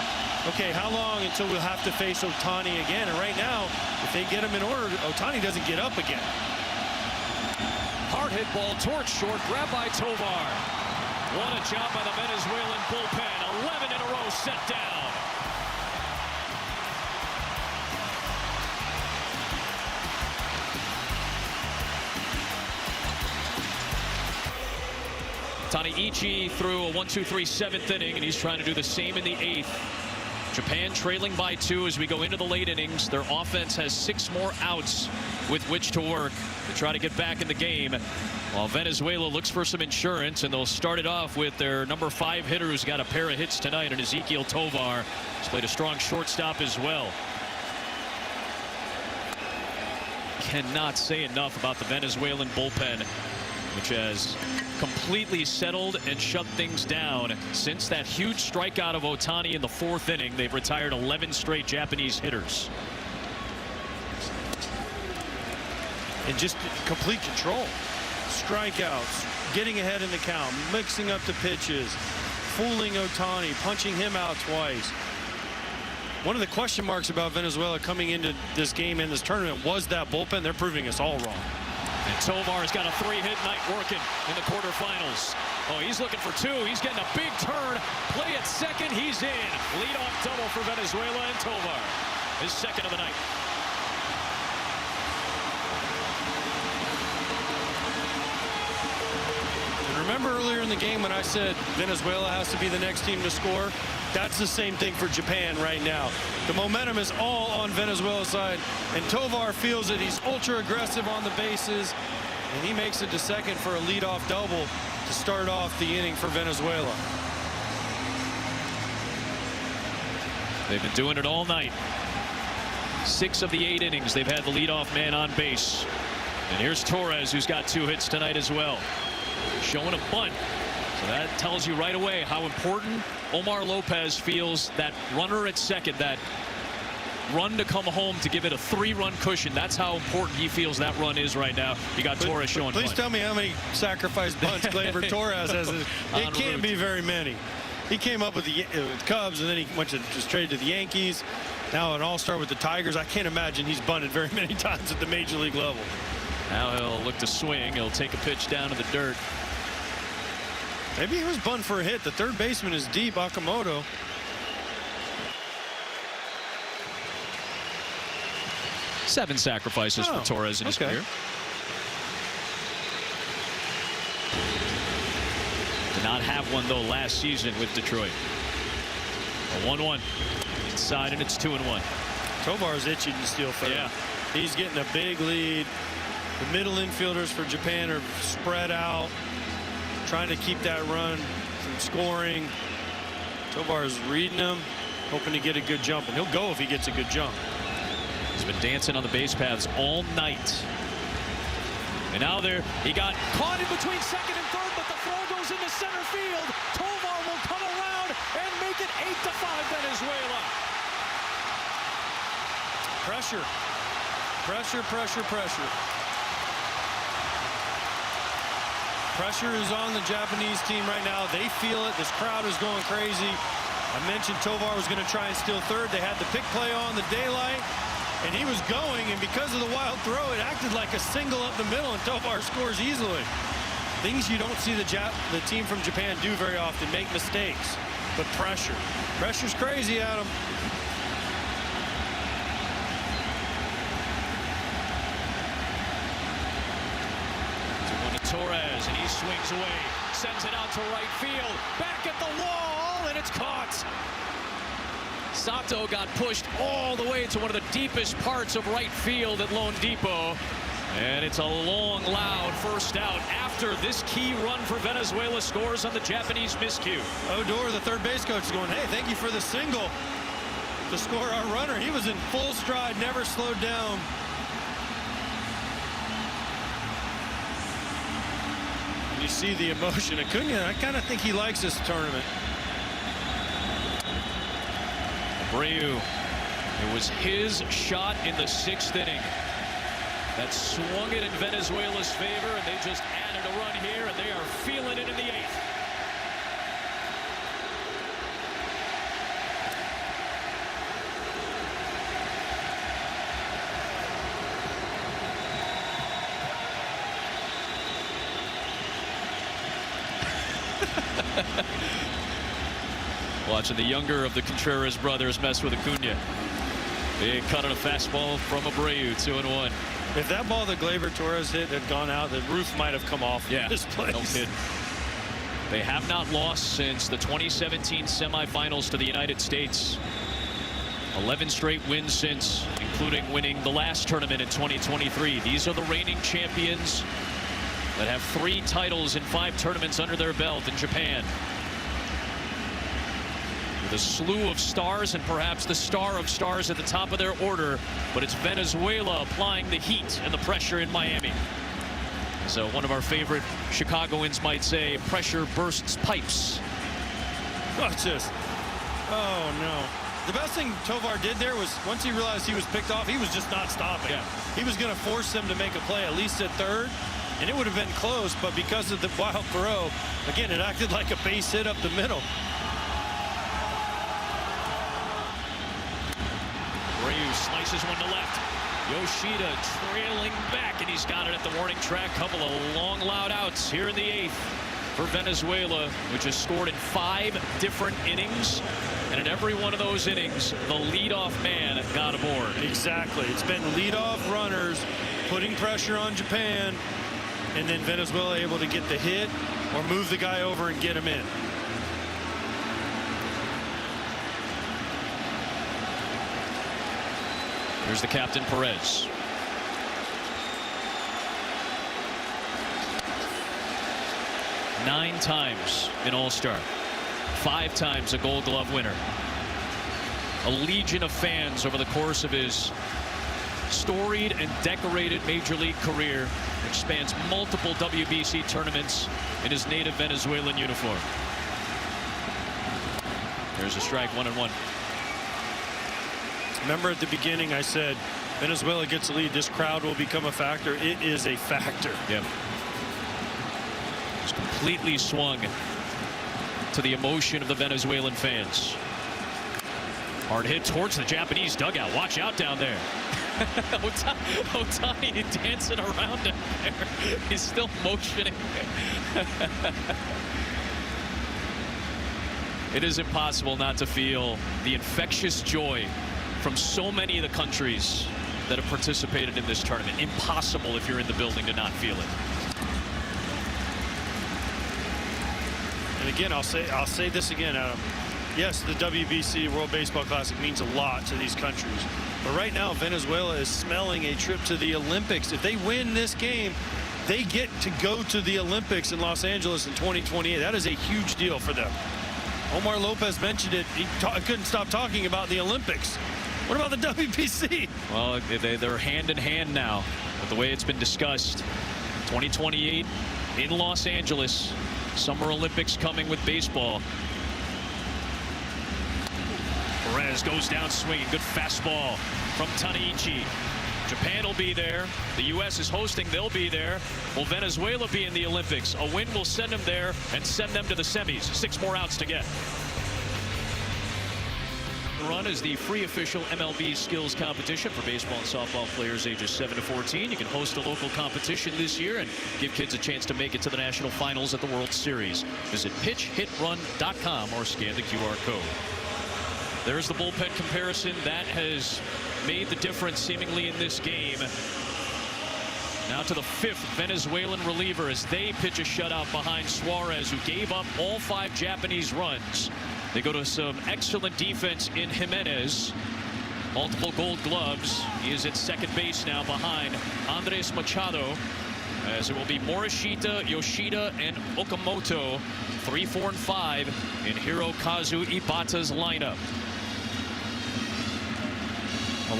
Okay, how long until we'll have to face Ohtani again? And right now, if they get him in order, Ohtani doesn't get up again. Hard hit ball towards short, grabbed by Tovar. What a job by the Venezuelan bullpen. 11 in a row set down. Taneichi threw a 1-2-3 seventh inning, and he's trying to do the same in the eighth. Japan trailing by 2 as we go into the late innings. Their offense has 6 more outs with which to work to try to get back in the game, while Venezuela looks for some insurance, and they'll start it off with their number 5 hitter, who's got a pair of hits tonight, and Ezequiel Tovar. He's played a strong shortstop as well. Cannot say enough about the Venezuelan bullpen, which has completely settled and shut things down since that huge strikeout of Ohtani in the 4th inning. They've retired 11 straight Japanese hitters. And just complete control. Strikeouts, getting ahead in the count, mixing up the pitches, fooling Ohtani, punching him out twice. One of the question marks about Venezuela coming into this game in this tournament was that bullpen. They're proving us all wrong. And Tovar's got a 3-hit night working in the quarterfinals. Oh, he's looking for 2. He's getting a big turn. Play at second. He's in. Leadoff double for Venezuela, and Tovar, his 2nd of the night. And remember earlier in the game when I said Venezuela has to be the next team to score? That's the same thing for Japan right now. The momentum is all on Venezuela's side, and Tovar feels that he's ultra aggressive on the bases, and he makes it to second for a leadoff double to start off the inning for Venezuela. They've been doing it all night. 6 of the 8 innings they've had the leadoff man on base. And here's Torres, who's got 2 hits tonight as well, showing a bunt. So that tells you right away how important Omar Lopez feels that runner at second, that run to come home to give it a 3-run cushion. That's how important he feels that run is right now. You got Torres showing Please bunt. tell me how many sacrifice bunts Gleyber Torres has. It can't be very many. He came up with the Cubs, and then he went to just traded to the Yankees. Now an all-star with the Tigers. I can't imagine he's bunted very many times at the major league level. Now he'll look to swing. He'll take a pitch down to the dirt. Maybe he was bunned for a hit. The third baseman is deep, Okamoto. Seven sacrifices for Torres in his career. Did not have one, though, last season with Detroit. A 1-1 inside, and it's 2-1. Tovar's itching to steal third. Yeah. He's getting a big lead. The middle infielders for Japan are spread out, trying to keep that run from scoring. Tovar's reading them, hoping to get a good jump, and he'll go if he gets a good jump. He's been dancing on the base paths all night. And now he got caught in between second and third, but the throw goes into center field. Tovar will come around and make it 8-5 Venezuela. Pressure. Pressure, pressure, pressure. Pressure is on the Japanese team right now. They feel it. This crowd is going crazy. I mentioned Tovar was going to try and steal third. They had the pick play on the daylight, and he was going, and because of the wild throw, it acted like a single up the middle, and Tovar scores easily. Things you don't see the team from Japan do very often, make mistakes, but pressure. Pressure's crazy, Adam. Torres, and he swings away, sends it out to right field, back at the wall, and it's caught. Sato got pushed all the way to one of the deepest parts of right field at Lone Depot, And it's a long, loud first out after this key run for Venezuela scores on the Japanese miscue. Odor, the third base coach, is going, hey, thank you for the single to score our runner. He was in full stride, never slowed down. You see the emotion. Acuna, I kind of think he likes this tournament. Abreu, it was his shot in the 6th inning that swung it in Venezuela's favor, and they just added a run here, and they are feeling it in the 8th. Watching the younger of the Contreras brothers mess with Acuna. Big cut on a fastball from Abreu, 2-1. If that ball that Gleyber Torres hit had gone out, the roof might have come off this place. No kidding. They have not lost since the 2017 semifinals to the United States. 11 straight wins since, including winning the last tournament in 2023. These are the reigning champions that have 3 titles in 5 tournaments under their belt in Japan. With a slew of stars and perhaps the star of stars at the top of their order, but it's Venezuela applying the heat and the pressure in Miami. So one of our favorite Chicagoans might say, pressure bursts pipes. Oh no. The best thing Tovar did there was, once he realized he was picked off, he was just not stopping. Yeah. He was going to force them to make a play, at least at third, and it would have been close, but because of the wild throw, again, it acted like a base hit up the middle. Abreu slices one to left. Yoshida trailing back, and he's got it at the warning track. Couple of long, loud outs here in the 8th for Venezuela, which has scored in 5 different innings. And in every one of those innings, the leadoff man got aboard. Exactly. It's been leadoff runners putting pressure on Japan, and then Venezuela able to get the hit or move the guy over and get him in. Here's the captain, Perez. Nine times an All-Star. 5 times a Gold Glove winner. A legion of fans over the course of his storied and decorated Major League career, which spans multiple WBC tournaments in his native Venezuelan uniform. There's a strike, 1-1. Remember at the beginning I said Venezuela gets a lead, this crowd will become a factor. It is a factor. Yep. It's completely swung to the emotion of the Venezuelan fans. Hard hit towards the Japanese dugout. Watch out down there. Otani dancing around him there. He's still motioning. It is impossible not to feel the infectious joy from so many of the countries that have participated in this tournament. Impossible if you're in the building to not feel it. And again, I'll say this again, Adam. Yes, the WBC World Baseball Classic means a lot to these countries. But right now, Venezuela is smelling a trip to the Olympics. If they win this game, they get to go to the Olympics in Los Angeles in 2028. That is a huge deal for them. Omar Lopez mentioned it. He couldn't stop talking about the Olympics. What about the WBC? Well, they're hand in hand now with the way it's been discussed. 2028 in Los Angeles. Summer Olympics coming with baseball. Perez goes down swinging. Good fastball from Tanaichi. Japan will be there. The U.S. is hosting. They'll be there. Will Venezuela be in the Olympics? A win will send them there and send them to the semis. 6 more outs to get. Run is the free official MLB skills competition for baseball and softball players ages 7 to 14. You can host a local competition this year and give kids a chance to make it to the national finals at the World Series. Visit pitchhitrun.com or scan the QR code. There's the bullpen comparison that has made the difference seemingly in this game. Now to the 5th Venezuelan reliever as they pitch a shutout behind Suarez, who gave up all 5 Japanese runs. They go to some excellent defense in Jimenez. multiple gold gloves. He is at second base now behind Andres Machado, as it will be Morishita, Yoshida, and Okamoto, 3, 4, and 5 in Hirokazu Ibata's lineup.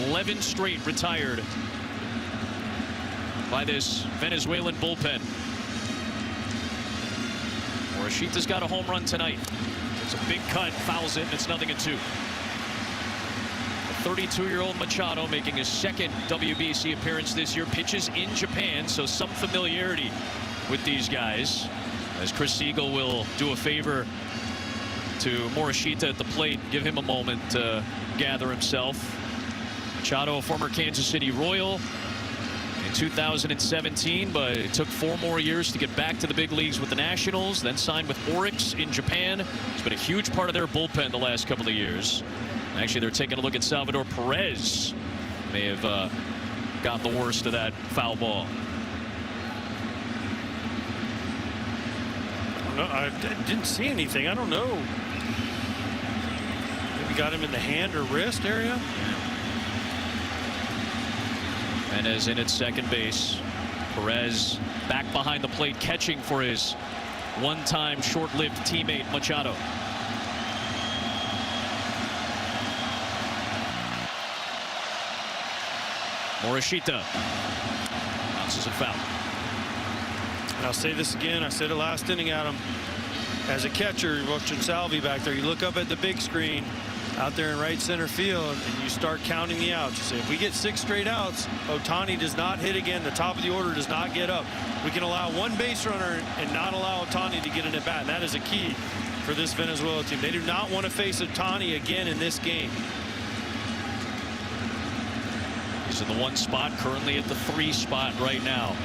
11 straight retired by this Venezuelan bullpen. Morishita's got a home run tonight. It's a big cut, fouls it, and it's 0-2. 32-year-old Machado making his second WBC appearance this year, pitches in Japan, so some familiarity with these guys, as Chris Siegel will do a favor to Morishita at the plate, give him a moment to gather himself. Machado, a former Kansas City Royal in 2017, but it took 4 more years to get back to the big leagues with the Nationals, then signed with Orix in Japan. It's been a huge part of their bullpen the last couple of years. Actually, they're taking a look at Salvador Perez. May have got the worst of that foul ball. I didn't see anything. I don't know. Maybe got him in the hand or wrist area. And as in at second base, Perez back behind the plate, catching for his one-time short-lived teammate Machado. Morishita bounces a foul. And I'll say this again. I said it last inning, Adam. As a catcher, you're watching Salvi back there. You look up at the big screen out there in right center field, and you start counting the outs. You say, if we get 6 straight outs, Ohtani does not hit again. The top of the order does not get up. We can allow 1 base runner and not allow Ohtani to get an at bat. And that is a key for this Venezuela team. They do not want to face Ohtani again in this game. He's in the 1 spot, currently at the 3 spot right now.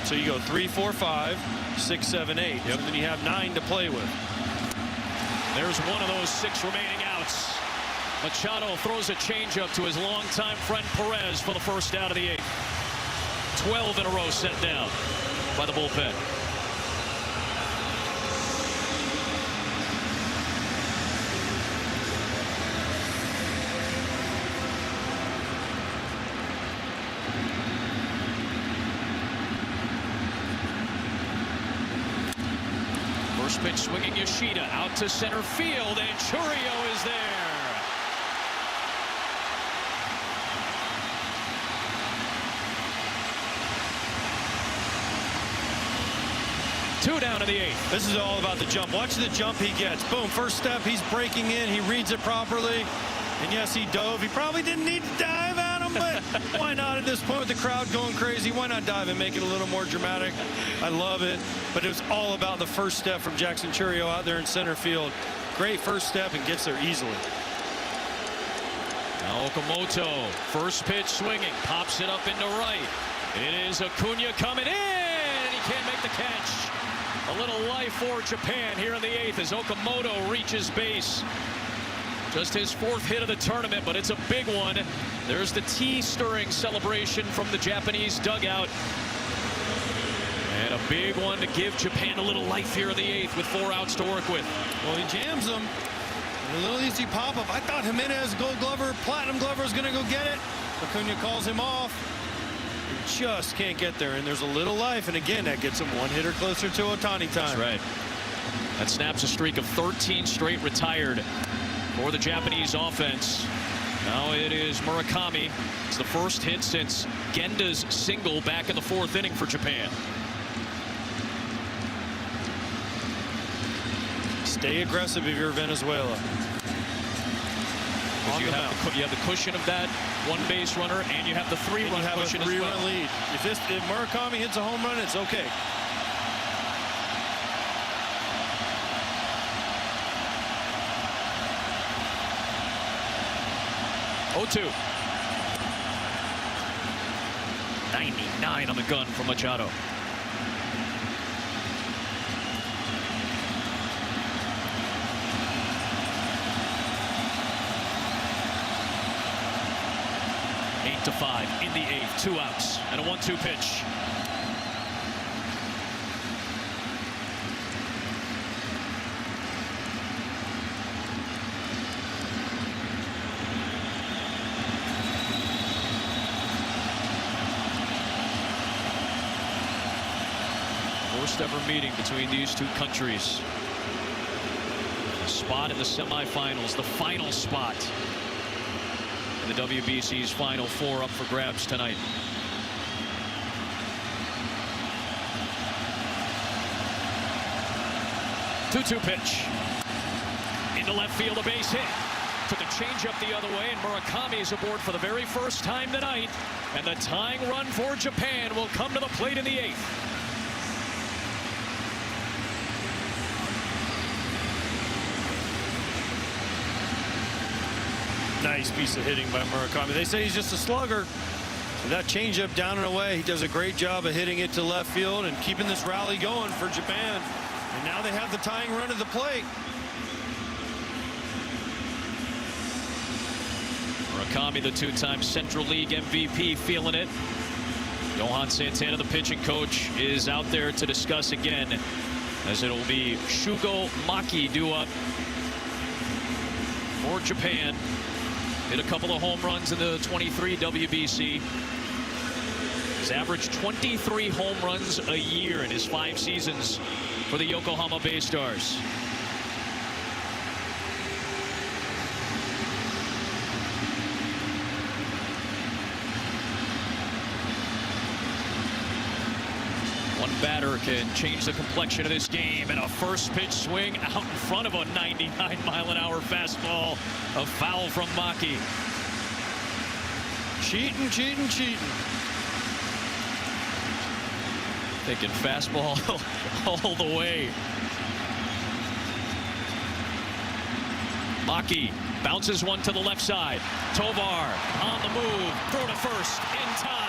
So you go 3, 4, 5, 6, 7, 8. Yep. And then you have 9 to play with. There's one of those 6 remaining outs. Machado throws a changeup to his longtime friend Perez for the first out of the 8th. 12 in a row set down by the bullpen. First pitch swinging Yoshida out to center field, and Churio is there. Two down to the 8th. This is all about the jump. Watch the jump he gets. Boom, first step, he's breaking in. He reads it properly. And yes, he dove. He probably didn't need to dive at him, but why not at this point with the crowd going crazy? Why not dive and make it a little more dramatic? I love it. But it was all about the first step from Jackson Churio out there in center field. Great first step and gets there easily. Now Okamoto, first pitch swinging, pops it up into right. It is Acuna coming in, and he can't make the catch. A little life for Japan here in the 8th as Okamoto reaches base. Just his 4th hit of the tournament, but it's a big one. There's the tea-stirring celebration from the Japanese dugout. And a big one to give Japan a little life here in the 8th with 4 outs to work with. Well, he jams them. A little easy pop-up. I thought Jimenez, Gold Glover, Platinum Glover was going to go get it. Acuna calls him off. He just can't get there, and there's a little life. And again, that gets him 1 hitter closer to Ohtani time. That's right. That snaps a streak of 13 straight retired for the Japanese offense. Now it is Murakami. It's the first hit since Genda's single back in the 4th inning for Japan. Stay aggressive if you're Venezuela. You have the cushion of that 1 base runner, and you have the 3-run cushion as well. Run lead. If Murakami hits a home run, it's okay. Oh-2. 99 on the gun from Machado. Eight to 5 in the 8th. 2 outs and a 1-2 pitch. first ever meeting between these two countries. A spot in the semifinals, the final spot in the WBC's Final Four, up for grabs tonight. Two-2 pitch. Into left field, a base hit. Took a changeup the other way, and Murakami is aboard for the very first time tonight. And the tying run for Japan will come to the plate in the 8th. Nice piece of hitting by Murakami. They say he's just a slugger. So that changeup down and away, he does a great job of hitting it to left field and keeping this rally going for Japan. And now they have the tying run at the plate. Murakami, the two-time Central League MVP, feeling it. Johan Santana, the pitching coach, is out there to discuss again, as it'll be Shugo Maki due up for Japan. Hit a couple of home runs in the 23 WBC. He's averaged 23 home runs a year in his 5 seasons for the Yokohama Bay Stars. One batter can change the complexion of this game, and a first pitch swing out in front of a 99-mile-an-hour fastball. A foul from Maki. Cheating, cheating, cheating. Thinking fastball all the way. Maki bounces one to the left side. Tovar on the move. Throw to first in time.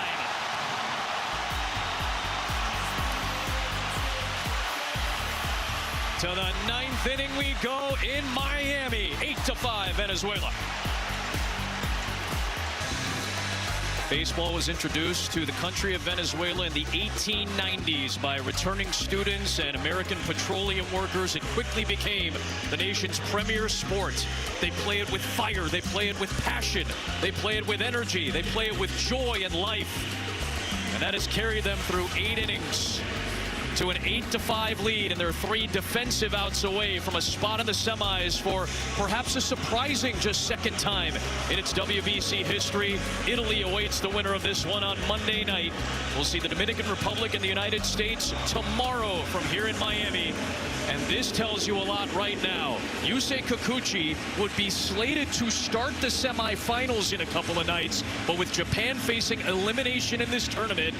To the 9th inning we go in Miami. 8-5 Venezuela. Baseball was introduced to the country of Venezuela in the 1890s by returning students and American petroleum workers. It quickly became the nation's premier sport. They play it with fire. They play it with passion. They play it with energy. They play it with joy and life. And that has carried them through 8 innings to an 8-5 lead, and they're 3 defensive outs away from a spot in the semis for perhaps a surprising just second time in its WBC history. Italy awaits the winner of this one on Monday night. We'll see the Dominican Republic and the United States tomorrow from here in Miami. And this tells you a lot right now. Yusei Kikuchi would be slated to start the semifinals in a couple of nights, but with Japan facing elimination in this tournament,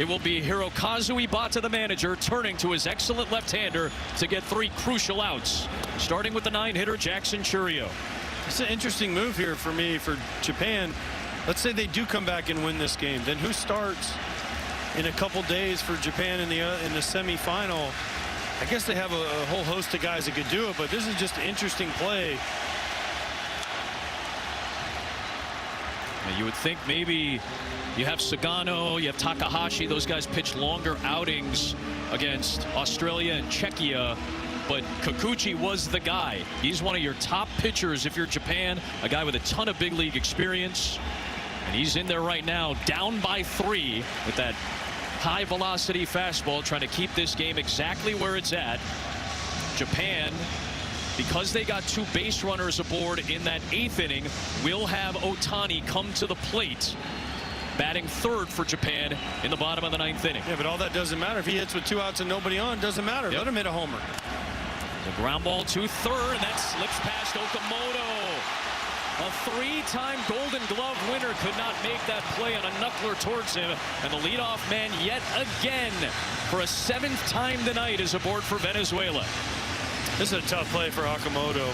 it will be Hirokazu Ibata, the manager, turning to his excellent left-hander to get 3 crucial outs, starting with the 9-hitter Jackson Churio. It's an interesting move here for me for Japan. Let's say they do come back and win this game. Then who starts in a couple days for Japan in the semifinal? I guess they have a whole host of guys that could do it, but this is just an interesting play. Now, you would think maybe you have Sagano, you have Takahashi. Those guys pitch longer outings against Australia and Czechia. But Kikuchi was the guy. He's one of your top pitchers if you're Japan, a guy with a ton of big league experience. And he's in there right now, down by 3 with that high velocity fastball, trying to keep this game exactly where it's at. Japan, because they got 2 base runners aboard in that 8th inning, will have Otani come to the plate, batting 3rd for Japan in the bottom of the 9th inning. Yeah, but all that doesn't matter. If he hits with 2 outs and nobody on, doesn't matter. Yep. Let him hit a homer. The ground ball to 3rd, and that slips past Okamoto. A 3-time Golden Glove winner could not make that play on a knuckler towards him. And the leadoff man yet again for a 7th time tonight is aboard for Venezuela. This is a tough play for Okamoto.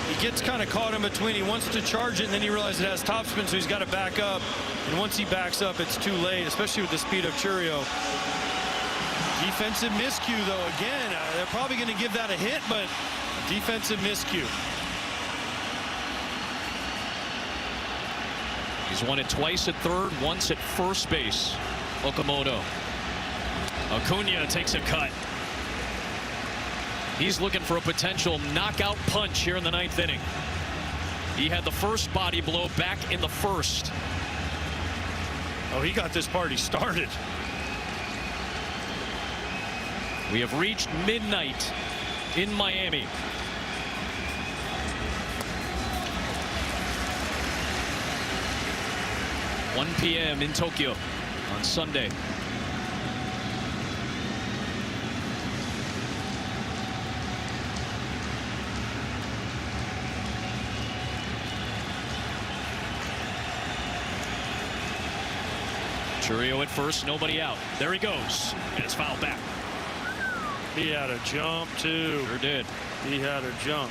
He gets kind of caught in between. He wants to charge it, and then he realizes it has topspin, so he's got to back up. And once he backs up, it's too late, especially with the speed of Churio. Defensive miscue, though. Again, they're probably going to give that a hit, but defensive miscue. He's won it twice at 3rd, once at first base. Okamoto. Acuna takes a cut. He's looking for a potential knockout punch here in the 9th inning. He had the first body blow back in the 1st. Oh, he got this party started. We have reached midnight in Miami. (1 p.m. in Tokyo on Sunday. Chourio at first, nobody out. There he goes, and it's fouled back. He had a jump, too. Sure did. He had a jump.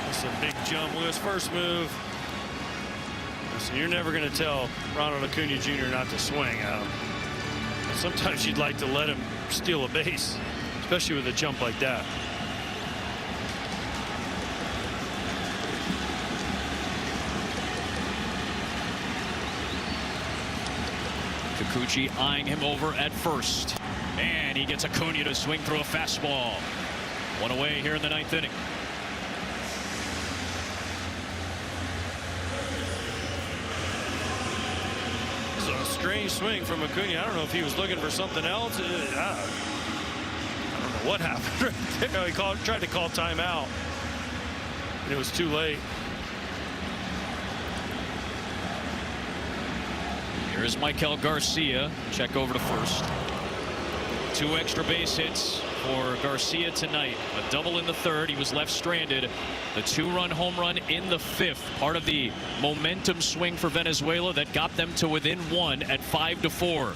That's a big jump with his first move. So you're never going to tell Ronald Acuna Jr. not to swing at him. Sometimes you'd like to let him steal a base, especially with a jump like that. Kikuchi eyeing him over at first. And he gets Acuna to swing through a fastball. One away here in the 9th inning. This is a strange swing from Acuna. I don't know if he was looking for something else. I don't know what happened right there. He tried to call timeout, and it was too late. Here's Michael Garcia. Check over to first. 2 extra base hits for Garcia tonight. A double in the 3rd. He was left stranded. The 2-run home run in the 5th. Part of the momentum swing for Venezuela that got them to within 1 at 5-4.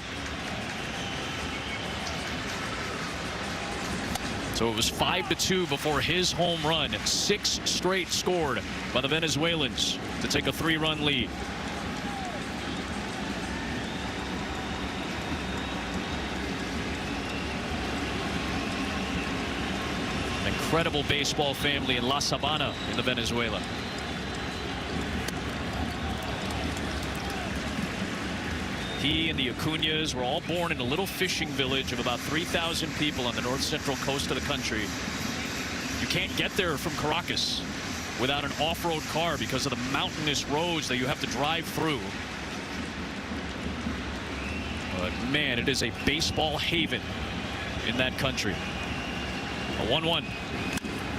So it was 5-2 before his home run. 6 straight scored by the Venezuelans to take a 3-run lead. Incredible baseball family in La Sabana in the Venezuela. He and the Acuñas were all born in a little fishing village of about 3,000 people on the north central coast of the country. You can't get there from Caracas without an off-road car because of the mountainous roads that you have to drive through. But man, it is a baseball haven in that country. A 1-1.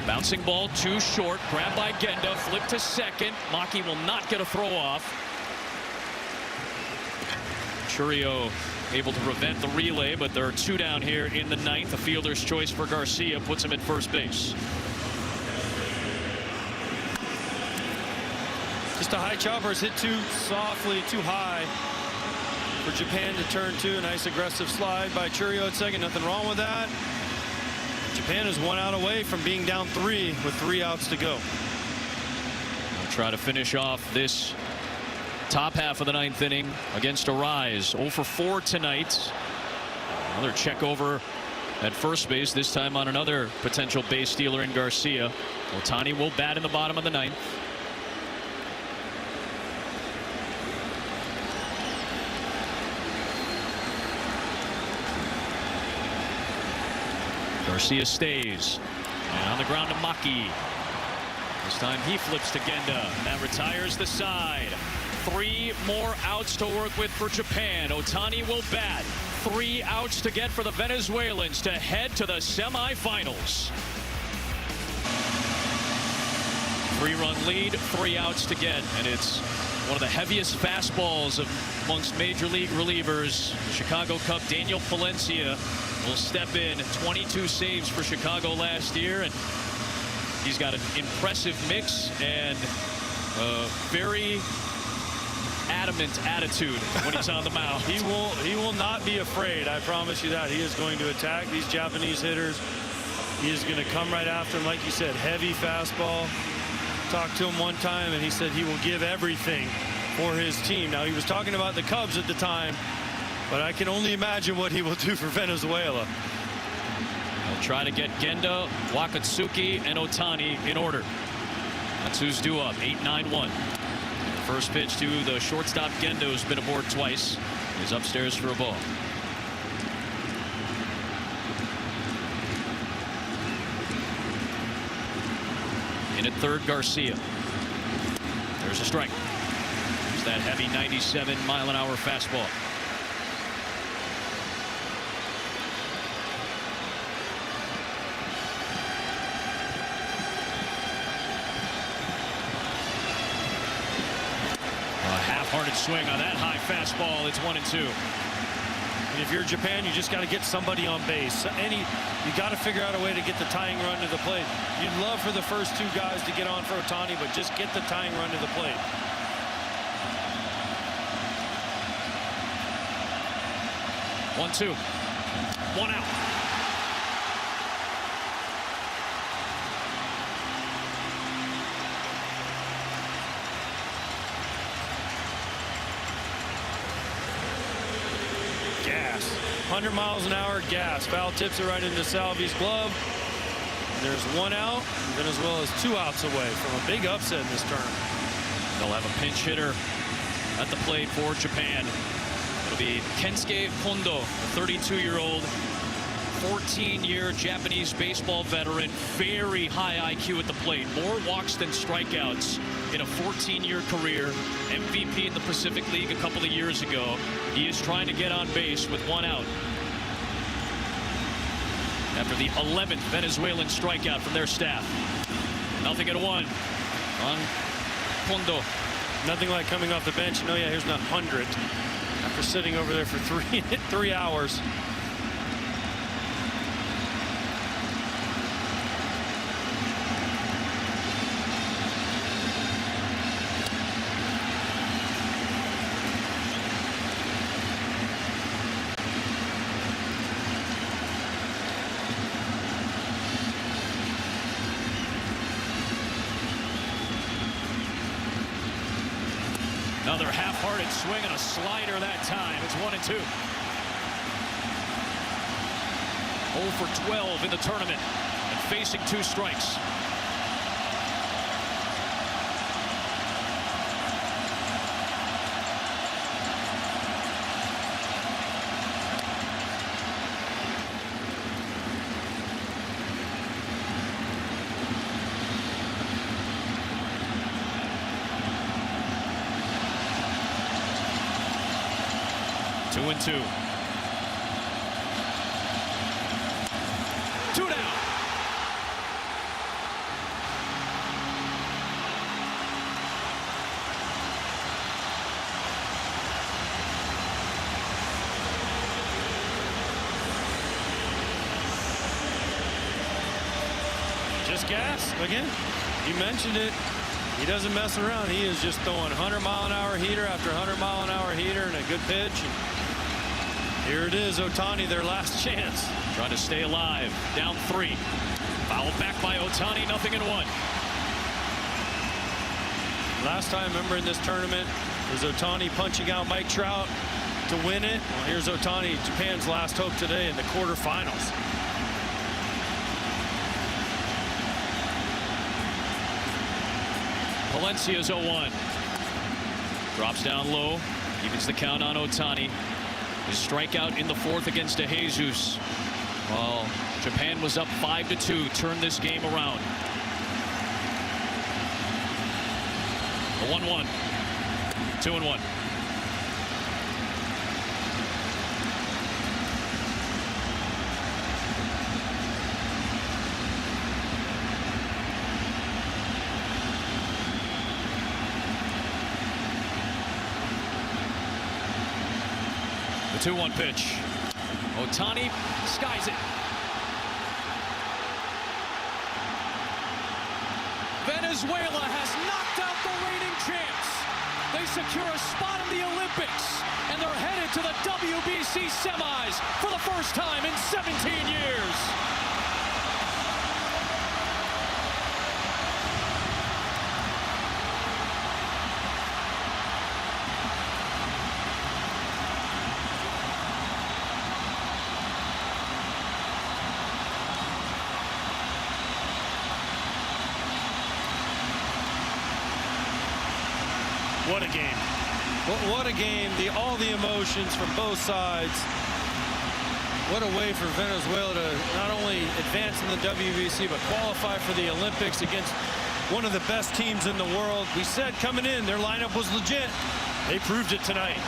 Bouncing ball too short. Grabbed by Genda. Flip to second. Maki will not get a throw off. Chourio able to prevent the relay, but there are 2 down here in the 9th. A fielder's choice for Garcia puts him at first base. Just a high chopper is hit too softly, too high for Japan to turn to. A nice aggressive slide by Chourio at second. Nothing wrong with that. Japan is 1 out away from being down 3 with 3 outs to go. We'll try to finish off this top half of the 9th inning against Arise. 0 for 4 tonight. Another check over at first base, this time on another potential base stealer in Garcia. Ohtani will bat in the bottom of the 9th. Garcia stays. And on the ground to Maki. This time he flips to Genda. And that retires the side. 3 more outs to work with for Japan. Ohtani will bat. 3 outs to get for the Venezuelans to head to the semifinals. 3-run lead, 3 outs to get. And it's one of the heaviest fastballs amongst major league relievers. Chicago Cub Daniel Palencia will step in. 22 saves for Chicago last year, and he's got an impressive mix and a very adamant attitude when he's on the mound. He will not be afraid. I promise you that. He is going to attack these Japanese hitters. He is going to come right after him, like you said, heavy fastball. Talked to him one time, and he said he will give everything for his team. Now, he was talking about the Cubs at the time, but I can only imagine what he will do for Venezuela. He'll try to get Genda, Wakatsuki, and Ohtani in order. That's who's due up. 8-9-1. First pitch to the shortstop Genda, who's been aboard twice. He's upstairs for a ball. In at third, Garcia. There's a strike. There's that heavy 97-mile-an-hour fastball. Half-hearted swing on that high fastball. It's 1-2. And if you're Japan, you just got to get somebody on base. You got to figure out a way to get the tying run to the plate. You'd love for the first two guys to get on for Ohtani, but just get the tying run to the plate. One, two. One out. Gas. 100 miles an hour, gas. Foul tips it right into Salvi's glove. And there's one out. Venezuela is 2 outs away from a big upset in this tournament. They'll have a pinch hitter at the plate for Japan. It'll be Kensuke Kondo, a 32-year-old, 14-year Japanese baseball veteran. Very high IQ at the plate. More walks than strikeouts in a 14-year career. MVP in the Pacific League a couple of years ago. He is trying to get on base with one out after the 11th Venezuelan strikeout from their staff. 0-1 on Kondo. Nothing like coming off the bench. Yeah, here's not 100 after sitting over there for 3 hours. Another half-hearted swing and a slider that time. It's 1-2. 0 for 12 in the tournament and facing 2 strikes. Two and two. 2 down. Just gas again. You mentioned it. He doesn't mess around. He is just throwing 100-mile-an-hour heater after 100-mile-an-hour heater and a good pitch. Here it is, Ohtani, their last chance. Trying to stay alive. Down 3. Fouled back by Ohtani. 0-1. Last time, remember, in this tournament, was Ohtani punching out Mike Trout to win it. Well, here's Ohtani, Japan's last hope today in the quarterfinals. Valencia's 0-1. Drops down low. Evens the count on Ohtani. His strikeout in the 4th against De Jesus. Well, Japan was up 5-2. Turned this game around. A 1-1. 2-1. The 2-1 pitch. Ohtani skies it. Venezuela has knocked out the reigning champs. They secure a spot in the Olympics, and they're headed to the WBC semis for the first time in 17 years. What a game. What a game. All the emotions from both sides. What a way for Venezuela to not only advance in the WBC, but qualify for the Olympics against one of the best teams in the world. We said coming in, their lineup was legit. They proved it tonight.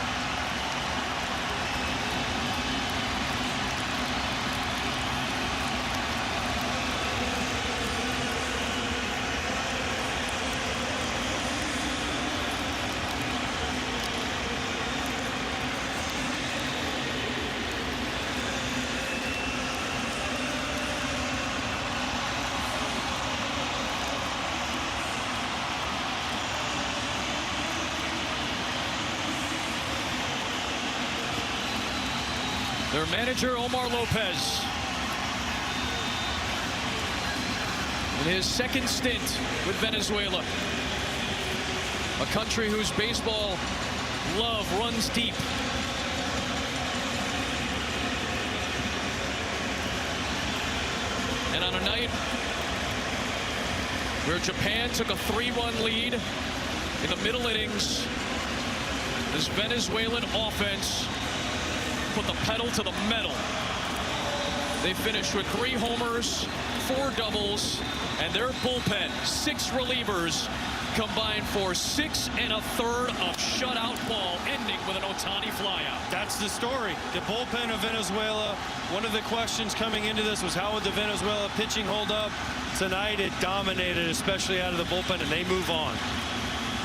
Their manager, Omar Lopez, in his second stint with Venezuela, a country whose baseball love runs deep. And on a night where Japan took a 3-1 lead in the middle innings, this Venezuelan offense put the pedal to the metal. They finished with 3 homers, 4 doubles, and their bullpen, 6 relievers, combined for 6 1/3 of shutout ball, ending with an Ohtani flyout. That's the story. The bullpen of Venezuela. One of the questions coming into this was how would the Venezuela pitching hold up? Tonight it dominated, especially out of the bullpen, and they move on.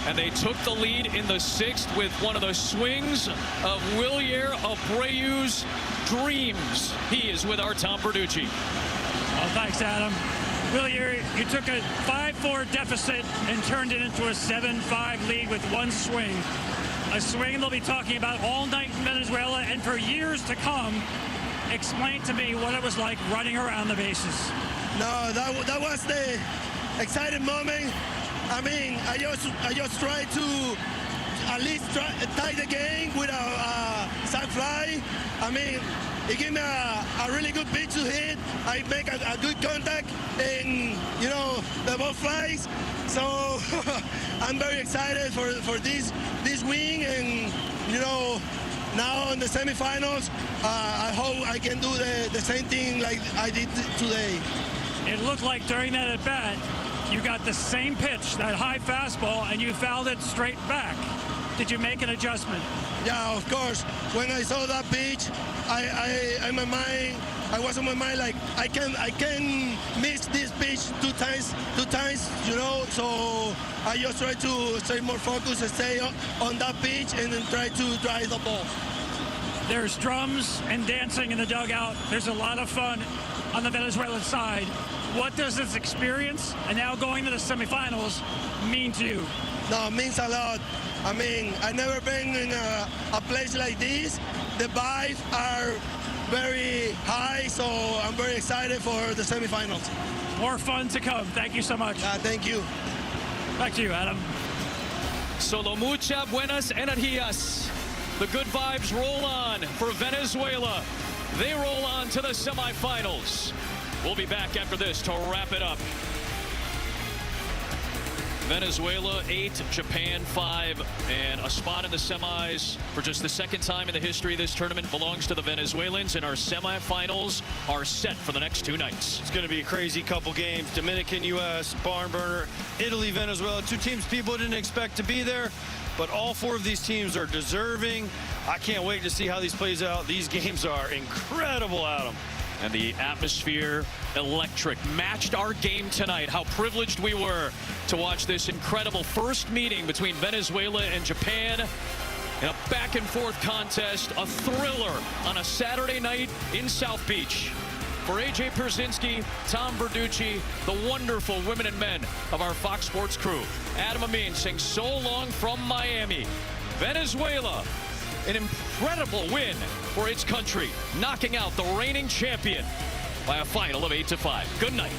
And they took the lead in the 6th with one of the swings of Wilyer Abreu's dreams. He is with our Tom Verducci. Oh, thanks, Adam. Wilyer, you took a 5-4 deficit and turned it into a 7-5 lead with one swing. A swing they'll be talking about all night in Venezuela and for years to come. Explain to me what it was like running around the bases. No, that was the exciting moment. I mean, I just tried to at least tie the game with a sac fly. I mean, he gave me a really good pitch to hit. I make a good contact, and the ball flies. So I'm very excited for this win, and now in the semifinals, I hope I can do the same thing like I did today. It looked like during that at bat, you got the same pitch, that high fastball, and you fouled it straight back. Did you make an adjustment? Yeah, of course. When I saw that pitch, I was on my mind like I can miss this pitch two times, So I just try to stay more focused and stay on that pitch and then try to drive the ball. There's drums and dancing in the dugout. There's a lot of fun on the Venezuelan side. What does this experience and now going to the semifinals mean to you? No, it means a lot. I mean, I've never been in a place like this. The vibes are very high, so I'm very excited for the semifinals. More fun to come. Thank you so much. Thank you. Back to you, Adam. Solo mucha buenas energías. The good vibes roll on for Venezuela. They roll on to the semifinals. We'll be back after this to wrap it up. Venezuela 8, Japan 5, and a spot in the semis for just the second time in the history of this tournament belongs to the Venezuelans, and our semifinals are set for the next 2 nights. It's going to be a crazy couple games. Dominican, U.S., barn burner, Italy, Venezuela, 2 teams people didn't expect to be there, but all 4 of these teams are deserving. I can't wait to see how these plays out. These games are incredible, Adam. And the atmosphere, electric, matched our game tonight. How privileged we were to watch this incredible first meeting between Venezuela and Japan in a back-and-forth contest, a thriller on a Saturday night in South Beach. For AJ Pierzynski, Tom Verducci, the wonderful women and men of our Fox Sports crew, Adam Amin saying so long from Miami. Venezuela, an incredible win for its country, knocking out the reigning champion by a final of 8-5. Good night.